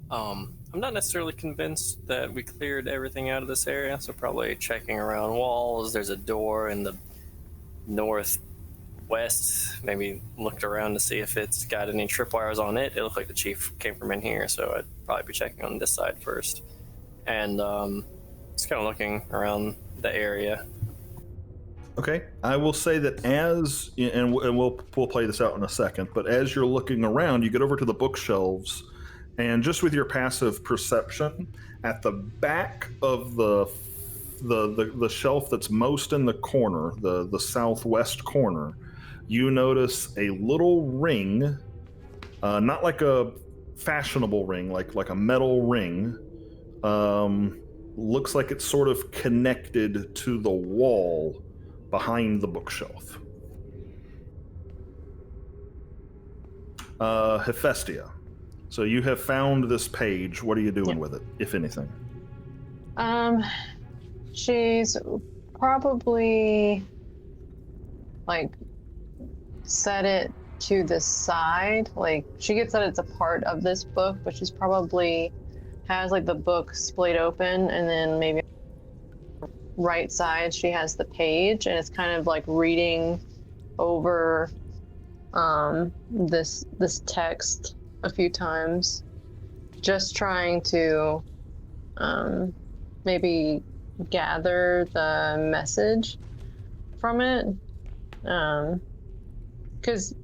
I'm not necessarily convinced that we cleared everything out of this area, so probably checking around walls. There's a door in the northwest. Maybe looked around to see if it's got any tripwires on it. It looked like the chief came from in here, so I'd probably be checking on this side first. And just kind of looking around the area. Okay, I will say that and we'll play this out in a second, but as you're looking around, you get over to the bookshelves, and just with your passive perception, at the back of the shelf that's most in the corner, the southwest corner, you notice a little ring, not like a fashionable ring, like a metal ring. Looks like it's sort of connected to the wall behind the bookshelf. Hephaestia, so you have found this page. What are you doing with it, if anything? She's probably like set it to the side. Like she gets that it's a part of this book, but she's probably has like the book splayed open, and then maybe right side she has the page, and it's kind of like reading over this text a few times, just trying to maybe gather the message from it, because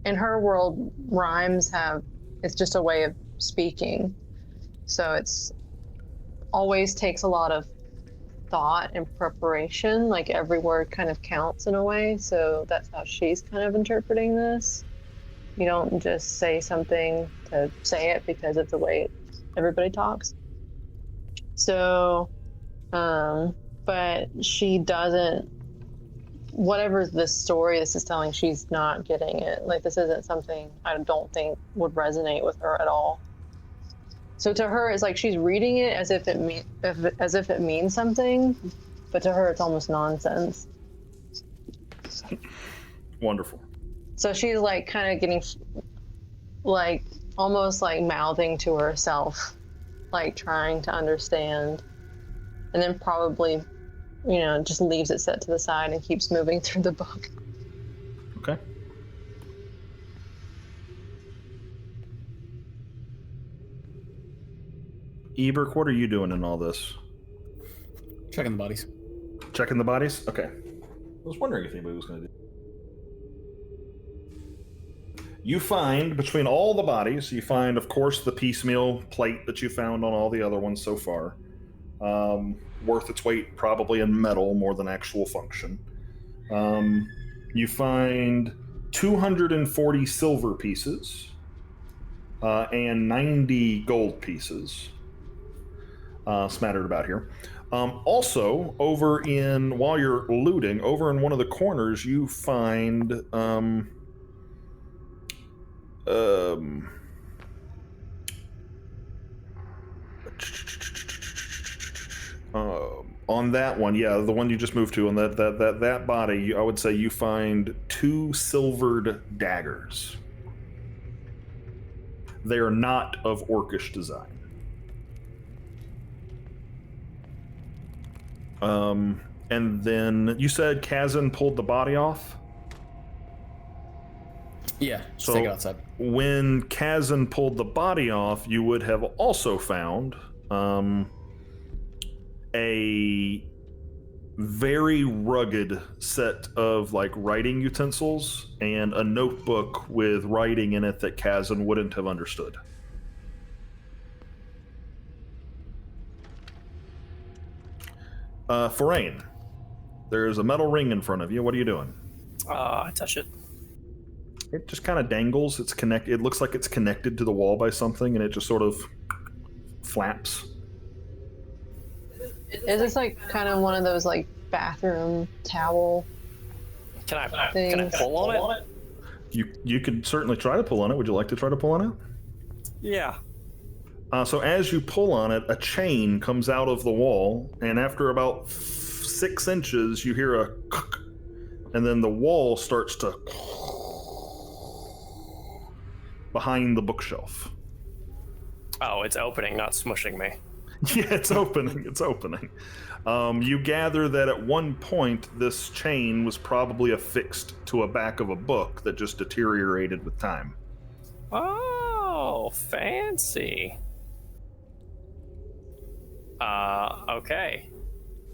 in her world rhymes it's just a way of speaking, so it's always takes a lot of thought and preparation. Like every word kind of counts in a way, so that's how she's kind of interpreting this. You don't just say something to say it because it's the way everybody talks. So but she doesn't, whatever the story this is telling, she's not getting it. Like this isn't something I don't think would resonate with her at all. So to her, it's like she's reading it as if it means something, but to her, it's almost nonsense. Wonderful. So she's like kind of getting, like almost like mouthing to herself, like trying to understand, and then probably, just leaves it set to the side and keeps moving through the book. Okay. Eberk, what are you doing in all this? Checking the bodies. Checking the bodies? Okay. I was wondering if anybody was going to do. You find, between all the bodies, you find, of course, the piecemeal plate that you found on all the other ones so far. Worth its weight probably in metal more than actual function. You find 240 silver pieces and 90 gold pieces smattered about here. Also, while you're looting, over in one of the corners, you find on that one, yeah, the one you just moved to, on that body, I would say you find 2 silvered daggers. They are not of orcish design. And then you said Kazan pulled the body off? Yeah, so take it outside. When Kazan pulled the body off, you would have also found a very rugged set of writing utensils and a notebook with writing in it that Kazan wouldn't have understood. Forain, there's a metal ring in front of you. What are you doing? I touch it. It just kind of dangles. It's connected. It looks like it's connected to the wall by something, and it just sort of flaps. Is this like kind of one of those like bathroom towel Can I things? pull on it? You could certainly try to pull on it. Would you like to try to pull on it? Yeah. So as you pull on it, a chain comes out of the wall, and after about 6 inches, you hear a and then the wall starts to behind the bookshelf. Oh, it's opening, not smushing me. Yeah, it's opening. It's opening. You gather that at one point, this chain was probably affixed to a back of a book that just deteriorated with time. Oh, fancy. Okay.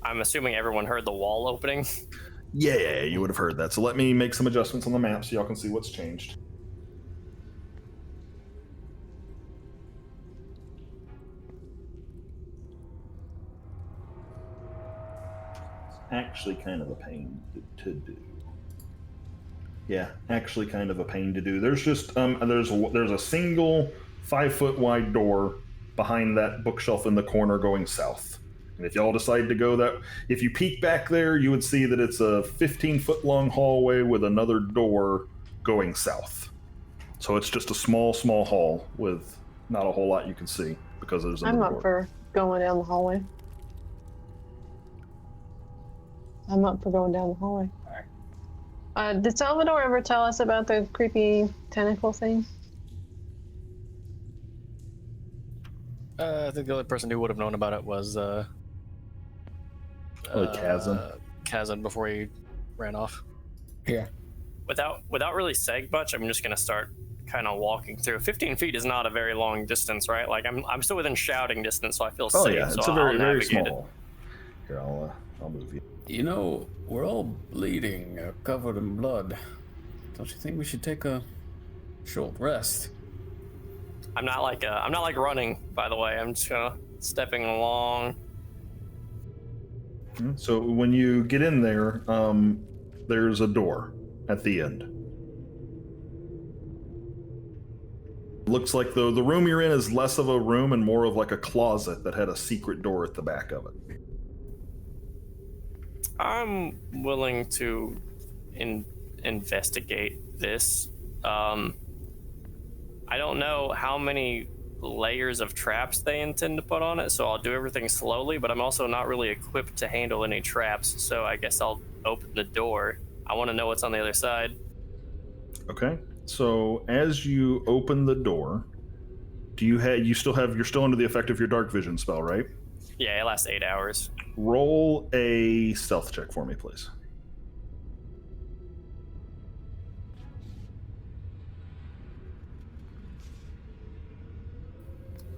I'm assuming everyone heard the wall opening. Yeah, you would have heard that. So let me make some adjustments on the map so y'all can see what's changed. Actually kind of a pain to do. Yeah, actually kind of a pain to do. There's just there's a single 5-foot wide door behind that bookshelf in the corner going south. And if y'all decide to go that, if you peek back there, you would see that it's a 15-foot long hallway with another door going south. So it's just a small hall with not a whole lot you can see because there's another I'm up door. for going down the hallway. I'm up for going down the hallway. Did Salvador ever tell us about the creepy tentacle thing? I think the only person who would have known about it was Kazan before he ran off. Yeah. Without really saying much, I'm just gonna start kind of walking through. 15 feet is not a very long distance, right? Like I'm still within shouting distance, so I feel safe. Oh yeah, it's so a very I'll small. Here, I'll move you. You know, we're all bleeding, covered in blood. Don't you think we should take a short rest? I'm not like running, by the way. I'm just kind of stepping along. So when you get in there, there's a door at the end. Looks like the room you're in is less of a room and more of like a closet that had a secret door at the back of it. I'm willing to investigate this. I don't know how many layers of traps they intend to put on it, so I'll do everything slowly, but I'm also not really equipped to handle any traps, so I guess I'll open the door. I want to know what's on the other side. Okay. So as you open the door, you're still under the effect of your dark vision spell, right? Yeah, it lasts 8 hours. Roll a stealth check for me, please.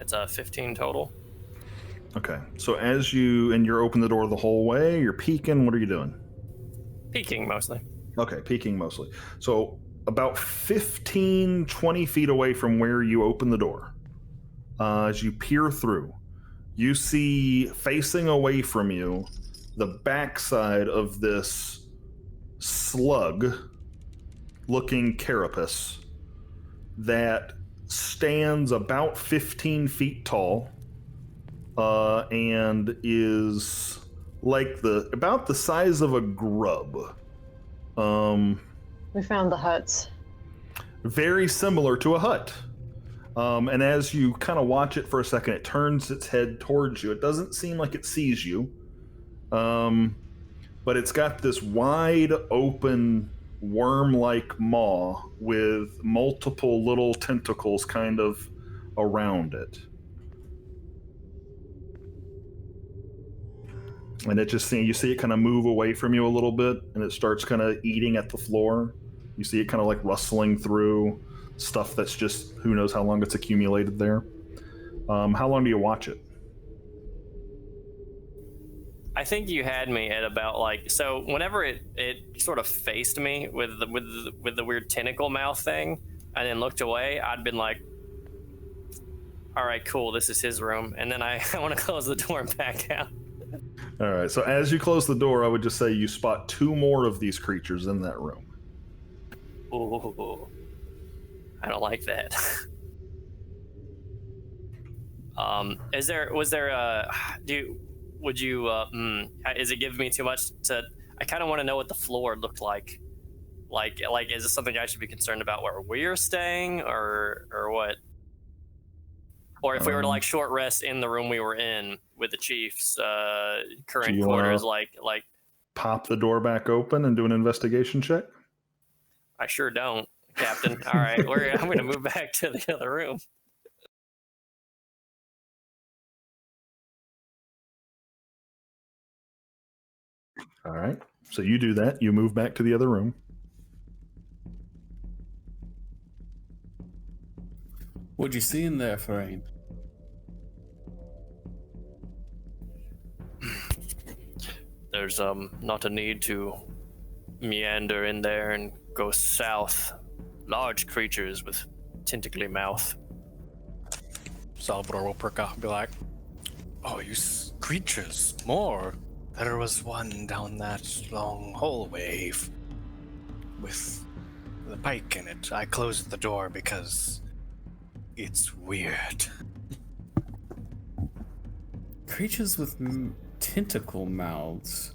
It's a 15 total. Okay. So as you're open the door the whole way, you're peeking, what are you doing? Peeking mostly. Okay, peeking mostly. So about 15, 20 feet away from where you open the door, as you peer through, you see facing away from you the backside of this slug-looking carapace that stands about 15 feet tall and is like about the size of a grub. We found the huts. Very similar to a hut. And as you kind of watch it for a second, it turns its head towards you. It doesn't seem like it sees you. But it's got this wide open worm-like maw with multiple little tentacles kind of around it. And you see it kind of move away from you a little bit, and it starts kind of eating at the floor. You see it kind of like rustling through stuff that's just, who knows how long it's accumulated there. How long do you watch it? I think you had me at about so whenever it sort of faced me with the weird tentacle mouth thing and then looked away, I'd been like, all right, cool, this is his room. And then I want to close the door and back out. All right, so as you close the door, I would just say you spot 2 more of these creatures in that room. Ooh, I don't like that. Is it giving me too much to? I kind of want to know what the floor looked like. Like, is this something I should be concerned about where we're staying, or what? Or if we were to like short rest in the room we were in with the chief's current you quarters, wanna- like Pop the door back open and do an investigation check. I sure don't, Captain. All right, I'm going to move back to the other room. All right. So you do that. You move back to the other room. What'd you see in there, Farain? There's not a need to meander in there and go south. Large creatures with tentacly mouth. Salvador will perk up and be like, "Oh, creatures, more. There was one down that long hallway with the pike in it. I closed the door because it's weird." Creatures with tentacle mouths.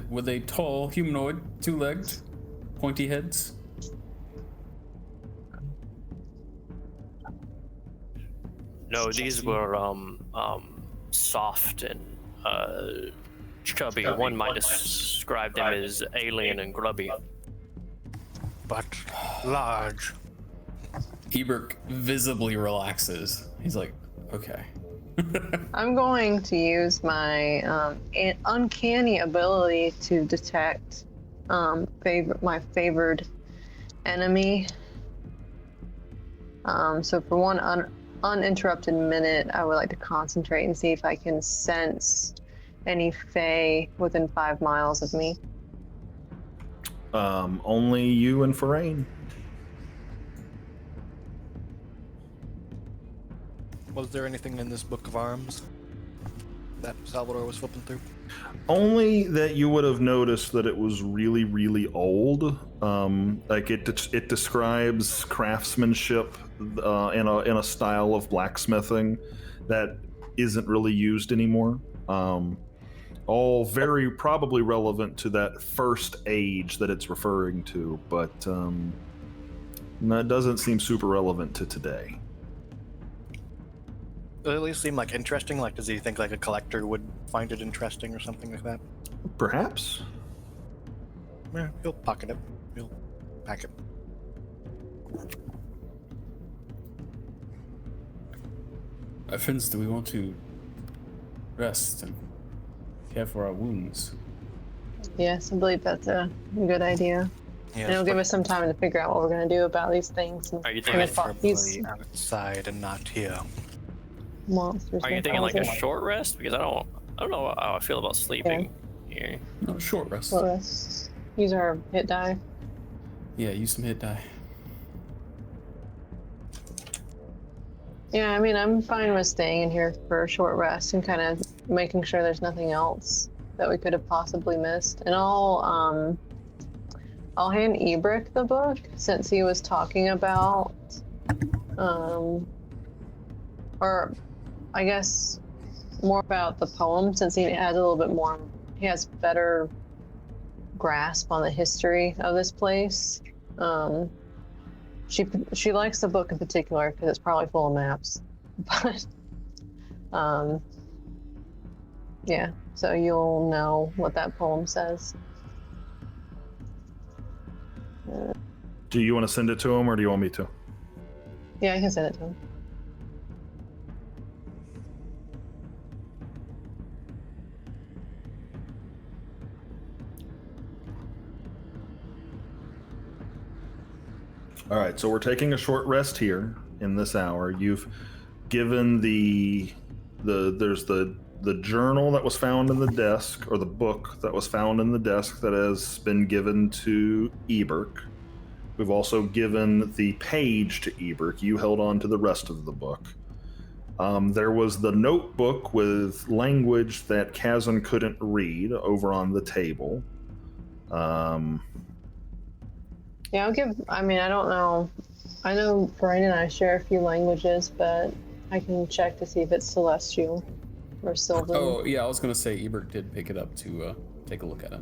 Were they tall, humanoid, two-legged, pointy heads? No, these were soft and chubby. One might describe them as alien and grubby. But large. Ebert visibly relaxes. He's like, okay. I'm going to use my uncanny ability to detect my favored enemy. So for one uninterrupted minute, I would like to concentrate and see if I can sense any Fae within 5 miles of me. Only you and Farain. Was there anything in this book of arms that Salvador was flipping through? Only that you would have noticed that it was really, really old. Like it describes craftsmanship in a style of blacksmithing that isn't really used anymore. All very probably relevant to that first age that it's referring to, but that doesn't seem super relevant to today. Does it at least seem like interesting? Like, does he think like a collector would find it interesting or something like that? Perhaps. Yeah, he'll pocket it. He'll pack it. My friends, do we want to rest and care for our wounds? Yes, I believe that's a good idea. Yeah, And it'll give us some time to figure out what we're going to do about these things. And Are you kind thinking of these outside and not here? monsters. Are you thinking like a short rest? Because I don't know how I feel about sleeping here. No, short rest. Short rest. Use our hit die. Yeah, use some hit die. Yeah, I mean, I'm fine with staying in here for a short rest and kind of making sure there's nothing else that we could have possibly missed. And I'll hand Ebrick the book since he was talking about, or I guess more about the poem since he has a little bit more, he has better grasp on the history of this place. She likes the book in particular because it's probably full of maps, but yeah, so you'll know what that poem says. Do you want to send it to him, or do you want me to? Yeah, I can send it to him. All right, so we're taking a short rest here in this hour. You've given there's the journal that was found in the desk, or the book that was found in the desk that has been given to Eberk. We've also given the page to Eberk. You held on to the rest of the book. There was the notebook with language that Kazan couldn't read over on the table. Yeah, I don't know. I know Brian and I share a few languages, but I can check to see if it's Celestial or Sylvan. Oh, yeah, I was going to say Ebert did pick it up to take a look at it.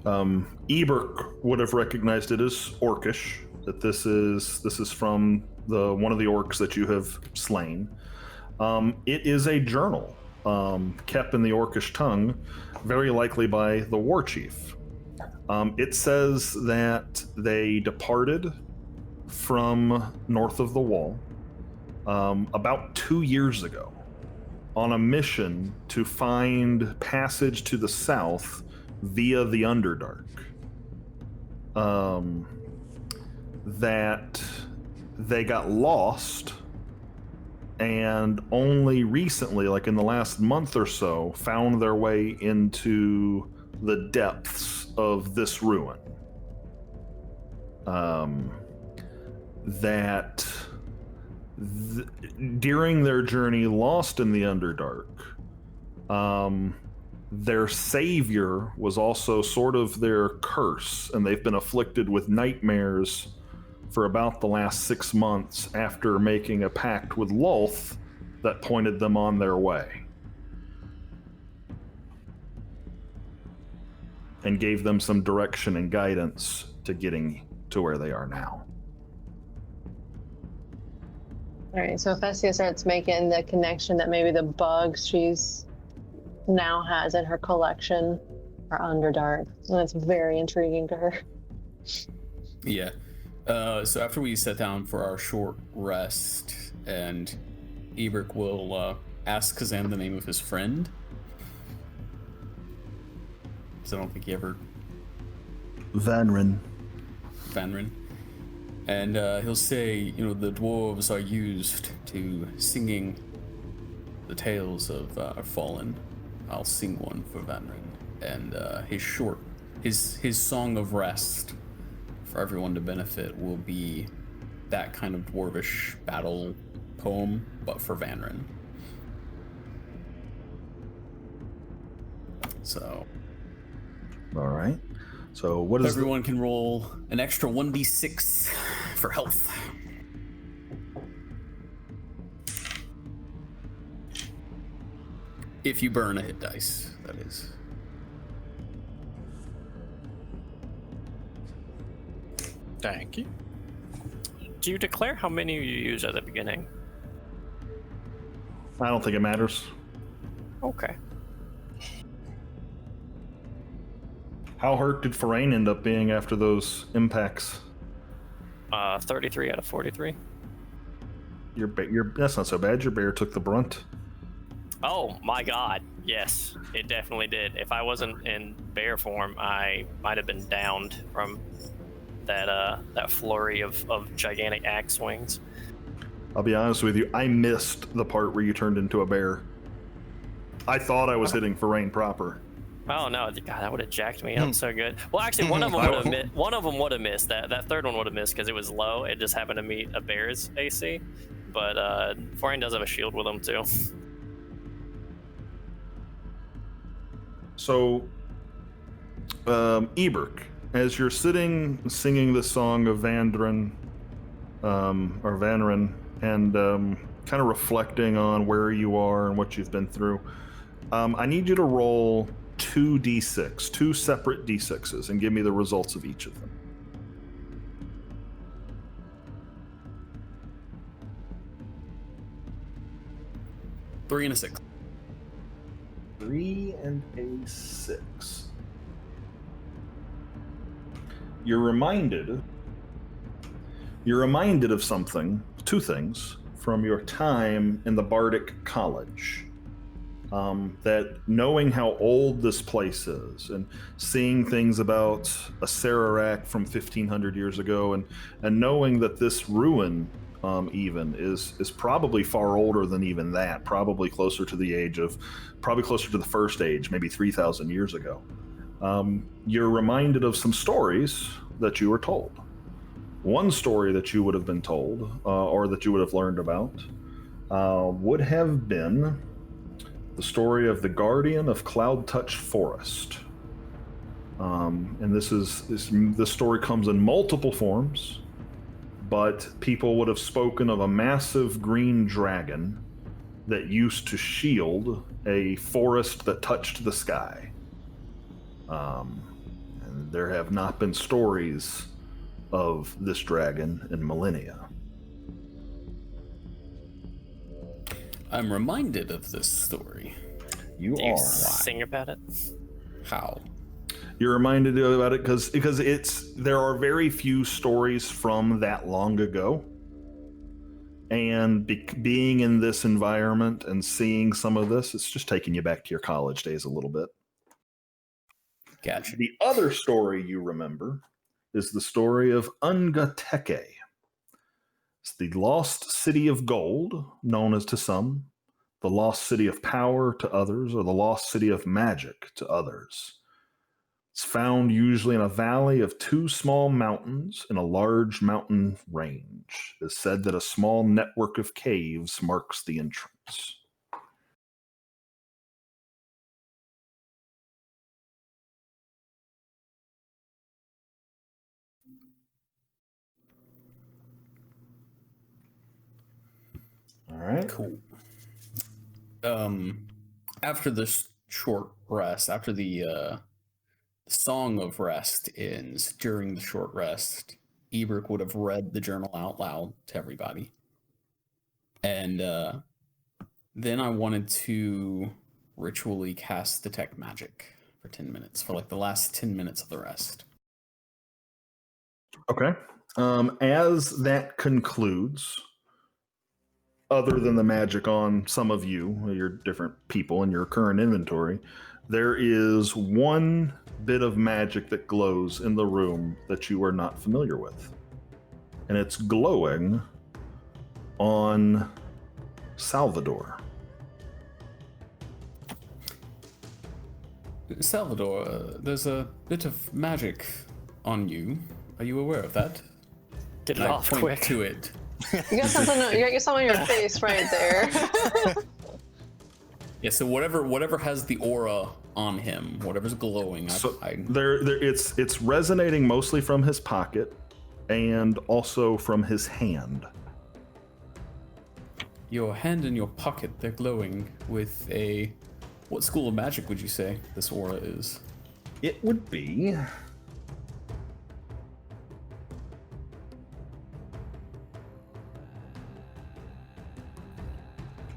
Eberk would have recognized it as Orcish, that this is from one of the orcs that you have slain. It is a journal kept in the Orcish tongue, very likely by the war chief. It says that they departed from north of the wall about 2 years ago on a mission to find passage to the south via the Underdark. That they got lost, and only recently, like in the last month or so, found their way into the depths of this ruin. During their journey lost in the Underdark, their savior was also sort of their curse, and they've been afflicted with nightmares for about the last 6 months after making a pact with Lolth that pointed them on their way and gave them some direction and guidance to getting to where they are now. All right, so Festia starts making the connection that maybe the bugs she's now has in her collection are Underdark. And that's very intriguing to her. Yeah. So after we sit down for our short rest, and Ebert will ask Kazan the name of his friend. Because I don't think he ever... Vanrin. And he'll say, the dwarves are used to singing the tales of our fallen. I'll sing one for Vanrin. And his song of rest for everyone to benefit will be that kind of dwarvish battle poem, but for Vanrin. So. All right. So what is everyone can roll an extra 1d6 for health. If you burn a hit dice, that is. Thank you. Do you declare how many you use at the beginning? I don't think it matters. Okay. How hurt did Forain end up being after those impacts? 33 out of 43. That's not so bad. Your bear took the brunt. Oh my god, yes, it definitely did. If I wasn't in bear form, I might have been downed from that flurry of gigantic axe swings. I'll be honest with you, I missed the part where you turned into a bear. I thought I was hitting Forain proper. Oh no, God, that would have jacked me up so good. Well, actually, one of them would have missed. That third one would have missed because it was low. It just happened to meet a bear's AC. But Forain does have a shield with him too. So, Eberk, as you're sitting singing the song of Vanrin, and kind of reflecting on where you are and what you've been through, I need you to roll 2d6, 2 separate d6s, and give me the results of each of them. Three and a 6. 3 and a 6. You're reminded of something, 2 things, from your time in the Bardic College. That knowing how old this place is and seeing things about a Sararak from 1500 years ago, and knowing that this ruin even is probably far older than even that, probably closer to the first age, maybe 3,000 years ago. You're reminded of some stories that you were told. One story that you would have been told, or that you would have learned about, would have been the story of the Guardian of Cloud Touch Forest. And this story comes in multiple forms, but people would have spoken of a massive green dragon that used to shield a forest that touched the sky. And there have not been stories of this dragon in millennia. I'm reminded of this story. You Do you are. sing about it? How? You're reminded about it because there are very few stories from that long ago. And being in this environment and seeing some of this, it's just taking you back to your college days a little bit. Gotcha. The other story you remember is the story of Ungateke. It's the lost city of gold, known as to some, the lost city of power to others, or the lost city of magic to others. It's found usually in a valley of two small mountains in a large mountain range. It is said that a small network of caves marks the entrance. All right. Cool. After this short rest, after the song of rest ends, during the short rest, Ebert would have read the journal out loud to everybody. And then I wanted to ritually cast Detect Magic for 10 minutes, for like the last 10 minutes of the rest. Okay. As that concludes, other than the magic on some of you, your different people in your current inventory, there is one bit of magic that glows in the room that you are not familiar with. And it's glowing on Salvador. Salvador, there's a bit of magic on you. Are you aware of that? Get it And I off point quick. to it. You got something. You got something on your face right there. Yeah, so whatever has the aura on him, whatever's glowing, It's resonating mostly from his pocket and also from his hand. Your hand and your pocket, they're glowing with a... What school of magic would you say this aura is? It would be...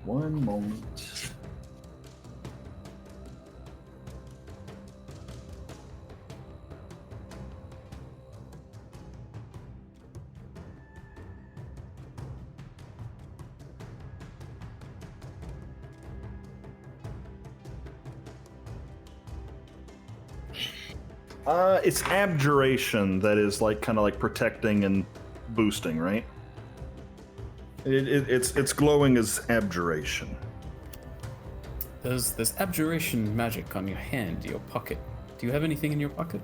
One moment. It's abjuration that is like kind of like protecting and boosting, right? It's glowing as abjuration. There's abjuration magic on your hand, your pocket. Do you have anything in your pocket?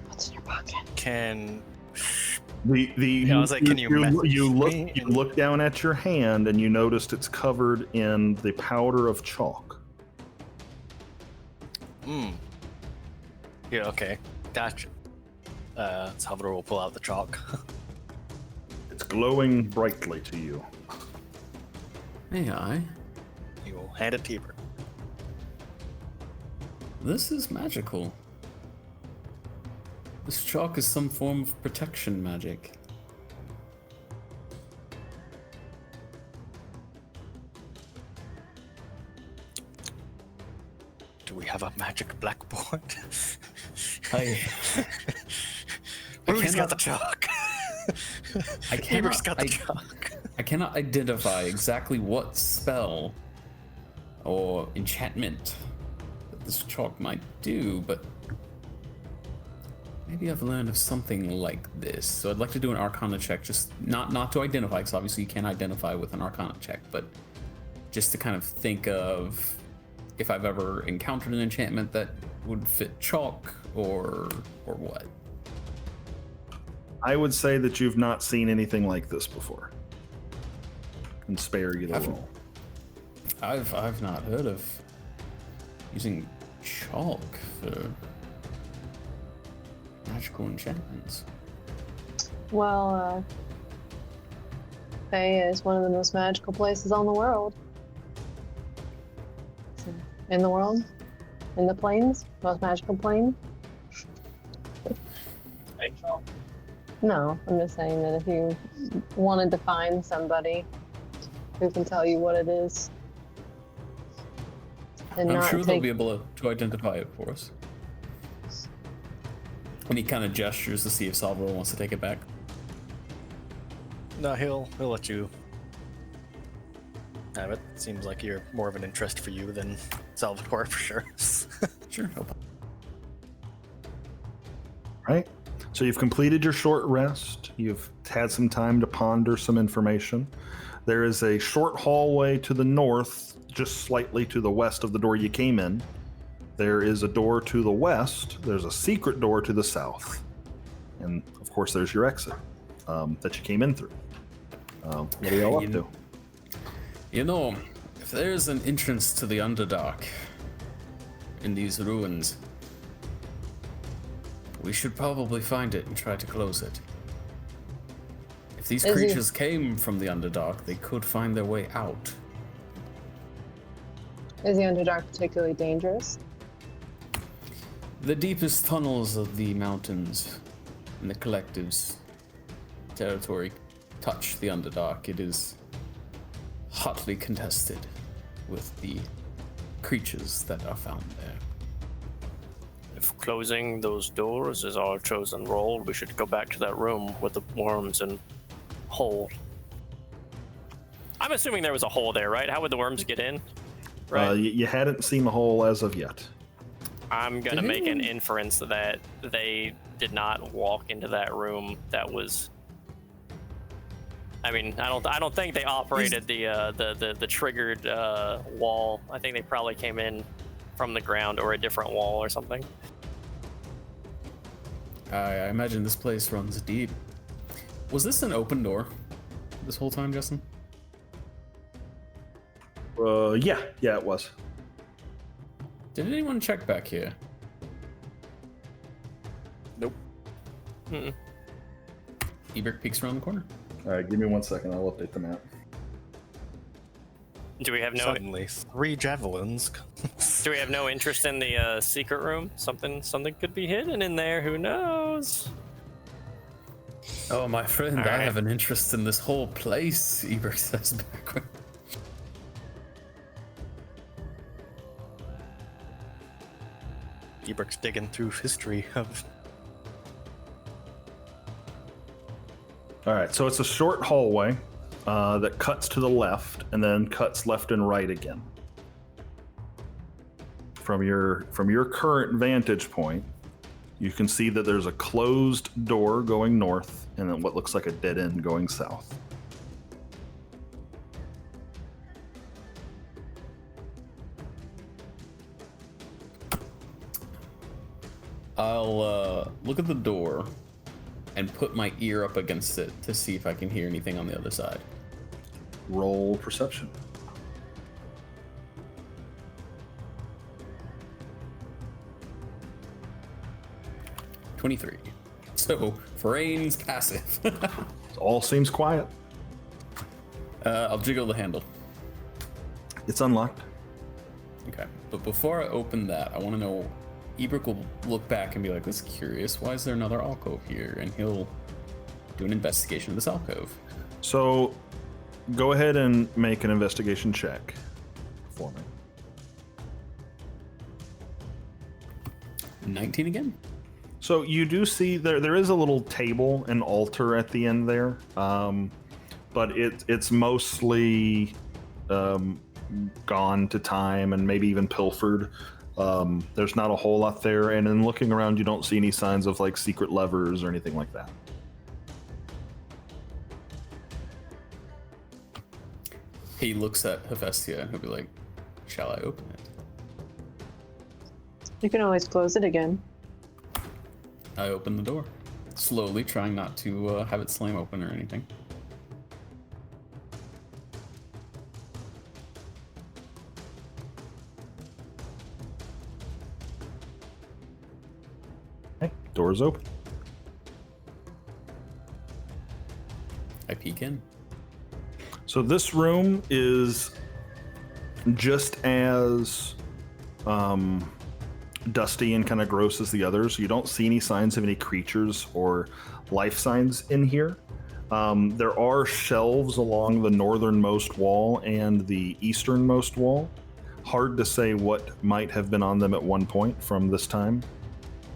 What's in your pocket? Can I was like, can you message you me? look down at your hand and you noticed it's covered in the powder of chalk. Yeah, okay. Gotcha. Salvador will pull out the chalk. It's glowing brightly to you. May I? He will hand it to Ebert. This is magical. This chalk is some form of protection magic. Do we have a magic blackboard? Rudy's got the chalk. Ebert's got the chalk. I cannot identify exactly what spell or enchantment that this chalk might do, but maybe I've learned of something like this. So I'd like to do an Arcana check, just not to identify, because obviously you can't identify with an Arcana check, but just to kind of think of if I've ever encountered an enchantment that would fit chalk or what. I would say that you've not seen anything like this before. And spare you the roll. I've not heard of using chalk for magical enchantments. Well, Fae is one of the most magical places on the world. In the world? In the plains? Most magical plane? intelligence roll? No, I'm just saying that if you wanted to find somebody who can tell you what it is, and I'm not sure they'll take be able to identify it for us. And he kind of gestures to see if Salvador wants to take it back. No, he'll let you have it. Seems like you're more of an interest for you than Salvador for sure. Sure. Right? So you've completed your short rest. You've had some time to ponder some information. There is a short hallway to the north, just slightly to the west of the door you came in. There is a door to the west. There's a secret door to the south. And, of course, there's your exit that you came in through. What are y'all up to? You know, if there's an entrance to the Underdark in these ruins, we should probably find it and try to close it. If these creatures came from the Underdark, they could find their way out. Is the Underdark particularly dangerous? The deepest tunnels of the mountains and the Collective's territory touch the Underdark. It is hotly contested with the creatures that are found there. If closing those doors is our chosen role, we should go back to that room with the worms and hole. I'm assuming there was a hole there, right? How would the worms get in? Right. You hadn't seen the hole as of yet. I'm gonna make an inference that they did not walk into that room. That was. I mean, I don't think they operated the triggered wall. I think they probably came in from the ground or a different wall or something. I imagine this place runs deep. Was this an open door this whole time, Justin? Yeah, it was. Did anyone check back here? Nope. Mm-mm. Ebert peeks around the corner. All right, give me 1 second. I'll update the map. Do we have no? Suddenly, 3 javelins. Do we have no interest in the secret room? Something could be hidden in there. Who knows? Oh, my friend, All I right. have an interest in this whole place, Ebert says back. Ebert's digging through history of. All right, so it's a short hallway that cuts to the left and then cuts left and right again. From your current vantage point, you can see that there's a closed door going north and then what looks like a dead end going south. I'll look at the door and put my ear up against it to see if I can hear anything on the other side. Roll perception. $23. So, Frayne's passive. All seems quiet. I'll jiggle the handle. It's unlocked. Okay, but before I open that, I want to know, Ebert will look back and be like, "This is curious. Why is there another alcove here?" And he'll do an investigation of this alcove. So go ahead and make an investigation check for me. 19 again. So you do see there is a little table and altar at the end there, but it's mostly gone to time and maybe even pilfered. There's not a whole lot there, and in looking around, you don't see any signs of like secret levers or anything like that. He looks at Hephaestia and he'll be like, "Shall I open it?" You can always close it again. I open the door, slowly, trying not to have it slam open or anything. Okay, door's open. I peek in. So this room is just as dusty and kind of gross as the others. You don't see any signs of any creatures or life signs in here. There are shelves along the northernmost wall and the easternmost wall. Hard to say what might have been on them at one point from this time,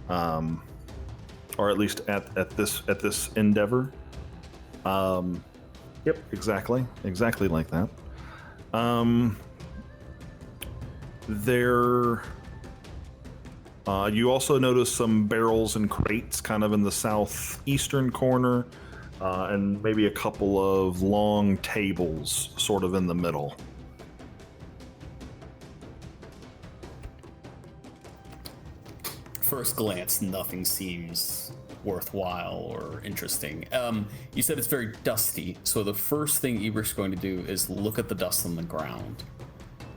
or at least at this endeavor. Yep, exactly like that. You also notice some barrels and crates kind of in the southeastern corner, and maybe a couple of long tables sort of in the middle. First glance, nothing seems worthwhile or interesting. You said it's very dusty, so the first thing Ebert's going to do is look at the dust on the ground.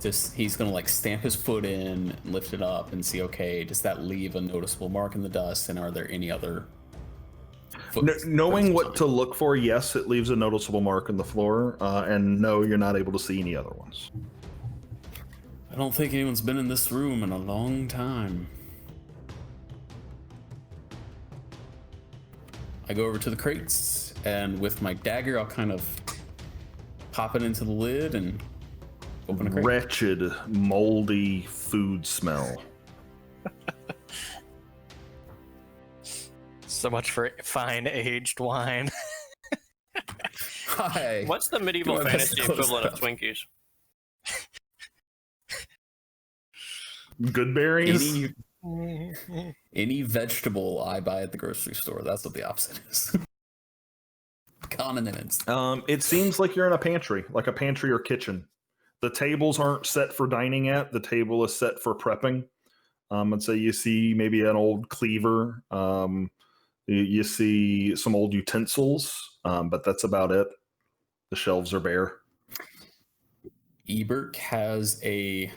He's going to like stamp his foot in, lift it up, and see, okay, does that leave a noticeable mark in the dust, and are there any other knowing what to look for, yes, it leaves a noticeable mark in the floor, and no, you're not able to see any other ones. I don't think anyone's been in this room in a long time. I go over to the crates, and with my dagger, I'll kind of pop it into the lid and open a crate. Wretched, moldy food smell. So much for fine aged wine. Hi. What's the medieval Do my best fantasy to close equivalent of up. Twinkies? Good berries? Any vegetable I buy at the grocery store, that's what the opposite is. Condiments. It seems like you're in a pantry, like a pantry or kitchen. The tables aren't set for dining at. The table is set for prepping. And so you see maybe an old cleaver. You see some old utensils, but that's about it. The shelves are bare. Ebert has a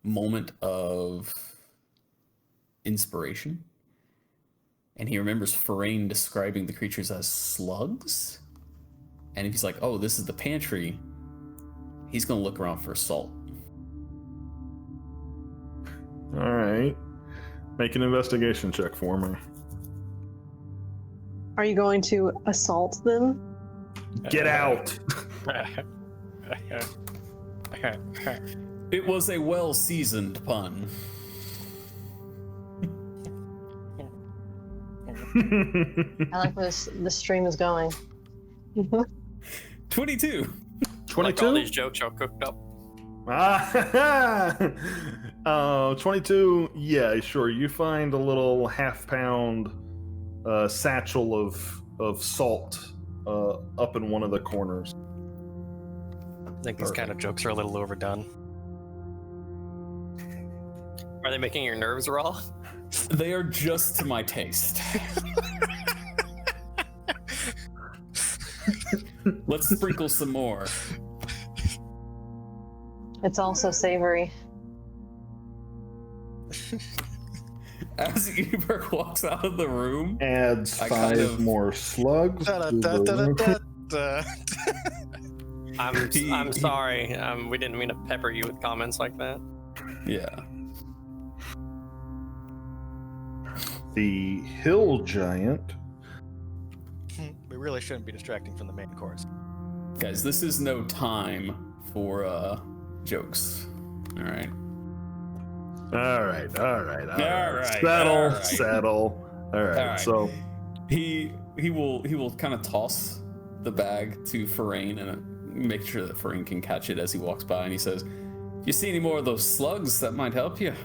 moment of inspiration, and he remembers Forain describing the creatures as slugs. And if he's like, oh, this is the pantry, he's going to look around for salt. All right. Make an investigation check for me. Are you going to assault them? Get out! It was a well-seasoned pun. I like where the stream is going. 22. 22? Like all these jokes are cooked up. 22. Yeah, sure. You find a little half-pound satchel of salt up in one of the corners. I think these kind of jokes are a little overdone. Are they making your nerves raw? They are just to my taste. Let's sprinkle some more. It's also savory. As Ebert walks out of the room, Adds I 5 kind of- more slugs. I'm sorry. We didn't mean to pepper you with comments like that. yeah. The hill giant. We really shouldn't be distracting from the main course. Guys, this is no time for jokes. All right. All right. right. Settle. All right. So he will kind of toss the bag to Forain and make sure that Forain can catch it as he walks by, and he says, "If you see any more of those slugs, that might help you."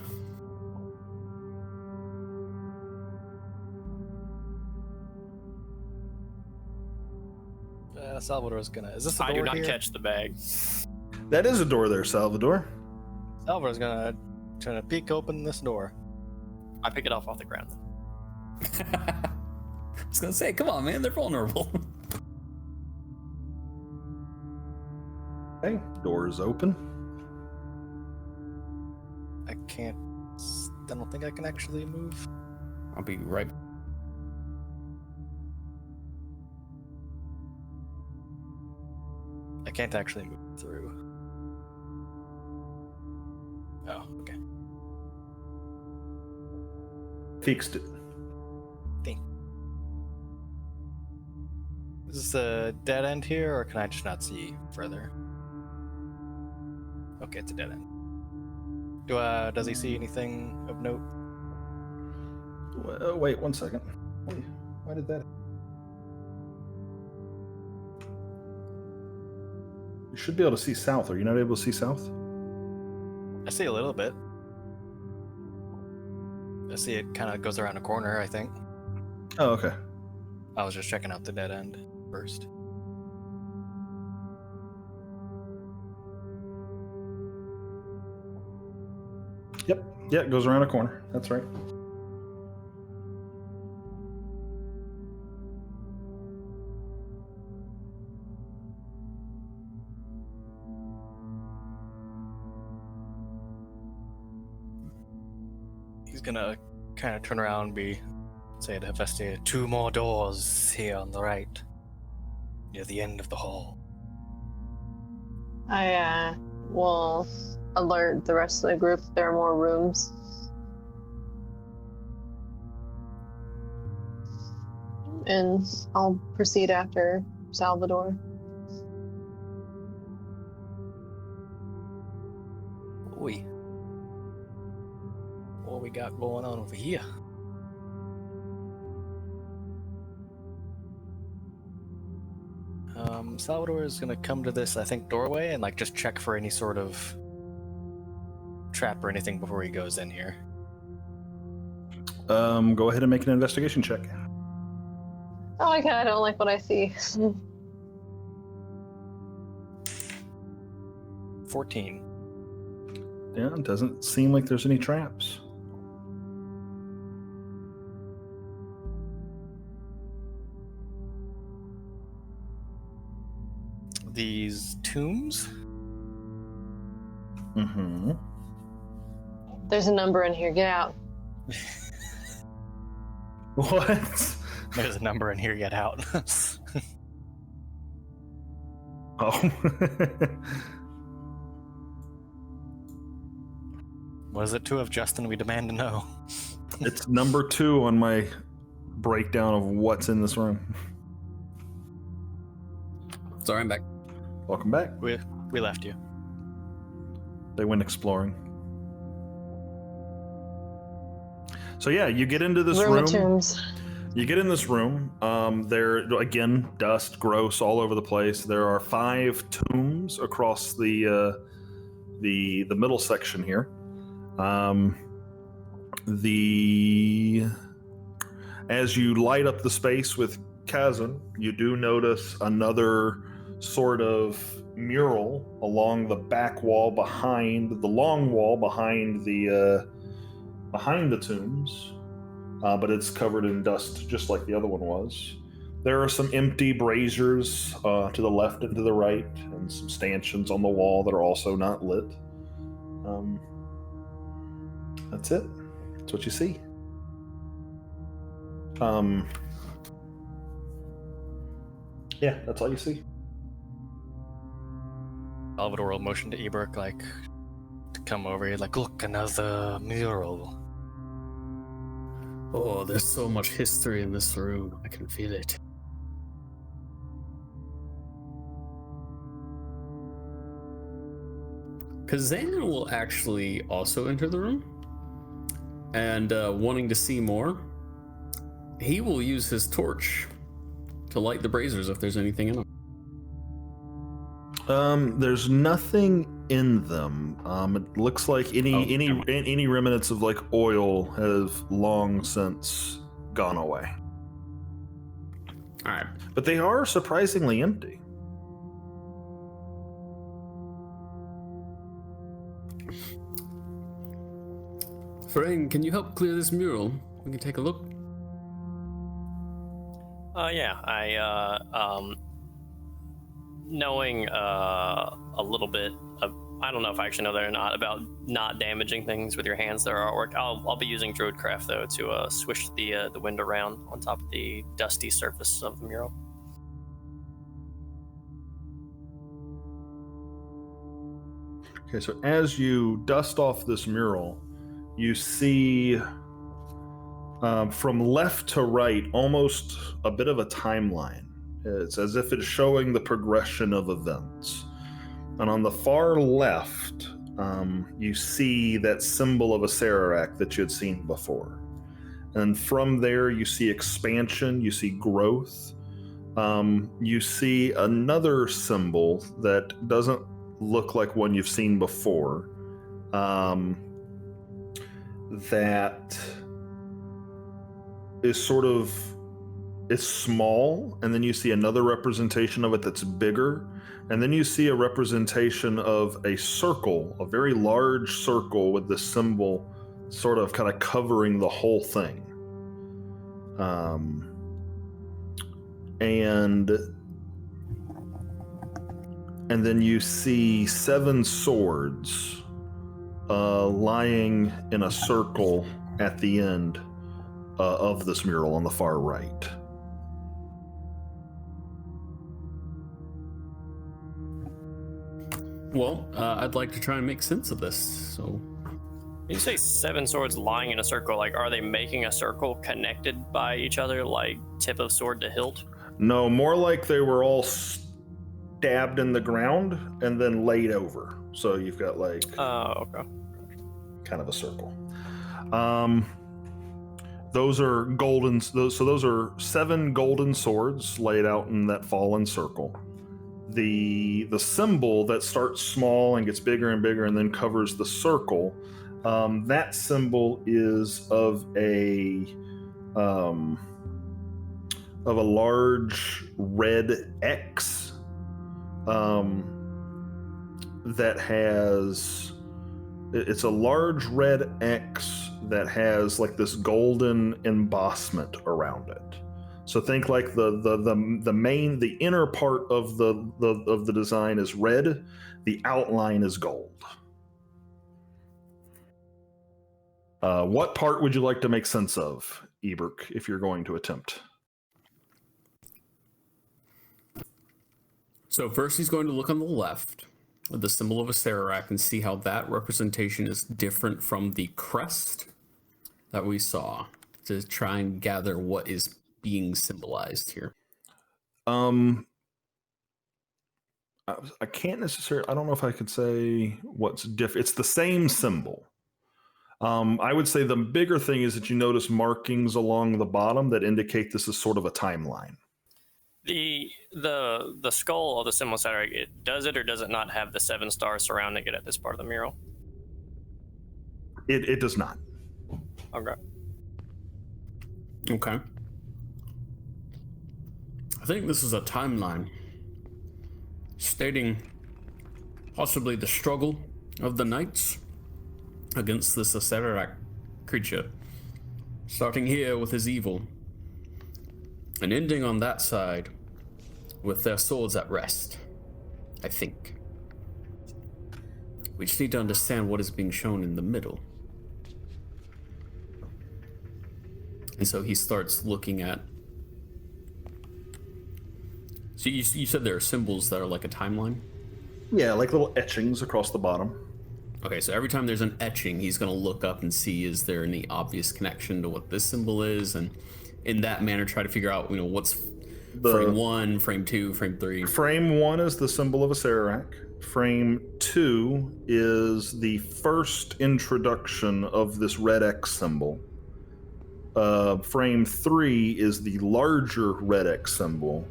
Salvador's gonna. Is this the I door do not here? catch the bag. that is a door there, Salvador. Salvador's gonna try to peek open this door. I pick it off the ground. I was gonna say, come on, man, they're vulnerable. Okay, door is open. I can't. I don't think I can actually move. I'll be right. I can't actually move through. Oh, okay. Fixed it. Is this a dead end here, or can I just not see further? Okay, it's a dead end. Does he see anything of note? Wait 1 second. Why did that? You should be able to see south. Are you not able to see south? I see a little bit. I see it kind of goes around a corner, I think. Oh, okay. I was just checking out the dead end first. Yep. Yeah, it goes around a corner. That's right. He's gonna kind of turn around and say to Hephaestus, 2 more doors here on the right, near the end of the hall. I will alert the rest of the group if there are more rooms. And I'll proceed after Salvador. Oi. What we got going on over here? Salvador is gonna come to this, I think, doorway and like just check for any sort of trap or anything before he goes in here. Go ahead and make an investigation check. Oh my god, I don't like what I see. 14. Yeah, it doesn't seem like there's any traps. These tombs? Mm-hmm. There's a number in here. Get out. What? There's a number in here, get out. Oh. What is it to of Justin? We demand to know. It's number 2 on my breakdown of what's in this room. Sorry, I'm back. Welcome back. We left you. They went exploring. So yeah, you get into this Room room. of tombs. You get in this room. There again, dust, gross, all over the place. There are 5 tombs across the middle section here. As you light up the space with Kazan, you do notice another sort of mural along the back wall behind the long wall behind the tombs. But it's covered in dust just like the other one was. There are some empty braziers to the left and to the right, and some stanchions on the wall that are also not lit. That's it. That's what you see. Yeah, that's all you see. Salvador will motion to Eberk, like, to come over here, like, look, another mural. Oh, there's so much history in this room. I can feel it. Kazan will actually also enter the room. And wanting to see more, he will use his torch to light the braziers if there's anything in them. There's nothing in them. It looks like any remnants of like oil have long since gone away. All right. But they are surprisingly empty. Frayne, can you help clear this mural? We can take a look. Yeah, knowing a little bit of, I don't know if I actually know that or not, about not damaging things with your hands that are artwork. I'll be using Druidcraft though to swish the wind around on top of the dusty surface of the mural. Okay, so as you dust off this mural, you see from left to right, almost a bit of a timeline. It's as if it's showing the progression of events. And on the far left, you see that symbol of a Sararak that you had seen before. And from there, you see expansion, you see growth. You see another symbol that doesn't look like one you've seen before. That is sort of, it's small, and then you see another representation of it that's bigger, and then you see a representation of a circle, a very large circle with the symbol sort of kind of covering the whole thing. And then you see 7 swords lying in a circle at the end of this mural on the far right. Well, I'd like to try and make sense of this, so... You say 7 swords lying in a circle, like, are they making a circle connected by each other, like tip of sword to hilt? No, more like they were all stabbed in the ground and then laid over. So you've got like... Oh, okay. Kind of a circle. Those are golden... Those are 7 golden swords laid out in that fallen circle. The symbol that starts small and gets bigger and bigger and then covers the circle... that symbol is of a large red X that has, it's a large red X that has like this golden embossment around it. So think like the inner part of the design is red, the outline is gold. What part would you like to make sense of, Eberk, if you're going to attempt? So first he's going to look on the left with the symbol of a Sararak and see how that representation is different from the crest that we saw, to try and gather what is being symbolized here. I can't necessarily, I don't know if I could say what's different. It's the same symbol. I would say the bigger thing is that you notice markings along the bottom that indicate this is sort of a timeline. The skull of the symbol Sararak, does it or does it not have the 7 stars surrounding it at this part of the mural? It does not. Okay. Okay. I think this is a timeline stating possibly the struggle of the knights against this Sararak creature, starting here with his evil and ending on that side with their swords at rest, I think. We just need to understand what is being shown in the middle. And so he starts looking at... So you said there are symbols that are like a timeline? Yeah, like little etchings across the bottom. Okay, so every time there's an etching, he's going to look up and see, is there any obvious connection to what this symbol is? And in that manner, try to figure out, what's frame 1, frame 2, frame 3. Frame 1 is the symbol of a Sararak. Frame 2 is the first introduction of this red X symbol. Frame 3 is the larger red X symbol.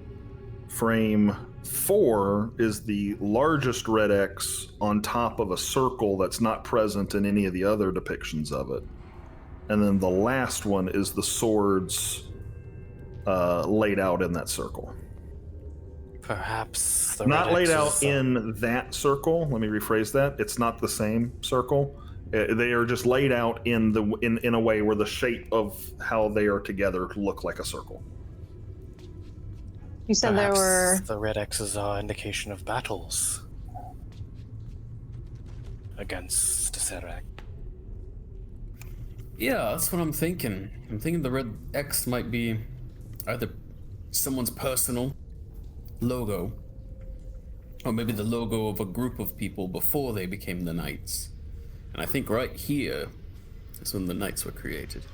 Frame 4 is the largest red X on top of a circle that's not present in any of the other depictions of it. And then the last one is the swords laid out in that circle. Perhaps the not red laid X out is, in that circle. Let me rephrase that. It's not the same circle. They are just laid out in a way where the shape of how they are together look like a circle. You said there were... the red X's are indication of battles against Sararak. Yeah, that's what I'm thinking. I'm thinking the red X might be either someone's personal logo, or maybe the logo of a group of people before they became the knights. And I think right here is when the knights were created.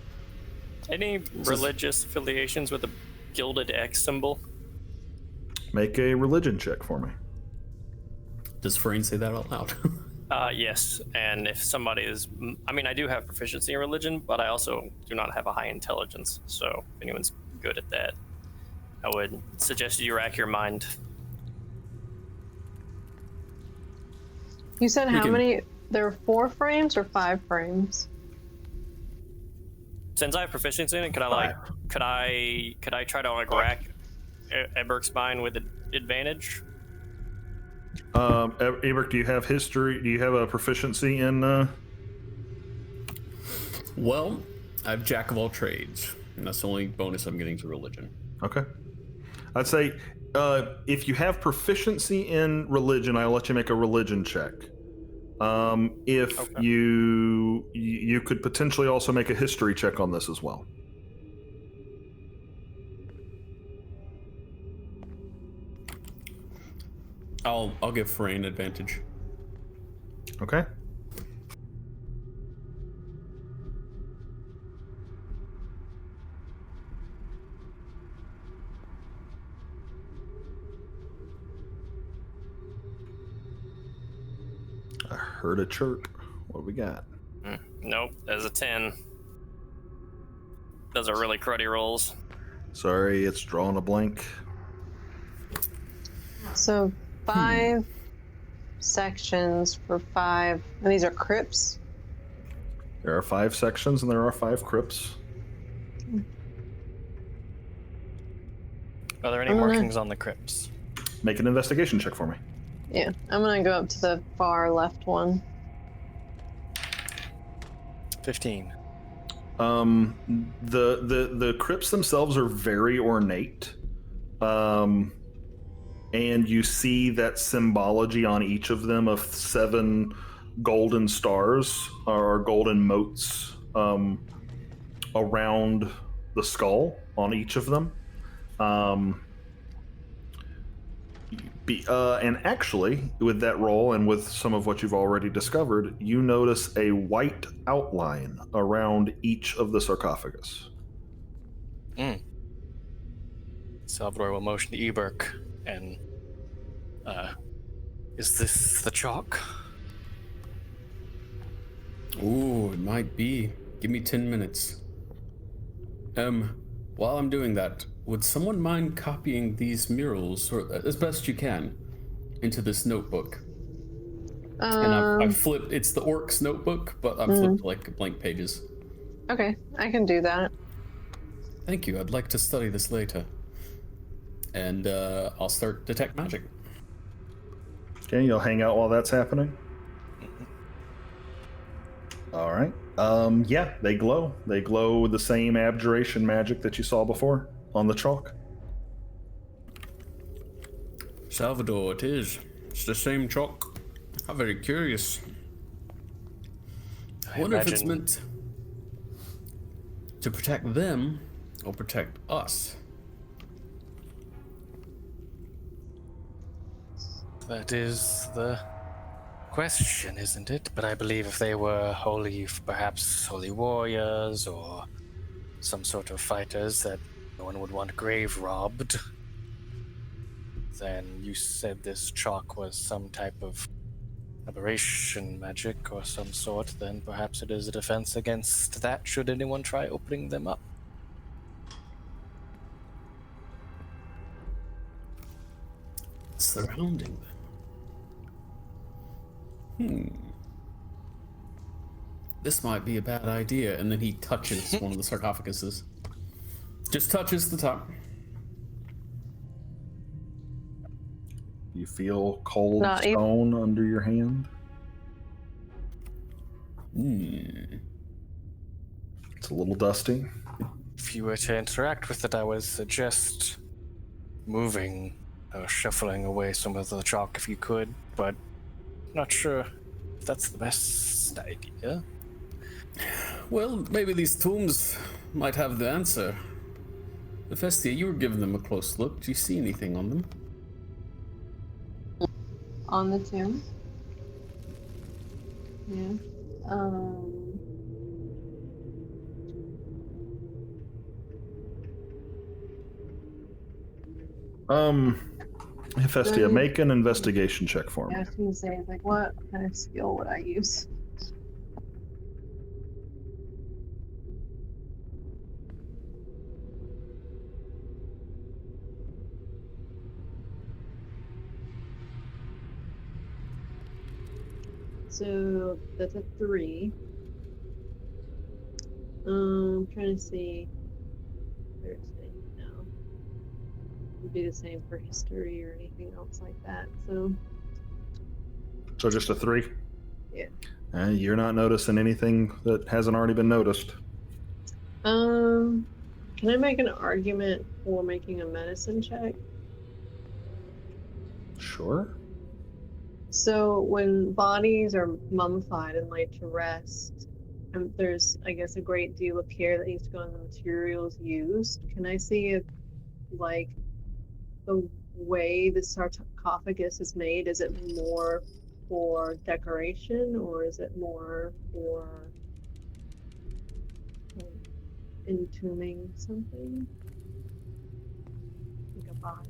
Any religious affiliations with a gilded X symbol? Make a religion check for me. Does Frayne say that out loud? Yes, and if somebody is... I mean, I do have proficiency in religion, but I also do not have a high intelligence, so if anyone's good at that, I would suggest you rack your mind. You said We how can- many? There were 4 frames or 5 frames? Since I have proficiency in it, could I try to like rack Eberk's mind with advantage? Ebert, do you have history? Do you have a proficiency in? Well, I have Jack of all trades, and that's the only bonus I'm getting to religion. Okay. I'd say if you have proficiency in religion, I'll let you make a religion check. If Okay. you could potentially also make a history check on this as well. I'll give Frayne advantage. Okay. I heard a chirp. What do we got? Nope, there's a 10. Those are really cruddy rolls. Sorry, it's drawing a blank. So 5 sections for 5, and these are crypts. There are 5 sections and there are 5 crypts. Are there any markings on the crypts? Make an investigation check for me. Yeah, I'm gonna go up to the far left one. 15. The crypts themselves are very ornate. And you see that symbology on each of them of 7 golden stars or golden motes around the skull on each of them. And actually, with that roll and with some of what you've already discovered, you notice a white outline around each of the sarcophagus. Salvador will motion to Eberk and, is this the chalk? Ooh, it might be. Give me 10 minutes. While I'm doing that, would someone mind copying these murals, or as best you can, into this notebook? And I've flipped, it's the Orcs notebook, but I've flipped like blank pages. Okay, I can do that. Thank you, I'd like to study this later. And I'll start detect magic. Okay, you'll hang out while that's happening. All right. Yeah, they glow. They glow with the same abjuration magic that you saw before on the chalk. Salvador, it is. It's the same chalk. How very curious. I wonder if it's meant to protect them or protect us. That is the question, isn't it? But I believe if they were perhaps holy warriors or some sort of fighters that no one would want grave robbed, then you said this chalk was some type of aberration magic or some sort, then perhaps it is a defense against that should anyone try opening them up. Surrounding them. This might be a bad idea. And then he touches one of the sarcophaguses. Just touches the top. You feel cold Not even- stone under your hand. It's a little dusty. If you were to interact with it, I would suggest moving or shuffling away some of the chalk if you could, but not sure if that's the best idea. Well, maybe these tombs might have the answer. Hephaestia, you were giving them a close look. Do you see anything on them? On the tomb? Yeah. Hephaestia, make an investigation check for me. Yeah, I was gonna say, like, what kind of skill would I use? So that's a 3. Trying to see. Thursday. No. Would be the same for history or anything else like that. So So just a 3? yeah. You're not noticing anything that hasn't already been noticed. Can I make an argument for making a medicine check? Sure. So when bodies are mummified and laid to rest, there's, I guess, a great deal of care that needs to go in the materials used. Can I see if, like, the way the sarcophagus is made, is it more for decoration or is it more for entombing something? Like a body?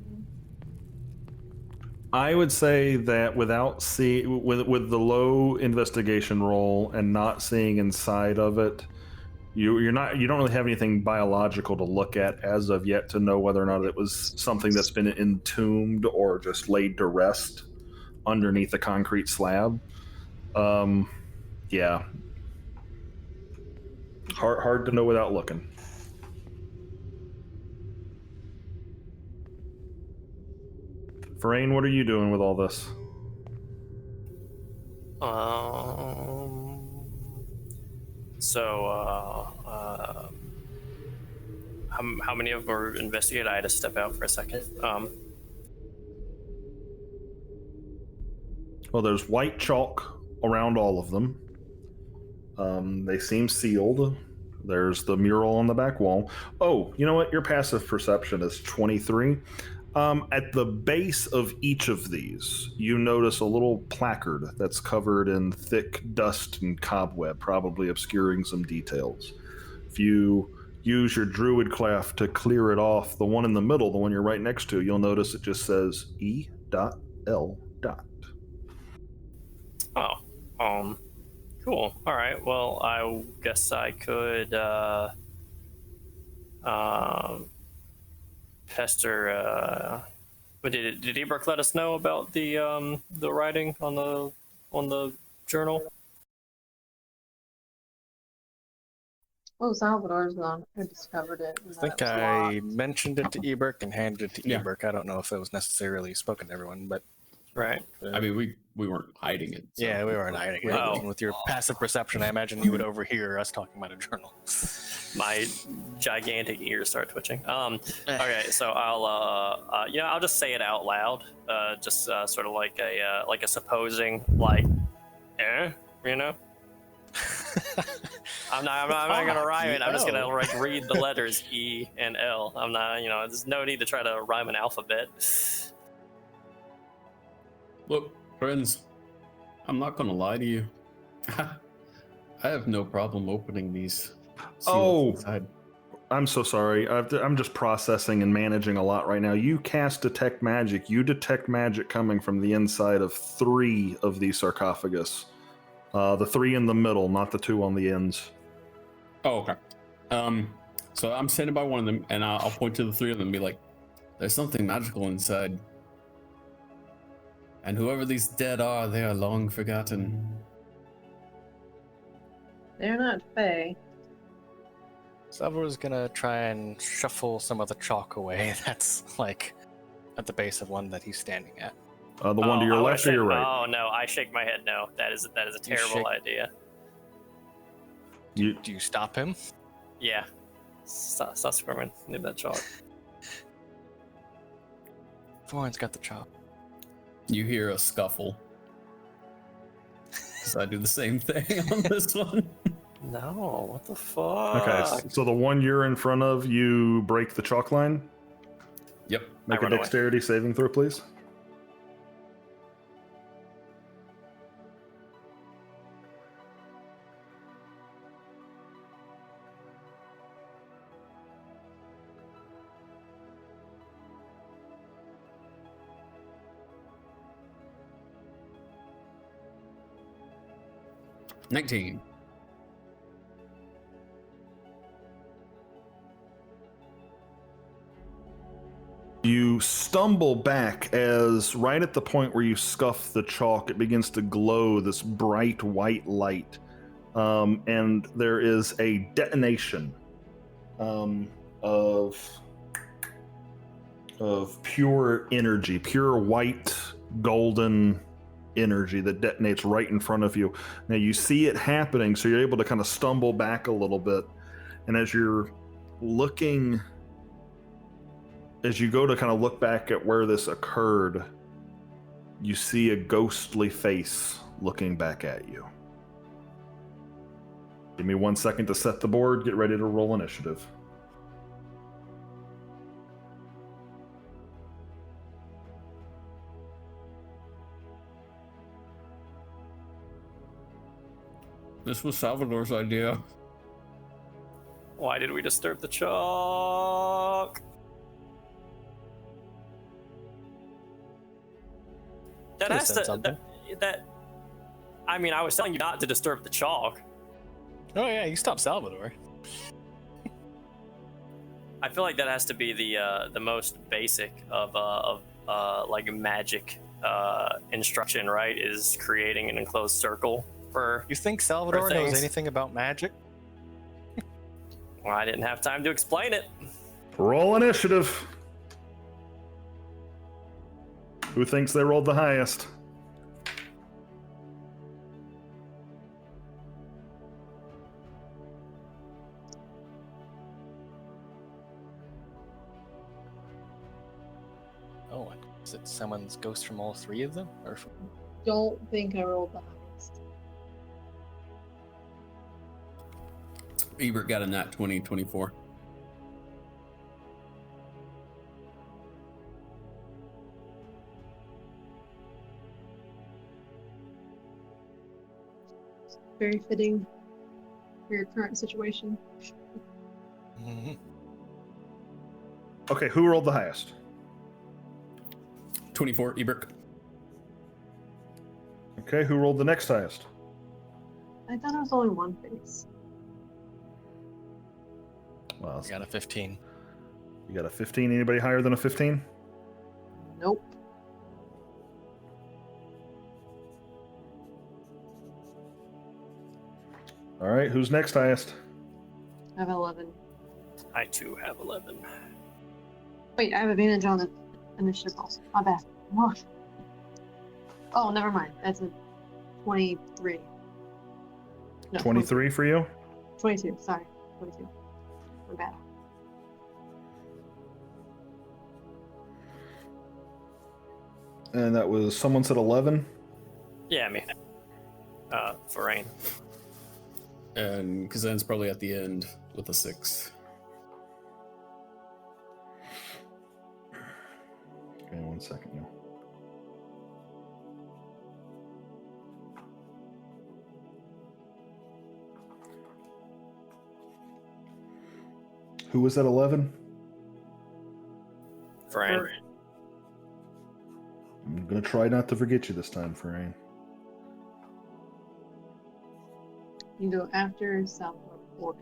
I would say that without seeing with the low investigation roll and not seeing inside of it, you don't really have anything biological to look at as of yet to know whether or not it was something that's been entombed or just laid to rest underneath a concrete slab. Yeah, hard to know without looking. Farain, what are you doing with all this? How many of them were investigated? I had to step out for a second. Well, there's white chalk around all of them. They seem sealed. There's the mural on the back wall. Oh, you know what? Your passive perception is 23. At the base of each of these, you notice a little placard that's covered in thick dust and cobweb, probably obscuring some details. If you use your druid craft to clear it off, the one in the middle, the one you're right next to, you'll notice it just says E.L. Oh, cool. All right. Well, I guess I could pester. But did Ebrook let us know about the writing on the journal? Oh, Salvador's gone. I discovered it. I think I mentioned it to Ebrook and handed it to Ebrook. I don't know if it was necessarily spoken to everyone, but Right. I mean, we weren't hiding it. So. yeah, we weren't hiding it. Oh. And with your passive perception, I imagine you would overhear us talking about a journal. My gigantic ears start twitching. Okay, so I'll just say it out loud, just sort of like a supposing, like, you know. I'm not gonna rhyme it. I'm just gonna like read the letters E and L. I'm not, there's no need to try to rhyme an alphabet. Look, friends, I'm not gonna lie to you. I have no problem opening these. Oh, inside. I'm so sorry. I'm just processing and managing a lot right now. You cast Detect Magic. You detect magic coming from the inside of 3 of these sarcophagus. The 3 in the middle, not the 2 on the ends. Oh, okay. So I'm standing by one of them, and I'll point to the 3 of them and be like, "There's something magical inside, and whoever these dead are, they are long forgotten." They're not Fae. Salvador's gonna try and shuffle some of the chalk away that's like at the base of one that he's standing at. The one to your left or your right? Oh no, I shake my head. No, that is a terrible idea. Do you stop him? Yeah, stop squirming. Leave that chalk. Thorin's got the chalk. You hear a scuffle. So I do the same thing on this one. No, what the fuck? Okay, so the one you're in front of, you break the chalk line. Yep. Make a dexterity saving throw, please. 19. You stumble back as right at the point where you scuff the chalk, it begins to glow this bright white light. And there is a detonation of pure energy, pure white golden energy that detonates right in front of you. Now you see it happening, so you're able to kind of stumble back a little bit. And as you're looking, as you go to kind of look back at where this occurred, you see a ghostly face looking back at you. Give me 1 second to set the board. Get ready to roll initiative. This was Salvador's idea. Why did we disturb the chalk? That Could've has said to. something. That. I mean, I was telling you not to disturb the chalk. Oh yeah, you stopped Salvador. I feel like that has to be the most basic of like magic instruction, right? Is creating an enclosed circle for. You think Salvador knows things. anything about magic? Well, I didn't have time to explain it. Roll initiative. Who thinks they rolled the highest? Oh, is it someone's ghost from all three of them? Or from... Don't think I rolled the highest. Ebert got a nat 20, 24. Very fitting for your current situation. Okay, who rolled the highest? 24, Ebert. Okay, who rolled the next highest? I thought it was only one face. Well, I got a 15. you got a 15. Anybody higher than a 15? Nope. All right, who's next highest? I have 11. I too have 11. Wait, I have advantage on the initiative also. My bad. Oh, never mind. That's a 23. No, 23 for you? 22, sorry. 22. My bad. And that was, someone said 11? Yeah, me. For rain. And Kazan's probably at the end with a 6. Okay, 1 second, yo. Who was at 11? For rain. I'm gonna try not to forget you this time, Farain. You go after South Orcs.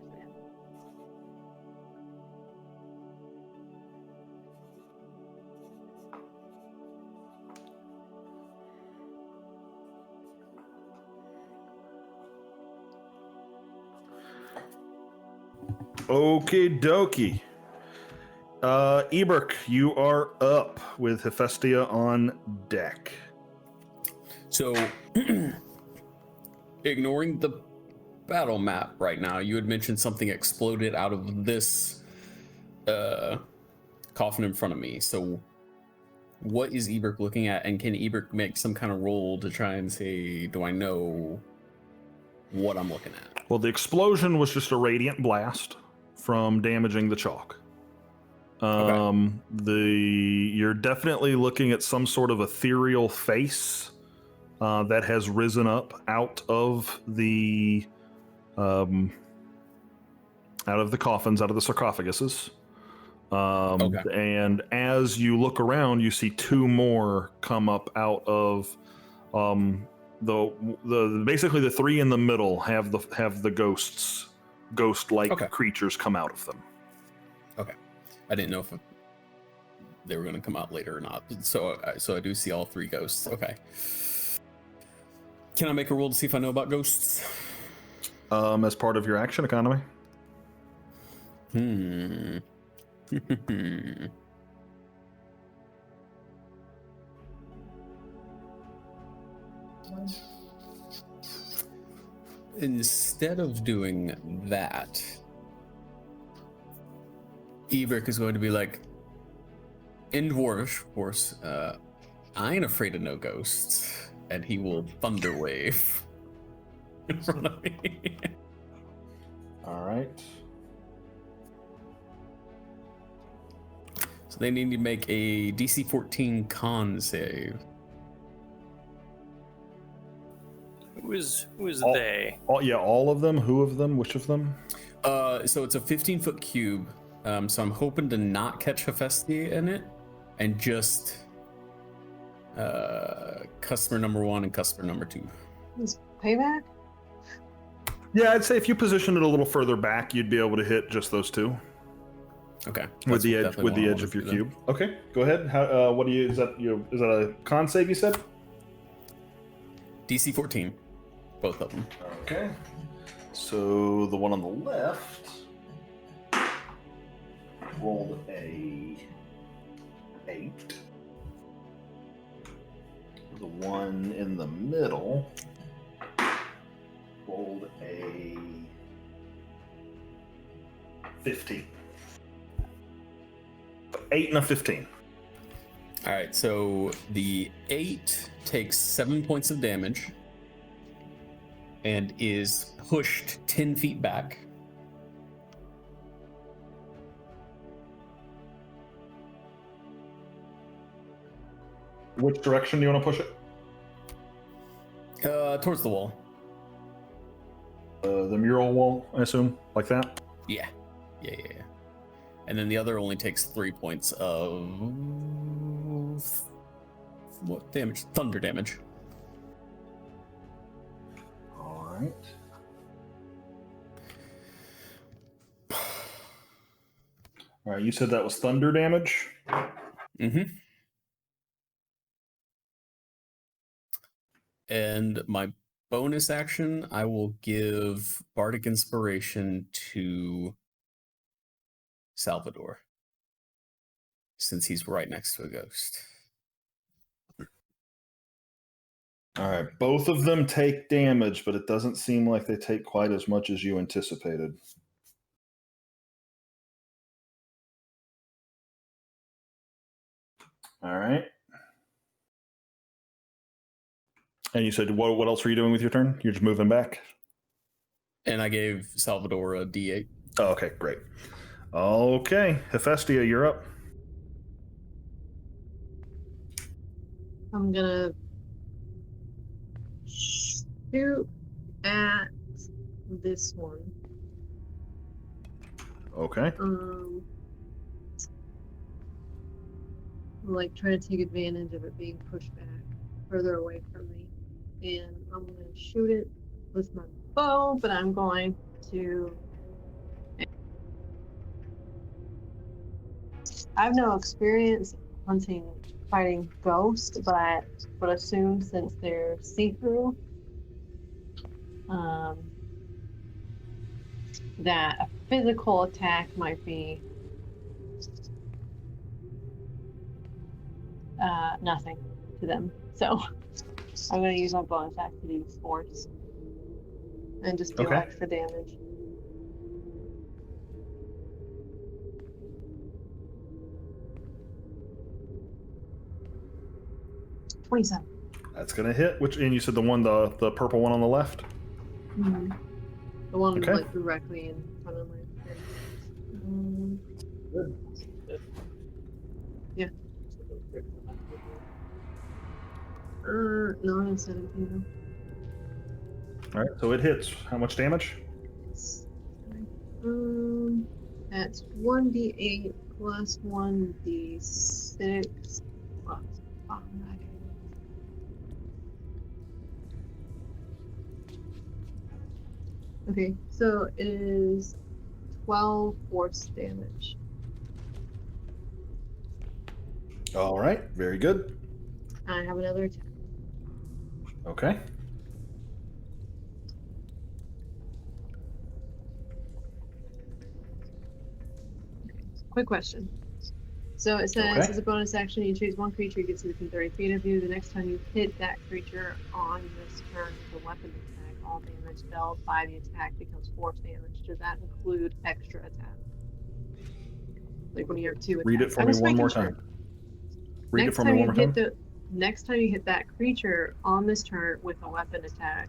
Okie dokie. Eberk, you are up with Hephaestia on deck. So, ignoring the battle map right now, you had mentioned something exploded out of this coffin in front of me. So, what is Eberk looking at, and can Eberk make some kind of roll to try and say, do I know what I'm looking at? Well, the explosion was just a radiant blast from damaging the chalk. You're definitely looking at some sort of ethereal face that has risen up out of the coffins, out of the sarcophaguses. And as you look around, you see two more come up out of the basically the three in the middle have the ghost-like Okay. creatures come out of them. Okay. I didn't know if they were going to come out later or not. So I do see all three ghosts. Okay. Can I make a roll to see if I know about ghosts? As part of your action economy. Instead of doing that, Ebert is going to be like, in Dwarvish, of course, I ain't afraid of no ghosts. And he will thunder wave in front of me. All right. So they need to make a DC 14 con save. Who is All- they? All of them. Who of them? Which of them? So it's a 15-foot cube. So I'm hoping to not catch Hephaestus in it, and just customer number 1 and customer number 2. Is payback? Yeah, I'd say if you position it a little further back, you'd be able to hit just those two Okay. with the edge definitely with the what I edge of your wanna do cube. Okay, go ahead. How? What do you? Is that a con save? You said. then. DC 14, both of them. Okay. So the one on the left rolled a 8. The one in the middle rolled a 15. 8 and a 15. All right, so the 8 takes 7 points of damage and is pushed 10 feet back. Which direction do you want to push it? Towards the wall. The mural wall, I assume, like that. Yeah. And then the other only takes 3 points of what damage? Thunder damage. All right. All right. You said that was thunder damage. Mm-hmm. And my bonus action, I will give Bardic Inspiration to Salvador, since he's right next to a ghost. All right. Both of them take damage, but it doesn't seem like they take quite as much as you anticipated. All right. And you said, what else were you doing with your turn? You're just moving back? And I gave Salvador a D8. Oh, okay, great. Okay. Hephaestus, you're up. I'm gonna shoot at this one. Okay. Like try to take advantage of it being pushed back further away from me, and I'm gonna shoot it with my bow, but I'm going to. I have no experience fighting ghosts, but I would assume since they're see-through, that a physical attack might be nothing to them. So I'm going to use my bonus action to use force and just do extra damage. $27. That's going to hit. And you said the purple one on the left? Mm-hmm. The one Okay. like directly in front of my head. Yeah. No, instead of you. All right, so it hits. How much damage? That's 1d8 plus 1d6 plus 5. Okay, so it is 12 force damage. All right, very good. I have another attack. Okay. Quick question. So it says, Okay. as a bonus action, you choose one creature you can see within 30 feet of you. The next time you hit that creature on this turn with a weapon attack, all damage dealt by the attack becomes force damage. Does that include extra attack? Like when you have two attacks? Read it for I me was one more making sure. time. Read it Next for time me you one more hit time. next time you hit that creature on this turn with a weapon attack,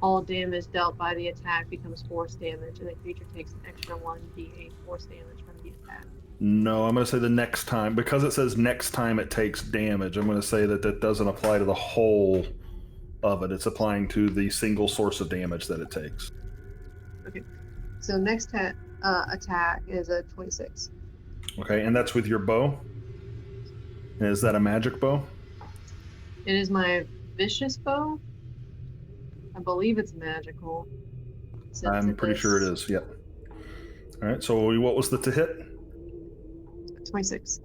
all damage dealt by the attack becomes force damage, and the creature takes an extra 1d8 force damage from the attack. No, I'm going to say the next time. Because it says next time it takes damage, I'm going to say that that doesn't apply to the whole of it. It's applying to the single source of damage that it takes. Okay. So next attack is a 26. Okay, and that's with your bow? And is that a magic bow? It is my vicious bow. I believe it's magical. Since I'm pretty sure it is, yep. All right, so what was the to hit? 26.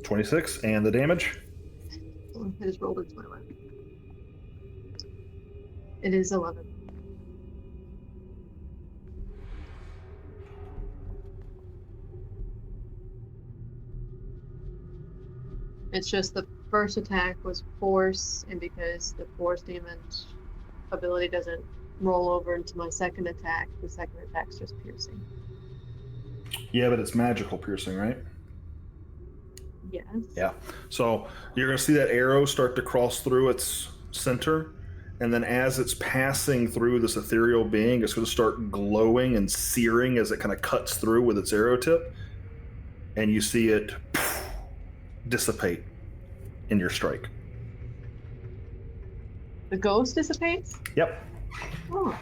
26, and the damage? Oh, I just rolled into my left. It is 11. It's just the first attack was force, and because the force damage ability doesn't roll over into my second attack, the second attack's just piercing. Yeah, but it's magical piercing, right? Yes. Yeah. So you're going to see that arrow start to cross through its center, and then as it's passing through this ethereal being, it's going to start glowing and searing as it kind of cuts through with its arrow tip, and you see it dissipate in your strike. The ghost dissipates? Yep. Oh.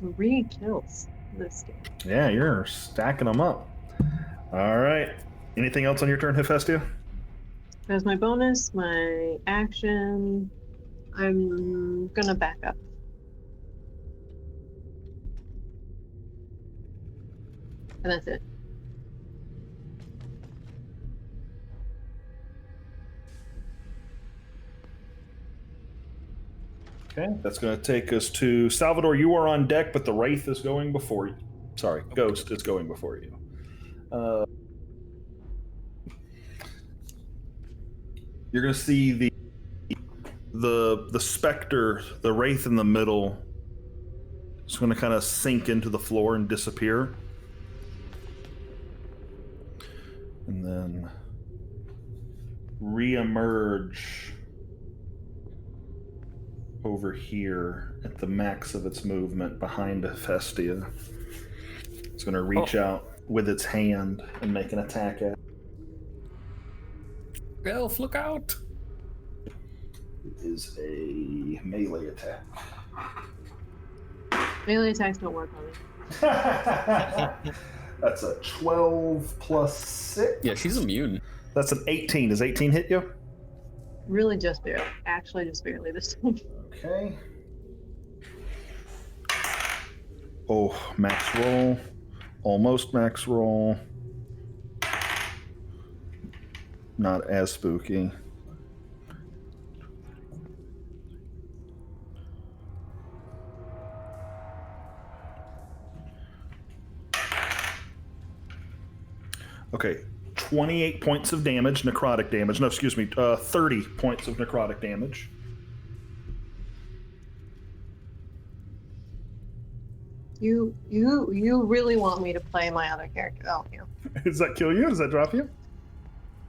3 kills this game. Yeah, you're stacking them up. All right. Anything else on your turn, Hephaestia? That's my bonus, my action. I'm gonna back up. And that's it. Okay, that's going to take us to Salvador. You are on deck, but the Wraith is going before you. Sorry, Ghost is going before you. You're going to see the specter, the Wraith in the middle. It's going to kind of sink into the floor and disappear, and then re-emerge over here at the max of its movement behind Hephaestia. It's going to reach out with its hand and make an attack at. Elf, look out! It is a melee attack. Melee attacks don't work on me. That's a 12 plus 6. Yeah, she's immune. That's an 18. Does 18 hit you? Really just barely. Actually just barely this time. Okay. Oh, max roll. Almost max roll. Not as spooky. Okay, 28 points of damage, necrotic damage. No, excuse me, 30 points of necrotic damage. You really want me to play my other character, don't you? Does that kill you? Does that drop you?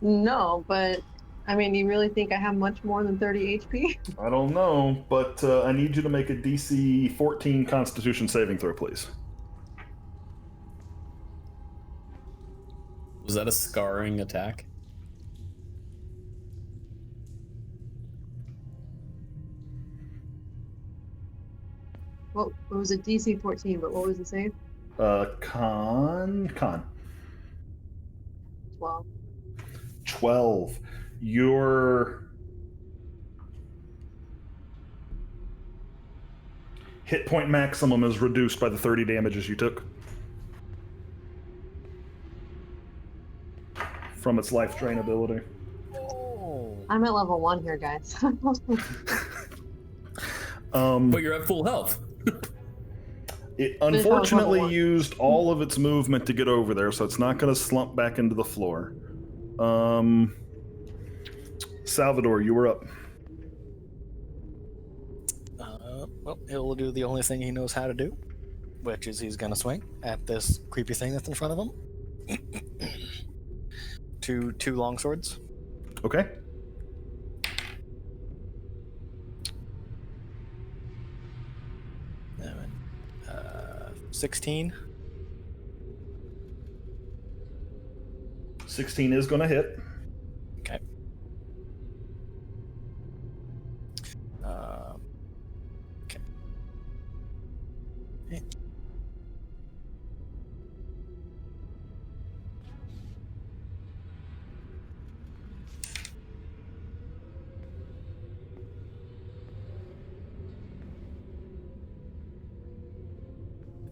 No, but I mean, you really think I have much more than 30 HP? I don't know, but I need you to make a DC 14 Constitution saving throw, please. Was that a scarring attack? Well, it was a DC 14, but what was the save? Con. 12. 12. Your hit point maximum is reduced by the 30 damages you took from its life drain ability. I'm at level 1 here, guys. But you're at full health. It unfortunately used all of its movement to get over there, so it's not going to slump back into the floor. Salvador, you were up. Well, he'll do the only thing he knows how to do, which is he's going to swing at this creepy thing that's in front of him. two long swords. Okay. Uh, 16. 16 is going to hit. Okay. Okay. Hey.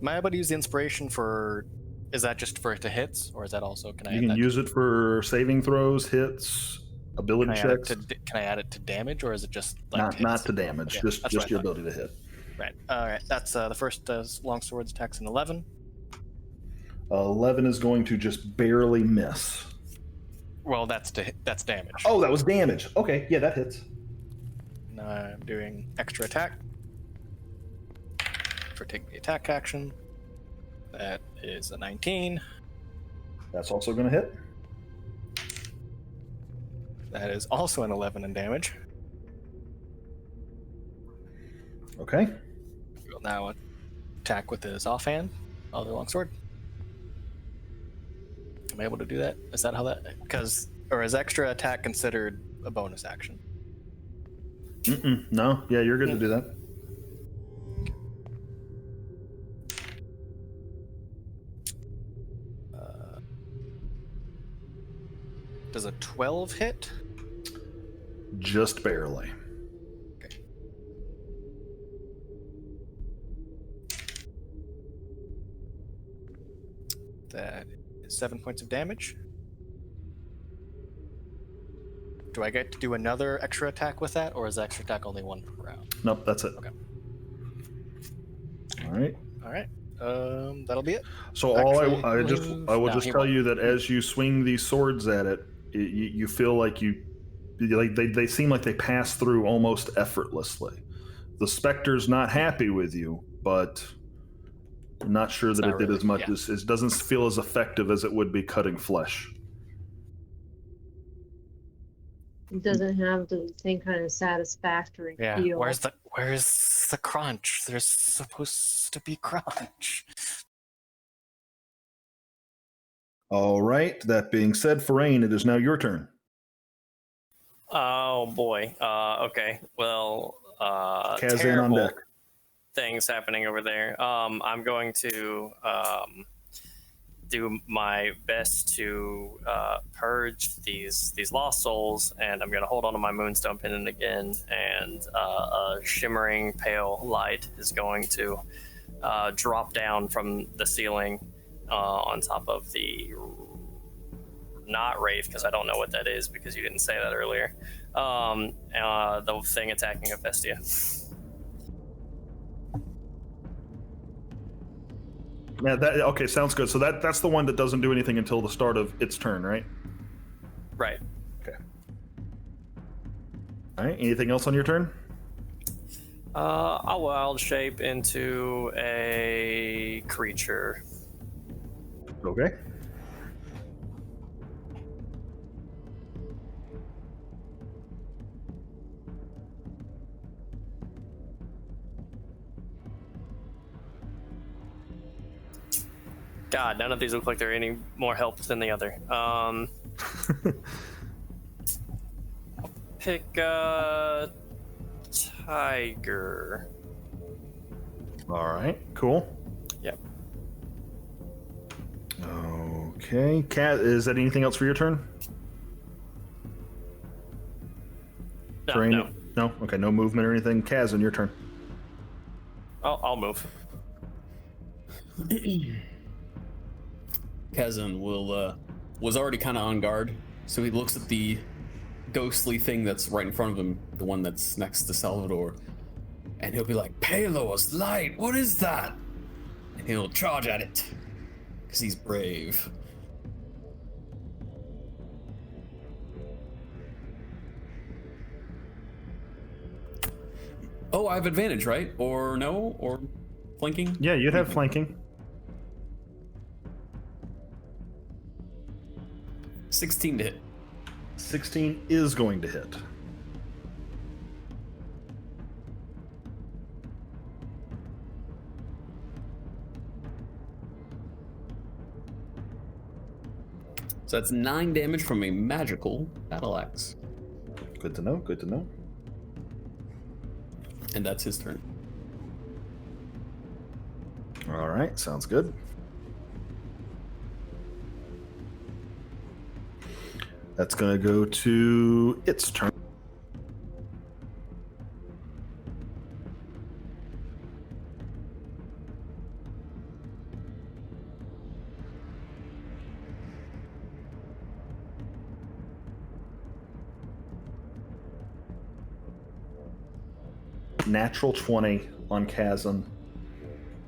Am I able to use the inspiration for? Is that just for it to hits, or is that also? Can I? You can use it for saving throws, hits, ability checks. Can I add it to damage, or is it just like not hits? to damage, Okay, just your ability to hit. Right. All right. That's the first longsword attacks an 11. 11 is going to just barely miss. Well, that's damage. Oh, that was damage. Okay, yeah, that hits. Now I'm doing extra attack for taking the attack action. That is a 19. That's also going to hit. That is also an 11 in damage. Okay. We'll now attack with his offhand, other longsword. Am I able to do that? Is that how that? Or is extra attack considered a bonus action? No. Yeah, you're good to do that. Does a 12 hit? Just barely. Okay. That is 7 points of damage. Do I get to do another extra attack with that, or is extra attack only one per round? Nope, that's it. Okay. All right. All right. That'll be it. So Actually, I will just tell you that as you swing these swords at it, you feel like they seem like they pass through almost effortlessly. The specter's not happy with you, but I'm not sure that it did as much as it doesn't feel as effective as it would be cutting flesh. It doesn't have the same kind of satisfactory feel. Where's the crunch? There's supposed to be crunch. All right. That being said, Farain, it is now your turn. Oh boy. Okay. Well, Kazan terrible on deck. things happening over there. I'm going to do my best to purge these lost souls, and I'm going to hold on to my moonstone pendant again, and a shimmering pale light is going to drop down from the ceiling on top of the not wraith, because I don't know what that is because you didn't say that earlier. The thing attacking Hephaestia. Yeah, okay, sounds good. So that's the one that doesn't do anything until the start of its turn, right? Right. Okay. All right. Anything else on your turn? I'll wild shape into a creature. Okay. God, none of these look like they're any more help than the other. Pick a tiger. All right. Cool. Yep. Okay. Cat, is that anything else for your turn? No. No. Okay. No movement or anything. Kaz, on your turn. I'll move. Kazan was already kind of on guard, so he looks at the ghostly thing that's right in front of him, the one that's next to Salvador, and he'll be like, Palos, light, what is that? And he'll charge at it, because he's brave. Oh, I have advantage, right? Or no? Or flanking? Yeah, you'd have flanking. 16 to hit. 16 is going to hit. So that's 9 damage from a magical battle axe. Good to know, good to know. And that's his turn. All right, sounds good. That's going to go to its turn. Natural 20 on Chasm.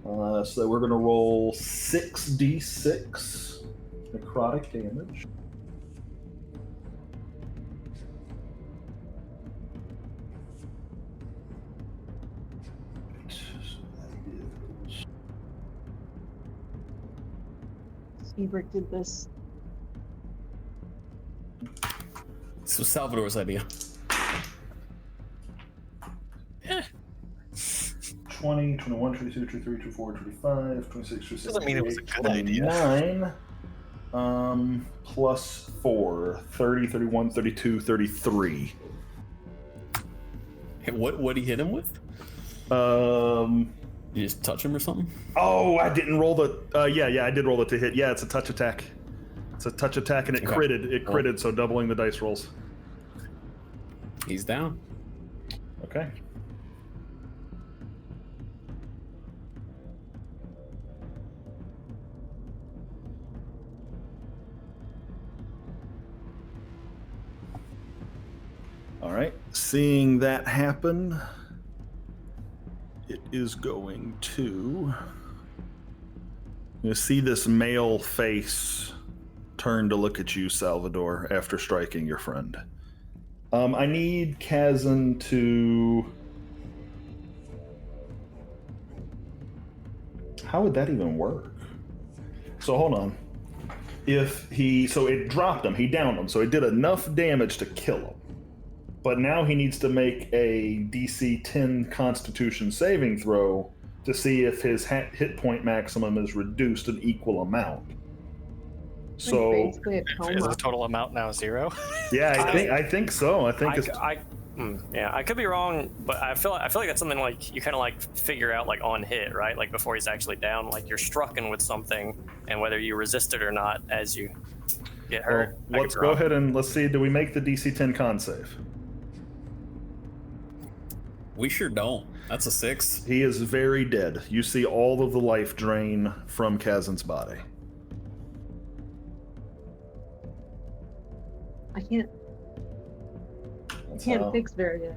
So we're going to roll 6d6 necrotic damage. Ebert did this. This was Salvador's idea. 20, 21, 22, 23, 24, 25, 26, 26, Doesn't mean it was a good idea. 29, plus 4, 30, 31, 32, 33. Hey, what did he hit him with? You just touch him or something? Oh, I didn't roll the, yeah, I did roll it to hit. Yeah, it's a touch attack. It's a touch attack and it critted. It critted, so doubling the dice rolls. He's down. Okay. All right, seeing that happen, it is going to... You see this male face turn to look at you, Salvador, after striking your friend. I need Kazan to... How would that even work? So hold on. If he... So it dropped him, he downed him, so it did enough damage to kill him. But now he needs to make a DC 10 Constitution saving throw to see if his hit point maximum is reduced an equal amount. So basically a Is coma. the total amount now 0? yeah, I think so. I think it's Yeah, I could be wrong, but I feel like that's something like you kind of like figure out like on hit, right? Like before he's actually down, like you're strucken with something, and whether you resist it or not as you get hurt. well, let's go ahead and let's see. Do we make the DC 10 con save? We sure don't. That's a 6. He is very dead. You see all of the life drain from Kazan's body. I can't fix very good.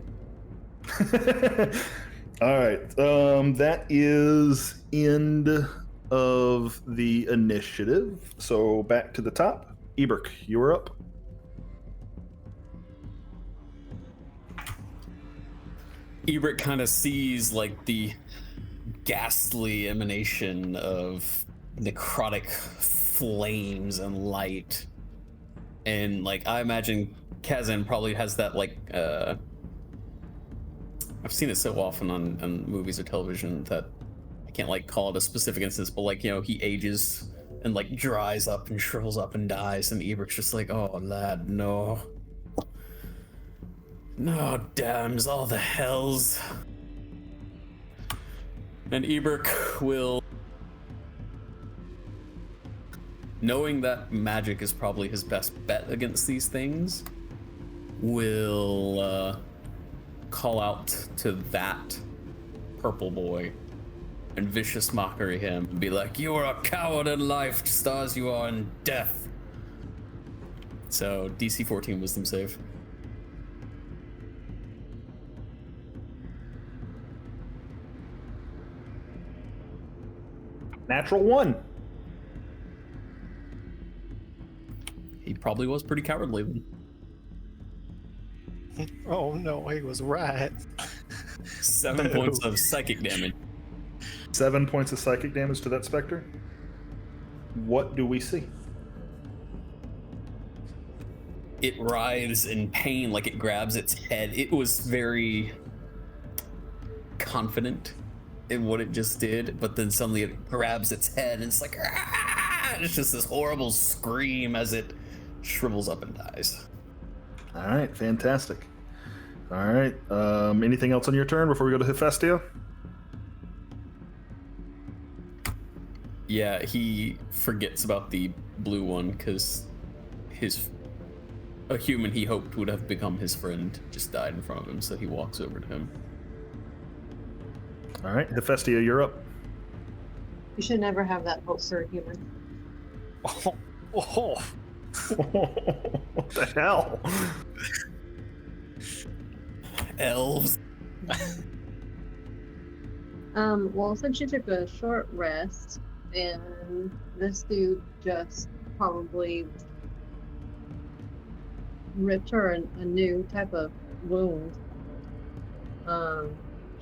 All right. That is end of the initiative. So back to the top. Eberk, you were up. Ebert kind of sees like the ghastly emanation of necrotic flames and light, and like I imagine Kazan probably has that like I've seen it so often on movies or television that I can't like call it a specific instance, but like, you know, he ages and like dries up and shrivels up and dies, and Ebert's just like, oh lad, no. No, damns all the hells. And Eberk will, knowing that magic is probably his best bet against these things, will call out to that purple boy and vicious mockery him and be like, "You are a coward in life, just as you are in death." So DC 14 wisdom save. Natural 1. He probably was pretty cowardly then. Oh no, he was right. 7 points of psychic damage. 7 points of psychic damage to that specter. What do we see? It writhes in pain like it grabs its head. It was very confident in what it just did, but then suddenly it grabs its head and it's like, "Ah!" It's just this horrible scream as it shrivels up and dies. All right, fantastic. All right, anything else on your turn before we go to Hephaestia? Yeah, he forgets about the blue one because a human he hoped would have become his friend just died in front of him, so he walks over to him. All right, Hephaestia, you're up. You should never have that hope for a human. Oh, oh. What the hell? Elves. Well, since you took a short rest, and this dude just probably ripped her a new type of wound,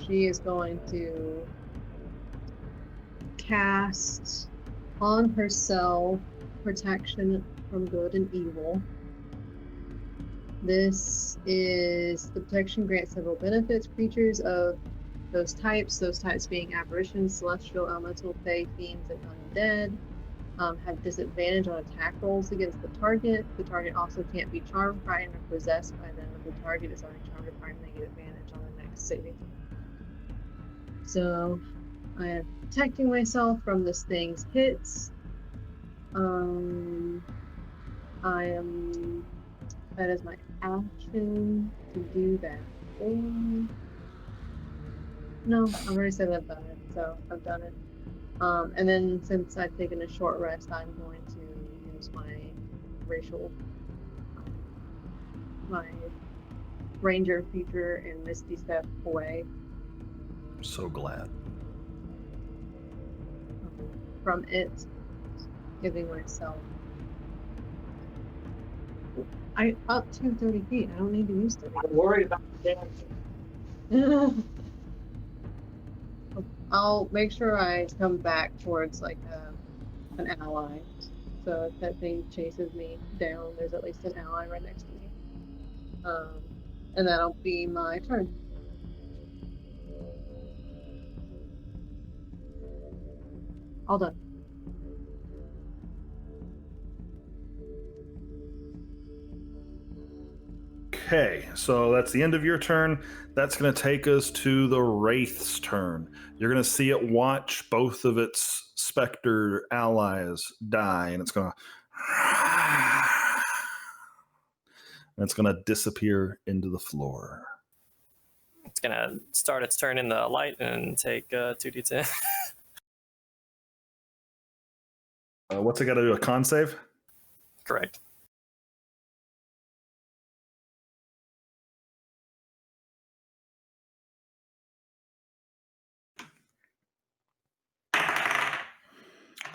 she is going to cast on herself protection from good and evil. This is the protection grants several benefits. Creatures of those types being apparitions, celestial, elemental, fae, fiends, and undead, have disadvantage on attack rolls against the target. The target also can't be charmed, frightened, or possessed by them if the target is already charmed or frightened. They get advantage on the next saving. So I am protecting myself from this thing's hits. That is my action to do that. No, I've already said I've done it, so I've done it. And then since I've taken a short rest, I'm going to use my my ranger feature and Misty Step away. So glad. From it, giving myself up to 30 feet. I don't need to use 30. I'm worried about the damage. I'll make sure I come back towards like an ally. So if that thing chases me down, there's at least an ally right next to me. And that'll be my turn. All done. Okay, so that's the end of your turn. That's going to take us to the Wraith's turn. You're going to see it watch both of its specter allies die, and it's going to disappear into the floor. It's gonna start its turn in the light and take 2d10. What's it got to do? A con save? Correct.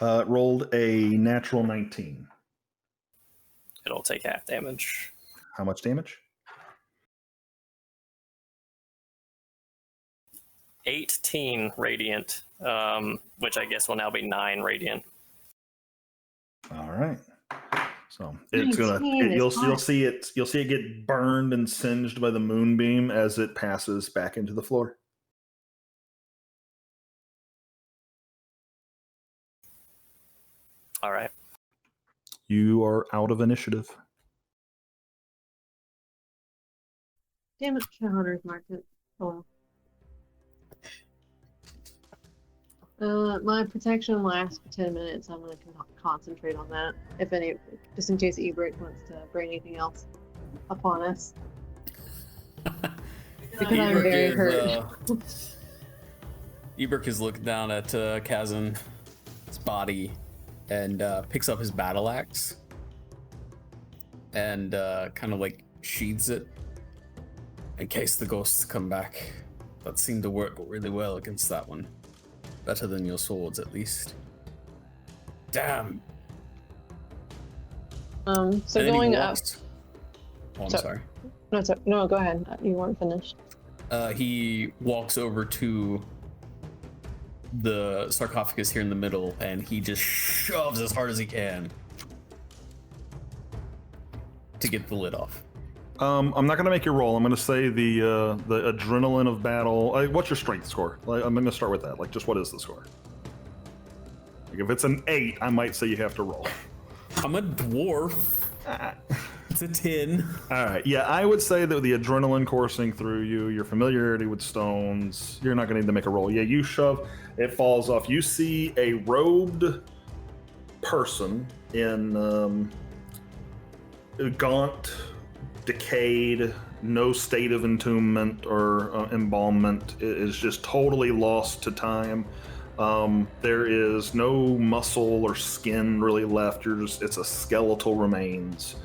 It rolled a natural 19. It'll take half damage. How much damage? 18 radiant, which I guess will now be 9 radiant. All right. So it's gonna. 19 is You'll hot. see it get burned and singed by the moonbeam as it passes back into the floor. All right. You are out of initiative. Damn it, Hunter's Market. Oh well. My protection lasts for 10 minutes. I'm going to concentrate on that. If any, just in case Ebert wants to bring anything else upon us. Because I'm very hurt. Ebert is looking down at Kazan's body and picks up his battle axe and kind of like sheathes it in case the ghosts come back. That seemed to work really well against that one. Better than your swords, at least. Damn. So And then he going up. walks- Oh, I'm So- sorry. No, go ahead. You weren't finished. He walks over to the sarcophagus here in the middle, and he just shoves as hard as he can to get the lid off. I'm not going to make you roll. I'm going to say the adrenaline of battle. What's your strength score? Like, I'm going to start with that. Like, just what is the score? Like, if it's an 8, I might say you have to roll. I'm a dwarf. It's a 10. All right. Yeah, I would say that the adrenaline coursing through you, your familiarity with stones, you're not going to need to make a roll. Yeah, you shove, it falls off. You see a robed person in gaunt, decayed, no state of entombment or embalmment. It is just totally lost to time. There is no muscle or skin really left. It's a skeletal remains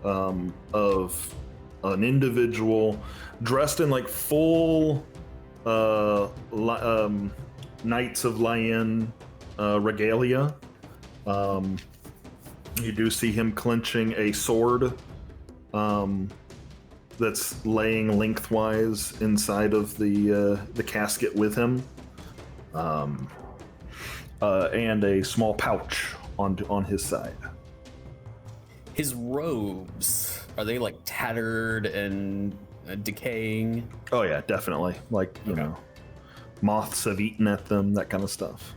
of an individual dressed in like full Knights of Lion regalia. You do see him clenching a sword that's laying lengthwise inside of the casket with him, and a small pouch on his side. His robes, are they like tattered and decaying? Oh yeah, definitely. Like, you Okay. know, moths have eaten at them, that kind of stuff.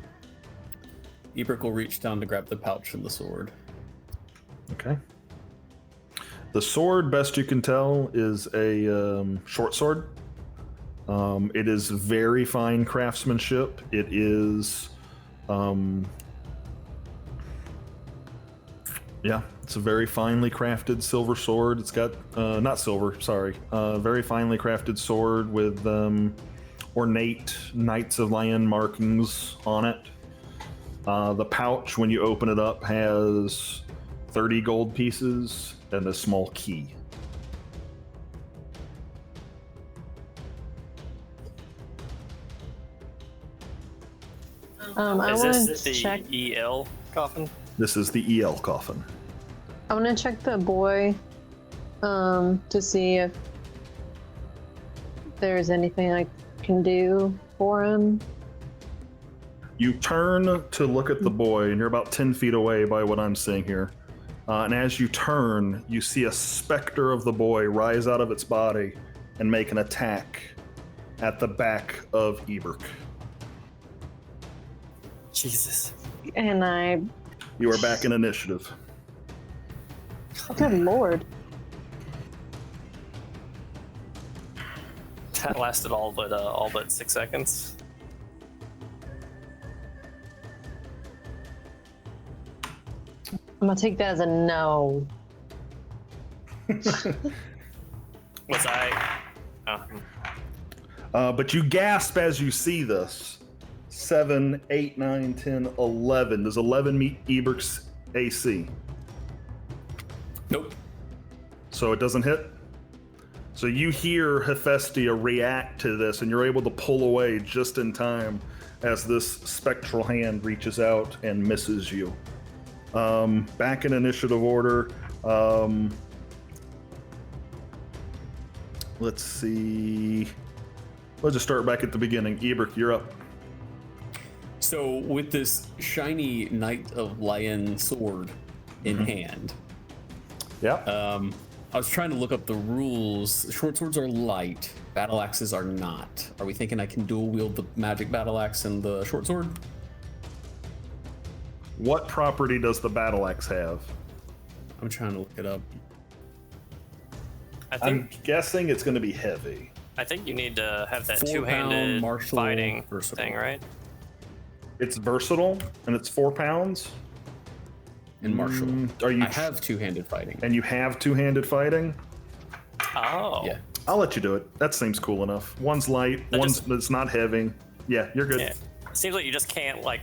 Ebert will reach down to grab the pouch and the sword. Okay. The sword, best you can tell, is a short sword. It is very fine craftsmanship. It is, yeah, it's a very finely crafted silver sword. It's got, not silver, sorry, very finely crafted sword with ornate Knights of Lion markings on it. The pouch, when you open it up, has 30 gold pieces and a small key. I Is want this to the check. EL coffin? This is the EL coffin. I want to check the boy, to see if there's anything I can do for him. You turn to look at the boy, and you're about 10 feet away by what I'm seeing here. And as you turn, you see a specter of the boy rise out of its body and make an attack at the back of Ebert. Jesus. And I, You are back in initiative. good lord. That lasted all but 6 seconds. I'm gonna take that as a no. Was I? But you gasp as you see this. 7, 8, 9, 10, 11. Does 11 meet Ebert's AC? Nope. So it doesn't hit? So you hear Hephaestia react to this, and you're able to pull away just in time as this spectral hand reaches out and misses you. Back in initiative order. Let's see. Let's just start back at the beginning. Ebert, you're up. So with this shiny Knight of Lion sword in hand, Yeah. I was trying to look up the rules. Short swords are light, battle axes are not. Are we thinking I can dual wield the magic battle axe and the short sword? What property does the battle axe have? I'm trying to look it up. I I'm think guessing it's going to be heavy. you need to have that 4-pound two-handed martial fighting versatile. thing, right? It's versatile, and it's 4 pounds. In martial. Are you? I have two-handed fighting. And you have two-handed fighting. Oh. Yeah. I'll let you do it. That seems cool enough. One's light. That One's it's not heavy. Yeah, you're good. Yeah. Seems like you just can't like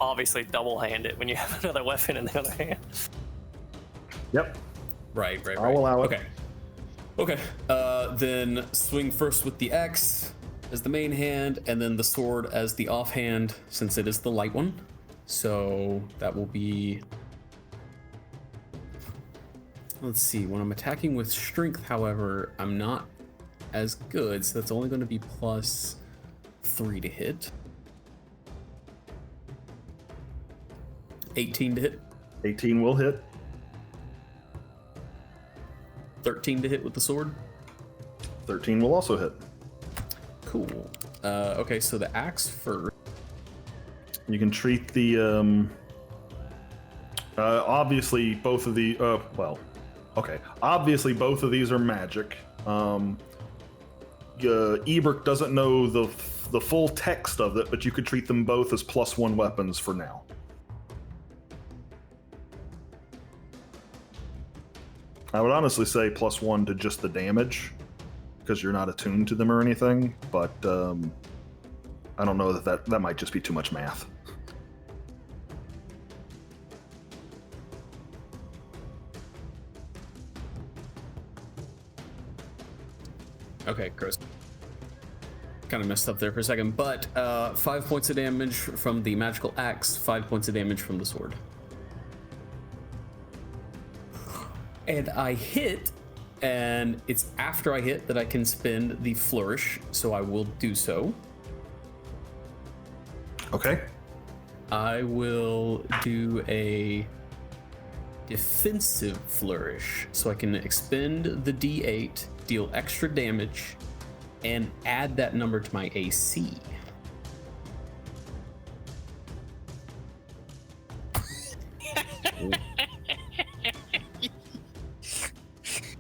obviously double hand it when you have another weapon in the other hand. Yep. Right. I'll allow it. Okay. Then swing first with the axe as the main hand, and then the sword as the offhand, since it is the light one. So that will be. Let's see. When I'm attacking with strength, however, I'm not as good, so that's only going to be +3 to hit. 18 to hit. 18 will hit. 13 to hit with the sword. 13 will also hit. Cool. Okay, so the axe first. You can treat the obviously both of the obviously both of these are magic. Ebert doesn't know the full text of it, but you could treat them both as +1 weapons for now. I would honestly say +1 to just the damage, because you're not attuned to them or anything, but I don't know that might just be too much math. Okay, gross. Kind of messed up there for a second, but 5 points of damage from the magical axe, 5 points of damage from the sword. And I hit, and it's after I hit that I can spend the flourish, so I will do so. Okay. I will do a defensive flourish, so I can expend the D8, deal extra damage, and add that number to my AC.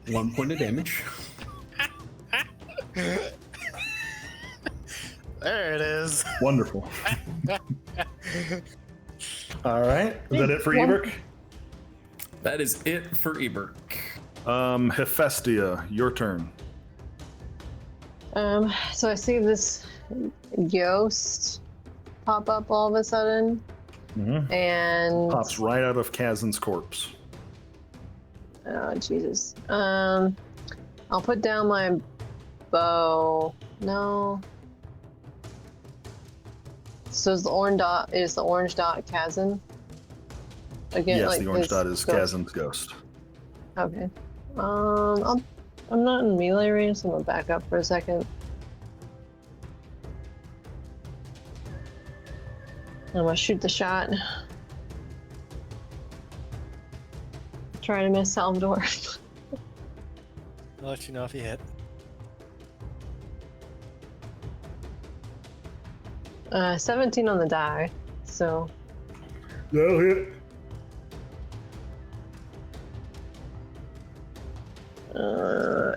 One point of damage. There it is. Wonderful. All right. Is that it for Ebert? That is it for Ebert. Hephaestia, your turn. So I see this ghost pop up all of a sudden, and Pops right out of Kazan's corpse. oh Jesus. I'll put down my bow. No. So is the orange dot Kazan? Again, Yes, like the orange his dot is ghost? Kazan's ghost. Okay. I'm not in melee range, so I'm gonna back up for a second. I'm gonna shoot the shot. Try to miss Salvador. I'll let you know if you hit. 17 on the die, so That'll hit.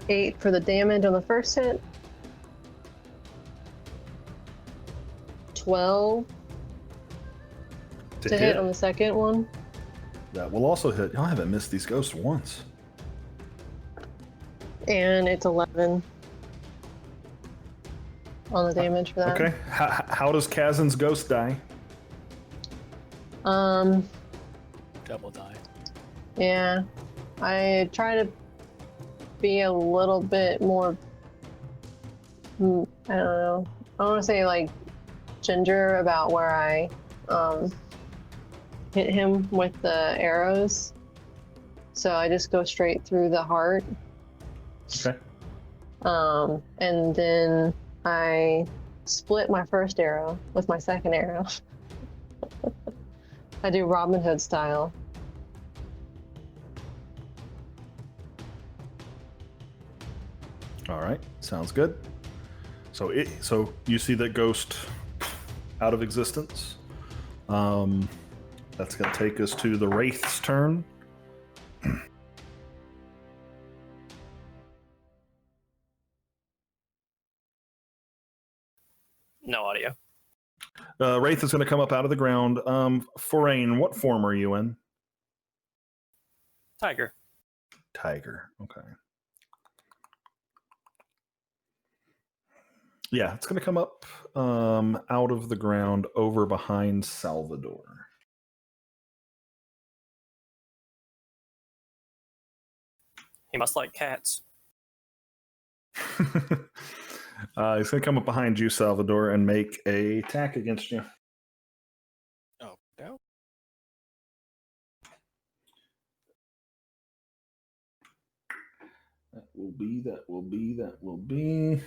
8 for the damage on the first hit. 12 to hit on the second one. That will also hit. I haven't missed these ghosts once. And it's 11 on the damage for that. Okay. How does Kazan's ghost die? Double die. Yeah. I try to be a little bit more, I don't know. I want to say like ginger about where I hit him with the arrows. So I just go straight through the heart. Okay. And then I split my first arrow with my second arrow. I do Robin Hood style. All right. Sounds good. So you see that ghost out of existence. That's going to take us to the Wraith's turn. No audio. Wraith is going to come up out of the ground. Forain, what form are you in? Tiger. Tiger. Okay. Yeah, it's going to come up out of the ground over behind Salvador. He must like cats. He's going to come up behind you, Salvador, and make a attack against you. Oh, no. That will be.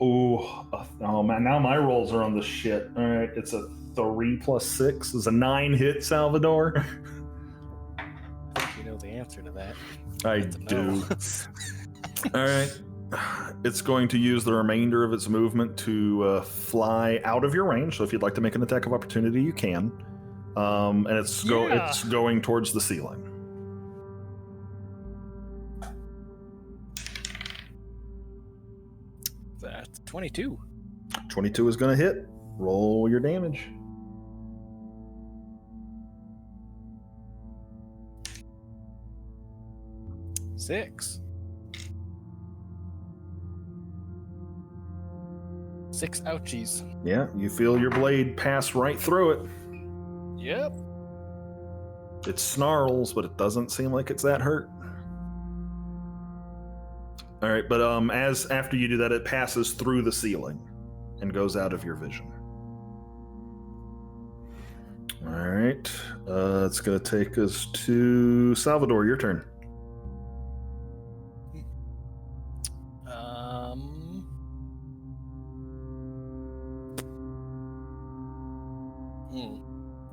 Oh man, now my rolls are on the shit. All right, it's a 3 plus 6. It's a 9 hit, Salvador. I think you know the answer to that. I do. All right. It's going to use the remainder of its movement to fly out of your range. So if you'd like to make an attack of opportunity, you can. And it's going towards the ceiling. That's 22. 22 is going to hit. Roll your damage. Six ouchies. Yeah, you feel your blade pass right through it. Yep. It snarls, but it doesn't seem like it's that hurt. All right, but as after you do that, it passes through the ceiling and goes out of your vision. All right, it's going to take us to Salvador. Your turn.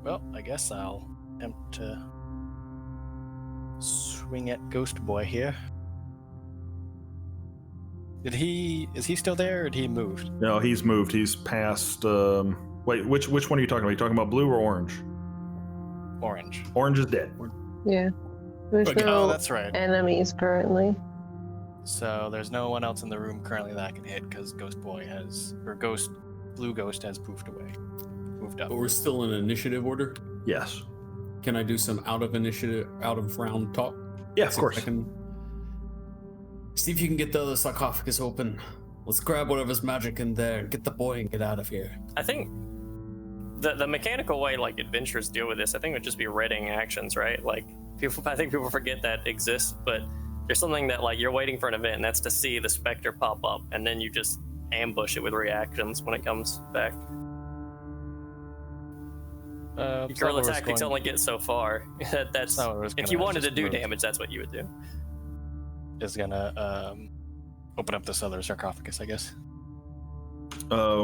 Well, I guess I'll attempt to swing at Ghost Boy here. Is he still there, or did he move? No, he's moved. He's past. Wait, which one are you talking about? Are you talking about blue or orange? Orange. Orange is dead. Yeah. There's Okay. no Oh, that's right. enemies currently. So there's no one else in the room currently that I can hit because Blue Ghost has moved away. Moved up. But we're still in initiative order. Yes. Can I do some out of round talk? Yeah, of See if course. I can see if you can get the other sarcophagus open. Let's grab whatever's magic in there and get the boy and get out of here. I think the mechanical way like adventurers deal with this, I think would just be reading actions, right? Like I think people forget that exists, but there's something that like you're waiting for an event, and that's to see the specter pop up, and then you just ambush it with reactions when it comes back. Guerrilla tactics only get so far. That's if you wanted to do damage, that's what you would do. Is gonna open up this other sarcophagus, I guess.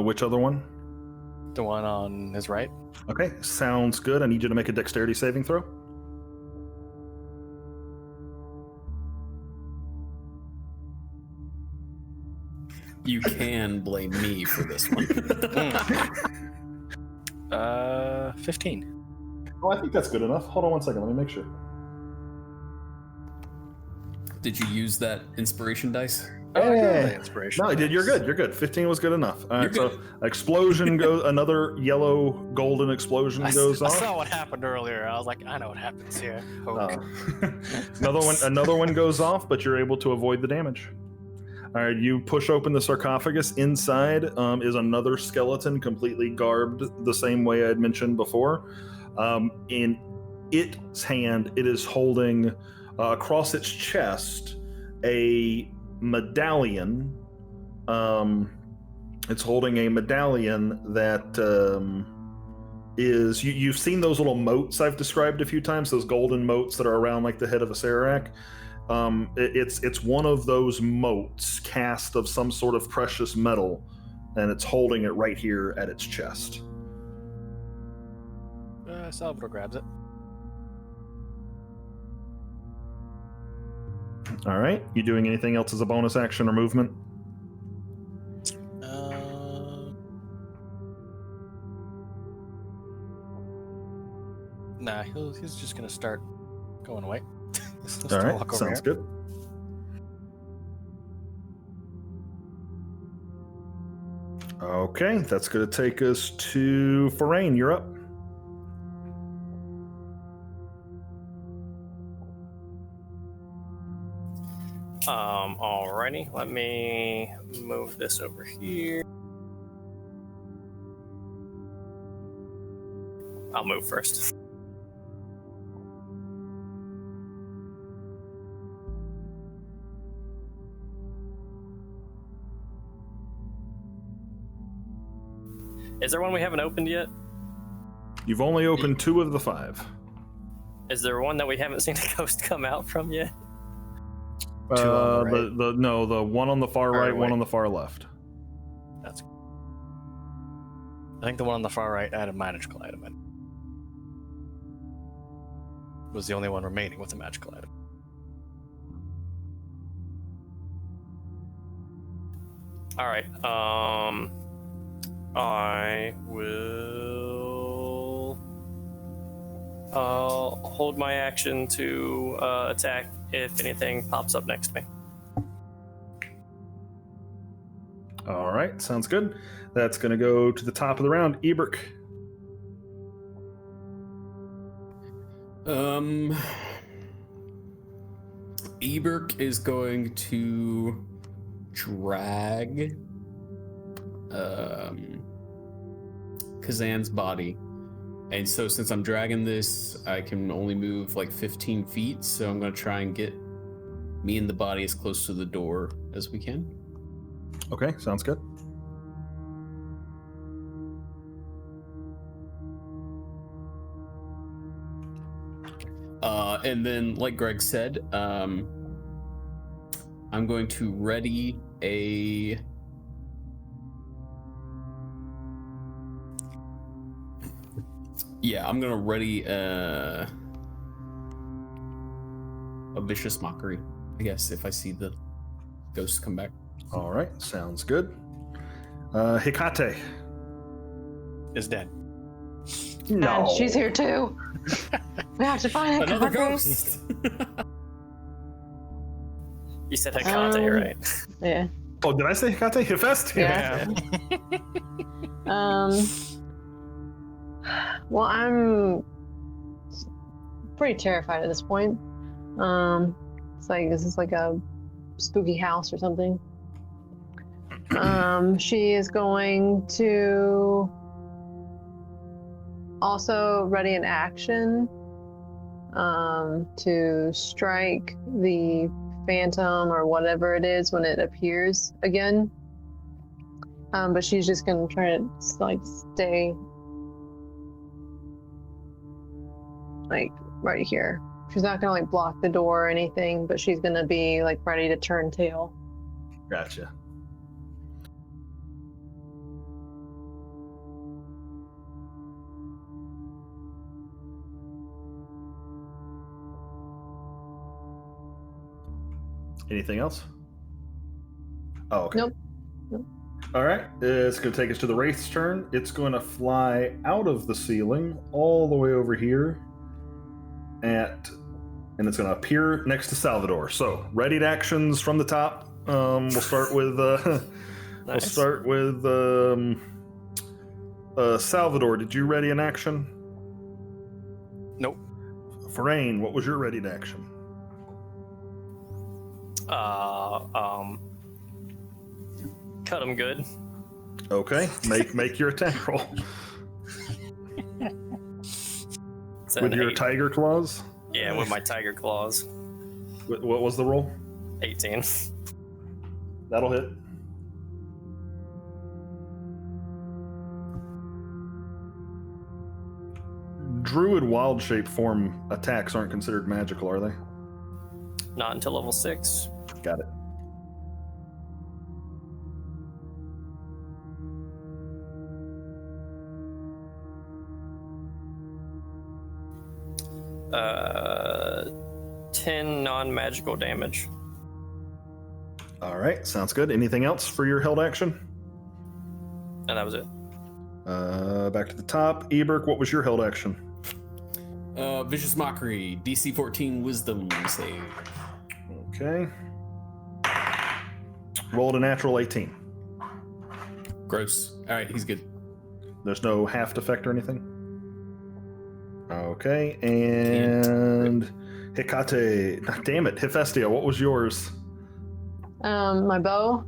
Which other one? The one on his right. Okay, sounds good. I need you to make a dexterity saving throw. You can blame me for this one. 15. Oh, I think that's good enough. Hold on one second. Let me make sure. Did you use that inspiration dice? Hey. Inspiration. No, I did. You're good. You're good. 15 was good enough. All right, You're so good. explosion goes. Another yellow golden explosion goes I off. saw what happened earlier. I was like, I know what happens here. Poke. Another one goes off, but you're able to avoid the damage. All right, you push open the sarcophagus. Inside is another skeleton, completely garbed the same way I had mentioned before. In its hand, it is holding across its chest a medallion. It's holding a medallion that is you've seen those little moats I've described a few times, those golden moats that are around like the head of a Sararak. It's one of those moats cast of some sort of precious metal, and it's holding it right here at its chest. Salvador grabs it. All right, you doing anything else as a bonus action or movement? Nah, he's just gonna start going away. All right, sounds good. Okay, that's going to take us to Forain. You're up. Alrighty. Let me move this over here. I'll move first. Is there one we haven't opened yet? You've only opened 2 of the 5. Is there one that we haven't seen a ghost come out from yet? Two on the right. The one on the far right, one right. on the far left. That's. I think the one on the far right had a magical item in it. Was the only one remaining with a magical item. All right. I will hold my action to attack if anything pops up next to me. All right, sounds good. That's going to go to the top of the round. Eberk. Eberk is going to drag Kazan's body. And so since I'm dragging this, I can only move like 15 feet, so I'm going to try and get me and the body as close to the door as we can. Okay, sounds good. And then, like Greg said, I'm going to ready a... Yeah, I'm going to ready a vicious mockery, I guess, if I see the ghosts come back. All right, sounds good. Hecate. Is dead. No. And she's here too. We have to find Another Hecate. ghost! You said Hecate, right? Yeah. Oh, did I say Hecate? Hephaestus? Yeah. Well, I'm pretty terrified at this point. It's like, is this like a spooky house or something? She is going to also ready an action to strike the phantom or whatever it is when it appears again. But she's just gonna try to like stay like right here. She's not gonna like block the door or anything, but she's gonna be like ready to turn tail. Gotcha. Anything else? Oh, okay. Nope. All right, it's going to take us to the Wraith's turn. It's going to fly out of the ceiling all the way over here and it's going to appear next to Salvador. So, readied actions from the top. We'll start with Nice. we'll start with Salvador. Did you ready an action? Nope. Farain, what was your readied action? Cut him good. Okay, make your attack roll It's with an your 8. tiger claws. Yeah, with my tiger claws. What was the roll? 18. That'll hit. Druid wild shape form attacks aren't considered magical, are they? Not until level 6. Got it. Uh, 10 non-magical damage. All right, sounds good. Anything else for your held action? And that was it. Back to the top. Eberk, what was your held action? Vicious Mockery, DC 14 Wisdom save. Okay. Rolled a natural 18. Gross. All right, he's good. There's no half effect or anything? Okay, and Hecate. Damn it, Hephaestia, what was yours? My bow,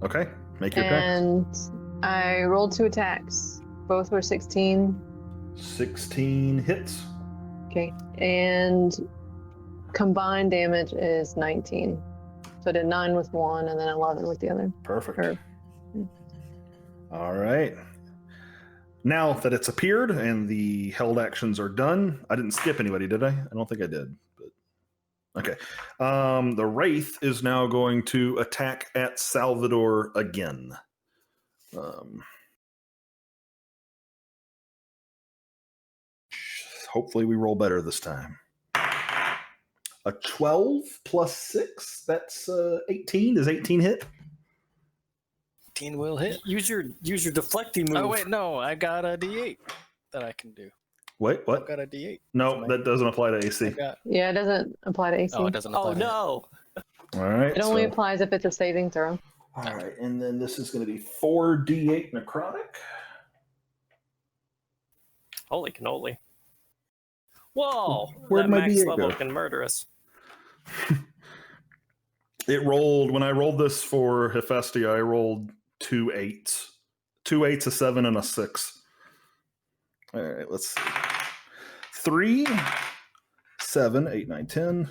Okay, make your attacks. and I rolled 2 attacks. Both were 16. 16 hits. Okay, and combined damage is 19. So I did 9 with one, and then 11 with the other. Perfect. Or- All right. Now that it's appeared and the held actions are done, I didn't skip anybody, did I? I don't think I did. But okay. The Wraith is now going to attack at Salvador again. Hopefully we roll better this time. A 12 plus 6, that's 18. Does 18 hit? 18 will hit. Use your deflecting move. Oh wait, no, I got a D8 that I can do. Wait, I've what? got a D8. No, that doesn't apply to I AC. got... Yeah, it doesn't apply to AC. Oh, it doesn't apply. Oh to no! All right. It only so- applies if it's a saving throw. All right, and then this is going to be 4d8 necrotic. Holy cannoli! Whoa! Where'd that my max D8 level go? can murder us. It rolled, when I rolled this for Hephaestia, I rolled 2 8s. 2 8s, a 7, and a 6. All right, let's see. 3, 7, 8, 9, 10.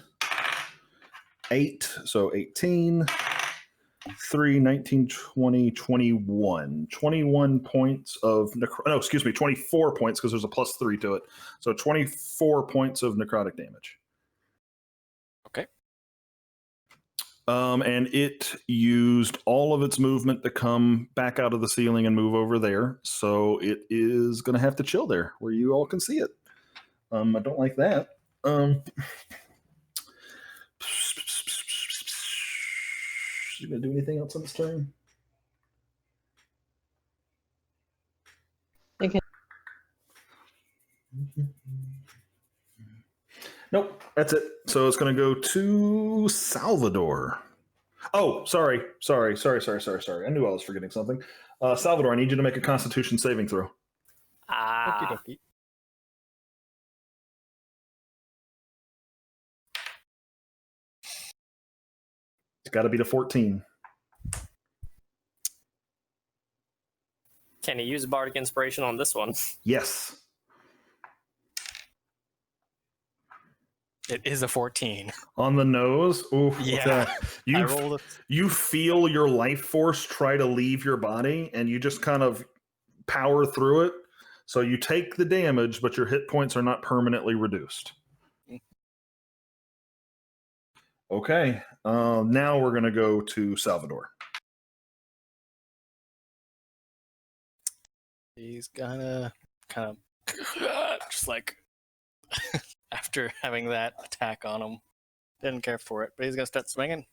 8, so 18. 3, 19, 20, 21. 21 points of 24 points because there's a plus 3 to it. So 24 points of necrotic damage. Okay. And it used all of its movement to come back out of the ceiling and move over there. So it is going to have to chill there where you all can see it. I don't like that. You going to do anything else on this turn? You can- Nope, that's it. So it's going to go to Salvador. Oh, sorry. I knew I was forgetting something. Salvador, I need you to make a Constitution saving throw. Ah! Okey-dokey. It's got to be to 14. Can he use Bardic Inspiration on this one? Yes. It is a 14. On the nose. Ooh, what's Yeah. that? I rolled You feel your life force try to leave your body, and you just kind of power through it. So you take the damage, but your hit points are not permanently reduced. Okay. Now we're going to go to Salvador. He's gonna kind of just like after having that attack on him, didn't care for it, but he's gonna start swinging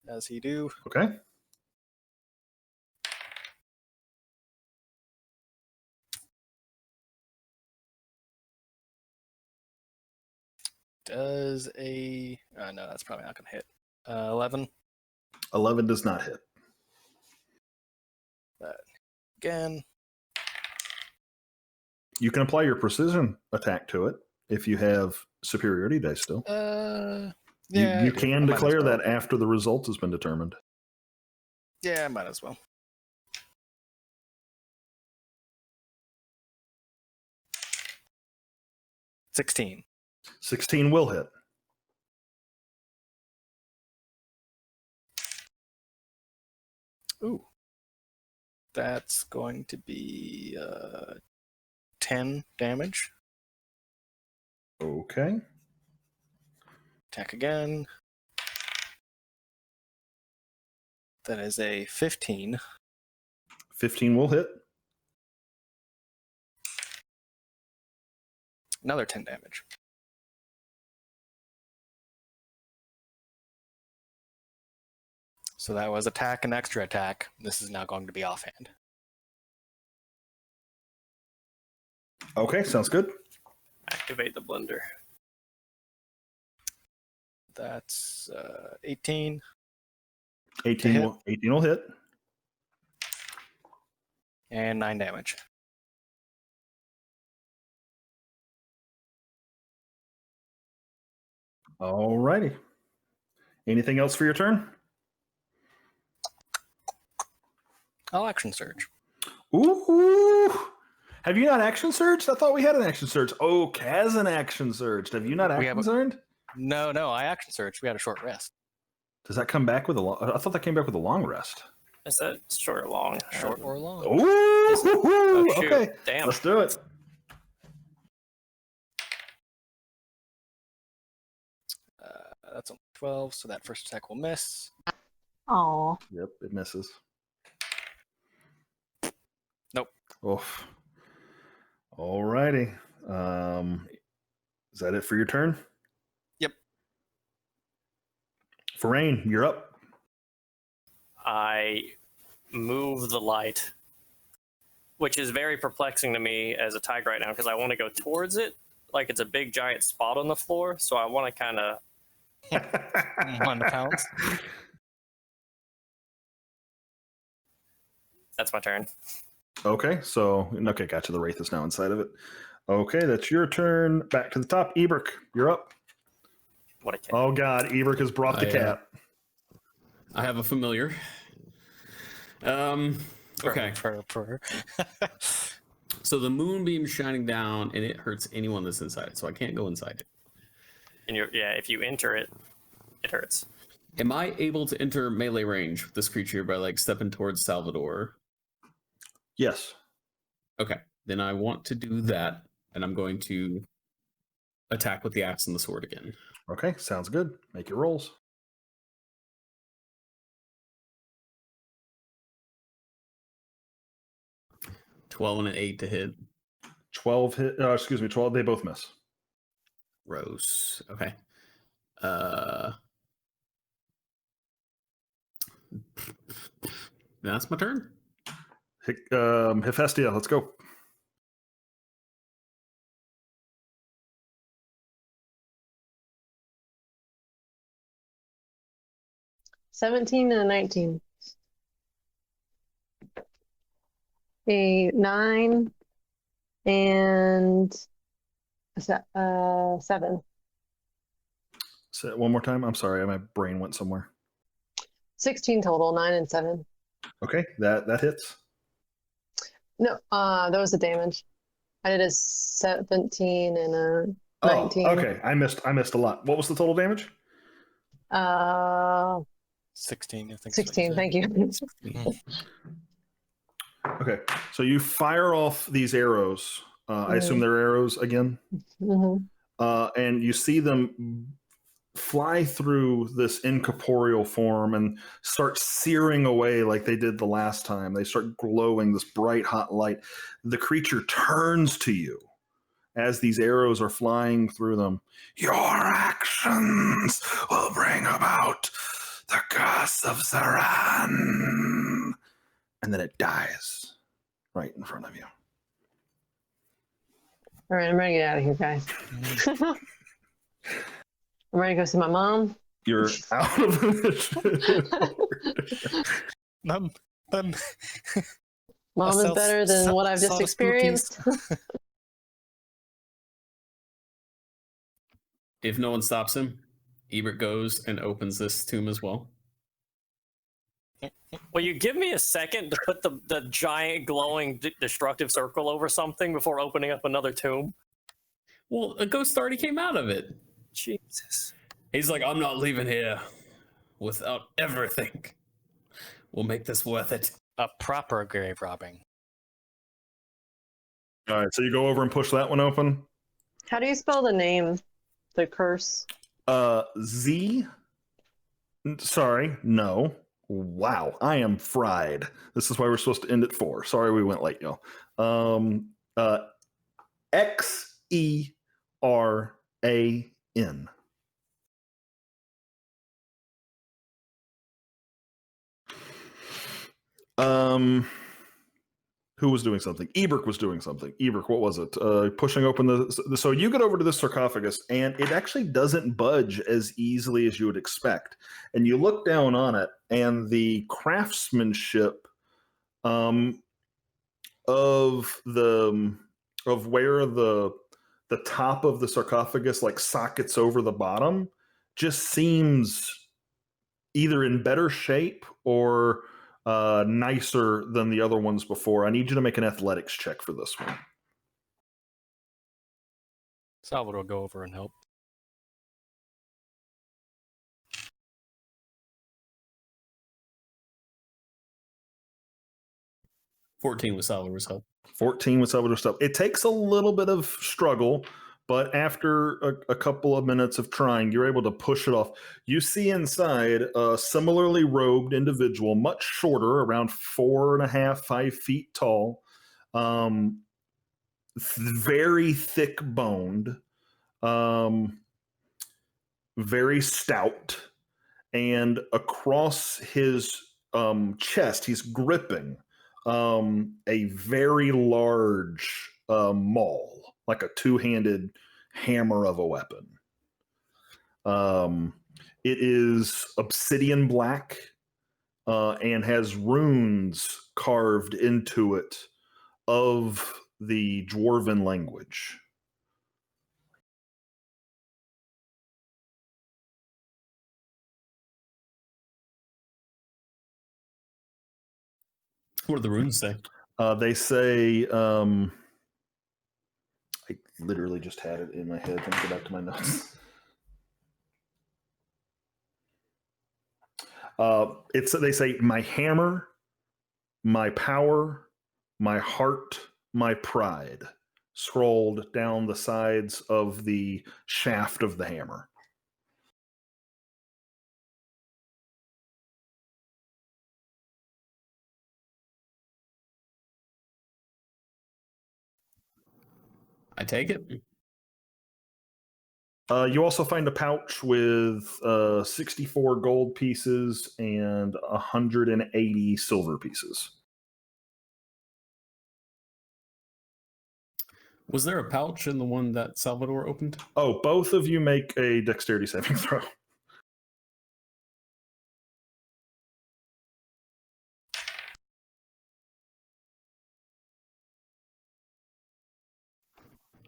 as he do. Okay. Does a no, that's probably not gonna hit. 11 11 does not hit. again. You can apply your precision attack to it if you have superiority dice still. Yeah, you I do. can I might declare as well. that after the result has been determined. Yeah, I might as well. $16. 16 will hit. Ooh. That's going to be 10 damage. Okay. Attack again. That is a 15. 15 will hit. Another 10 damage. So that was attack and extra attack. This is now going to be offhand. Okay, sounds good. Activate the blender. That's 18. 18 will hit. And 9 damage. Alrighty. Anything else for your turn? I'll action surge. Ooh. Have you not action surged? I thought we had an action surge. Oh, Kaz an action surged. Have you not action surged? No, I action surged. We had a short rest. Does that come back with a long? I thought that came back with a long rest. Is that short or long? Short or long? Ooh. Oh, shoot. Okay. Damn. Let's do it. That's on 12, so that first attack will miss. Aw. Yep, it misses. Nope. Oof. Alrighty. Is that it for your turn? Yep. Farain, you're up. I move the light, which is very perplexing to me as a tiger right now because I want to go towards it like it's a big giant spot on the floor. So I want to kind of 1 pounds. That's my turn. Okay, gotcha. The Wraith is now inside of it. Okay, that's your turn. Back to the top. Ebrick, you're up. What a cat. Oh god, Ebrick has brought the cat. I have a familiar. Okay. So the moonbeam shining down, and it hurts anyone that's inside it, so I can't go inside it. And if you enter it, it hurts. Am I able to enter melee range with this creature by like stepping towards Salvador? Yes. Okay, then I want to do that, and I'm going to attack with the axe and the sword again. Okay, sounds good. Make your rolls. 12 and an 8 to hit. 12 hit. 12. They both miss. Gross. Okay. That's my turn. Hephaestia, let's go. $17 and a 19. A 9 and 7. Say it one more time. I'm sorry, my brain went somewhere. 16 total, 9 and 7. Okay, that hits. No, that was the damage. I did a 17 and a 19. Oh, okay. I missed a lot. What was the total damage? 16, I think. 16, thank you. Okay, so you fire off these arrows. I assume they're arrows again. Mm-hmm. And you see them fly through this incorporeal form and start searing away like they did the last time. They start glowing this bright, hot light. The creature turns to you as these arrows are flying through them. Your actions will bring about the curse of Zaran. And then it dies right in front of you. All right, I'm ready to get out of here, guys. I'm ready to go see my mom. You're out of the mission. Mom Mom is better than what I've just experienced. If no one stops him, Ebert goes and opens this tomb as well. Will you give me a second to put the giant glowing destructive circle over something before opening up another tomb? Well, a ghost already came out of it. Jesus. He's like, I'm not leaving here without everything. We'll make this worth it. A proper grave robbing. All right, so you go over and push that one open. How do you spell the name? The curse? Z. Sorry, no. Wow, I am fried. This is why we're supposed to end at 4. Sorry we went late, y'all. Xeran. Who was doing something? Ebert was doing something. Ebert, what was it? Pushing open the. So you get over to the sarcophagus, and it actually doesn't budge as easily as you would expect. And you look down on it, and the craftsmanship of where the top of the sarcophagus like sockets over the bottom just seems either in better shape or nicer than the other ones before. I need you to make an athletics check for this one. Salvador will go over and help. 14 with Salvador's help. 14 with Salvador's help. It takes a little bit of struggle, but after a couple of minutes of trying, you're able to push it off. You see inside a similarly robed individual, much shorter, around 4.5, 5 feet tall, very thick boned, very stout, and across his chest, he's gripping a very large maul, like a two-handed hammer of a weapon. It is obsidian black and has runes carved into it of the Dwarven language. What do the runes say? They say, I literally just had it in my head. Let me go back to my notes. They say, my hammer, my power, my heart, my pride, scrolled down the sides of the shaft of the hammer. I take it. You also find a pouch with 64 gold pieces and 180 silver pieces. Was there a pouch in the one that Salvador opened? Oh, both of you make a dexterity saving throw.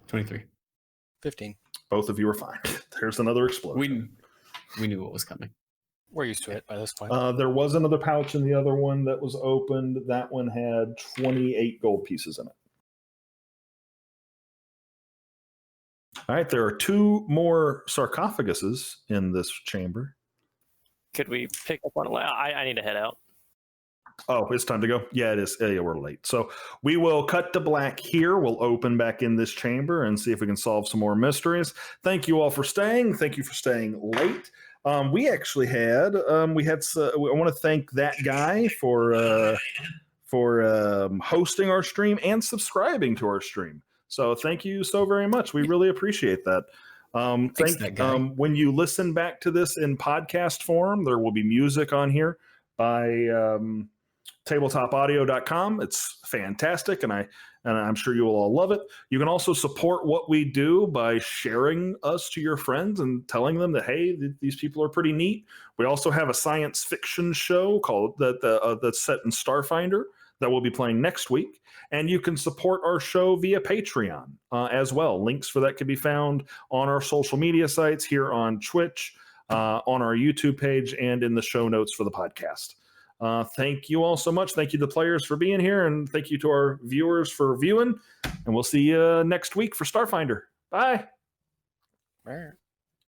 $23. 15. Both of you are fine. There's another explosion. We knew what was coming. We're used to it by this point. There was another pouch in the other one that was opened. That one had 28 gold pieces in it. All right, there are 2 more sarcophaguses in this chamber. Could we pick up one? I need to head out. Oh, it's time to go? Yeah, it is. Yeah, we're late. So we will cut to black here. We'll open back in this chamber and see if we can solve some more mysteries. Thank you all for staying. Thank you for staying late. We actually had, I want to thank that guy for hosting our stream and subscribing to our stream. So thank you so very much. We really appreciate that. When you listen back to this in podcast form, there will be music on here by tabletopaudio.com. It's fantastic, and I'm sure you will all love it. You can also support what we do by sharing us to your friends and telling them that, hey, these people are pretty neat. We also have a science fiction show called that's set in Starfinder that we'll be playing next week. And you can support our show via Patreon as well. Links for that can be found on our social media sites, here on Twitch, on our YouTube page, and in the show notes for the podcast. Thank you all so much. Thank you to the players for being here, and thank you to our viewers for viewing. And we'll see you next week for Starfinder. Bye. All right.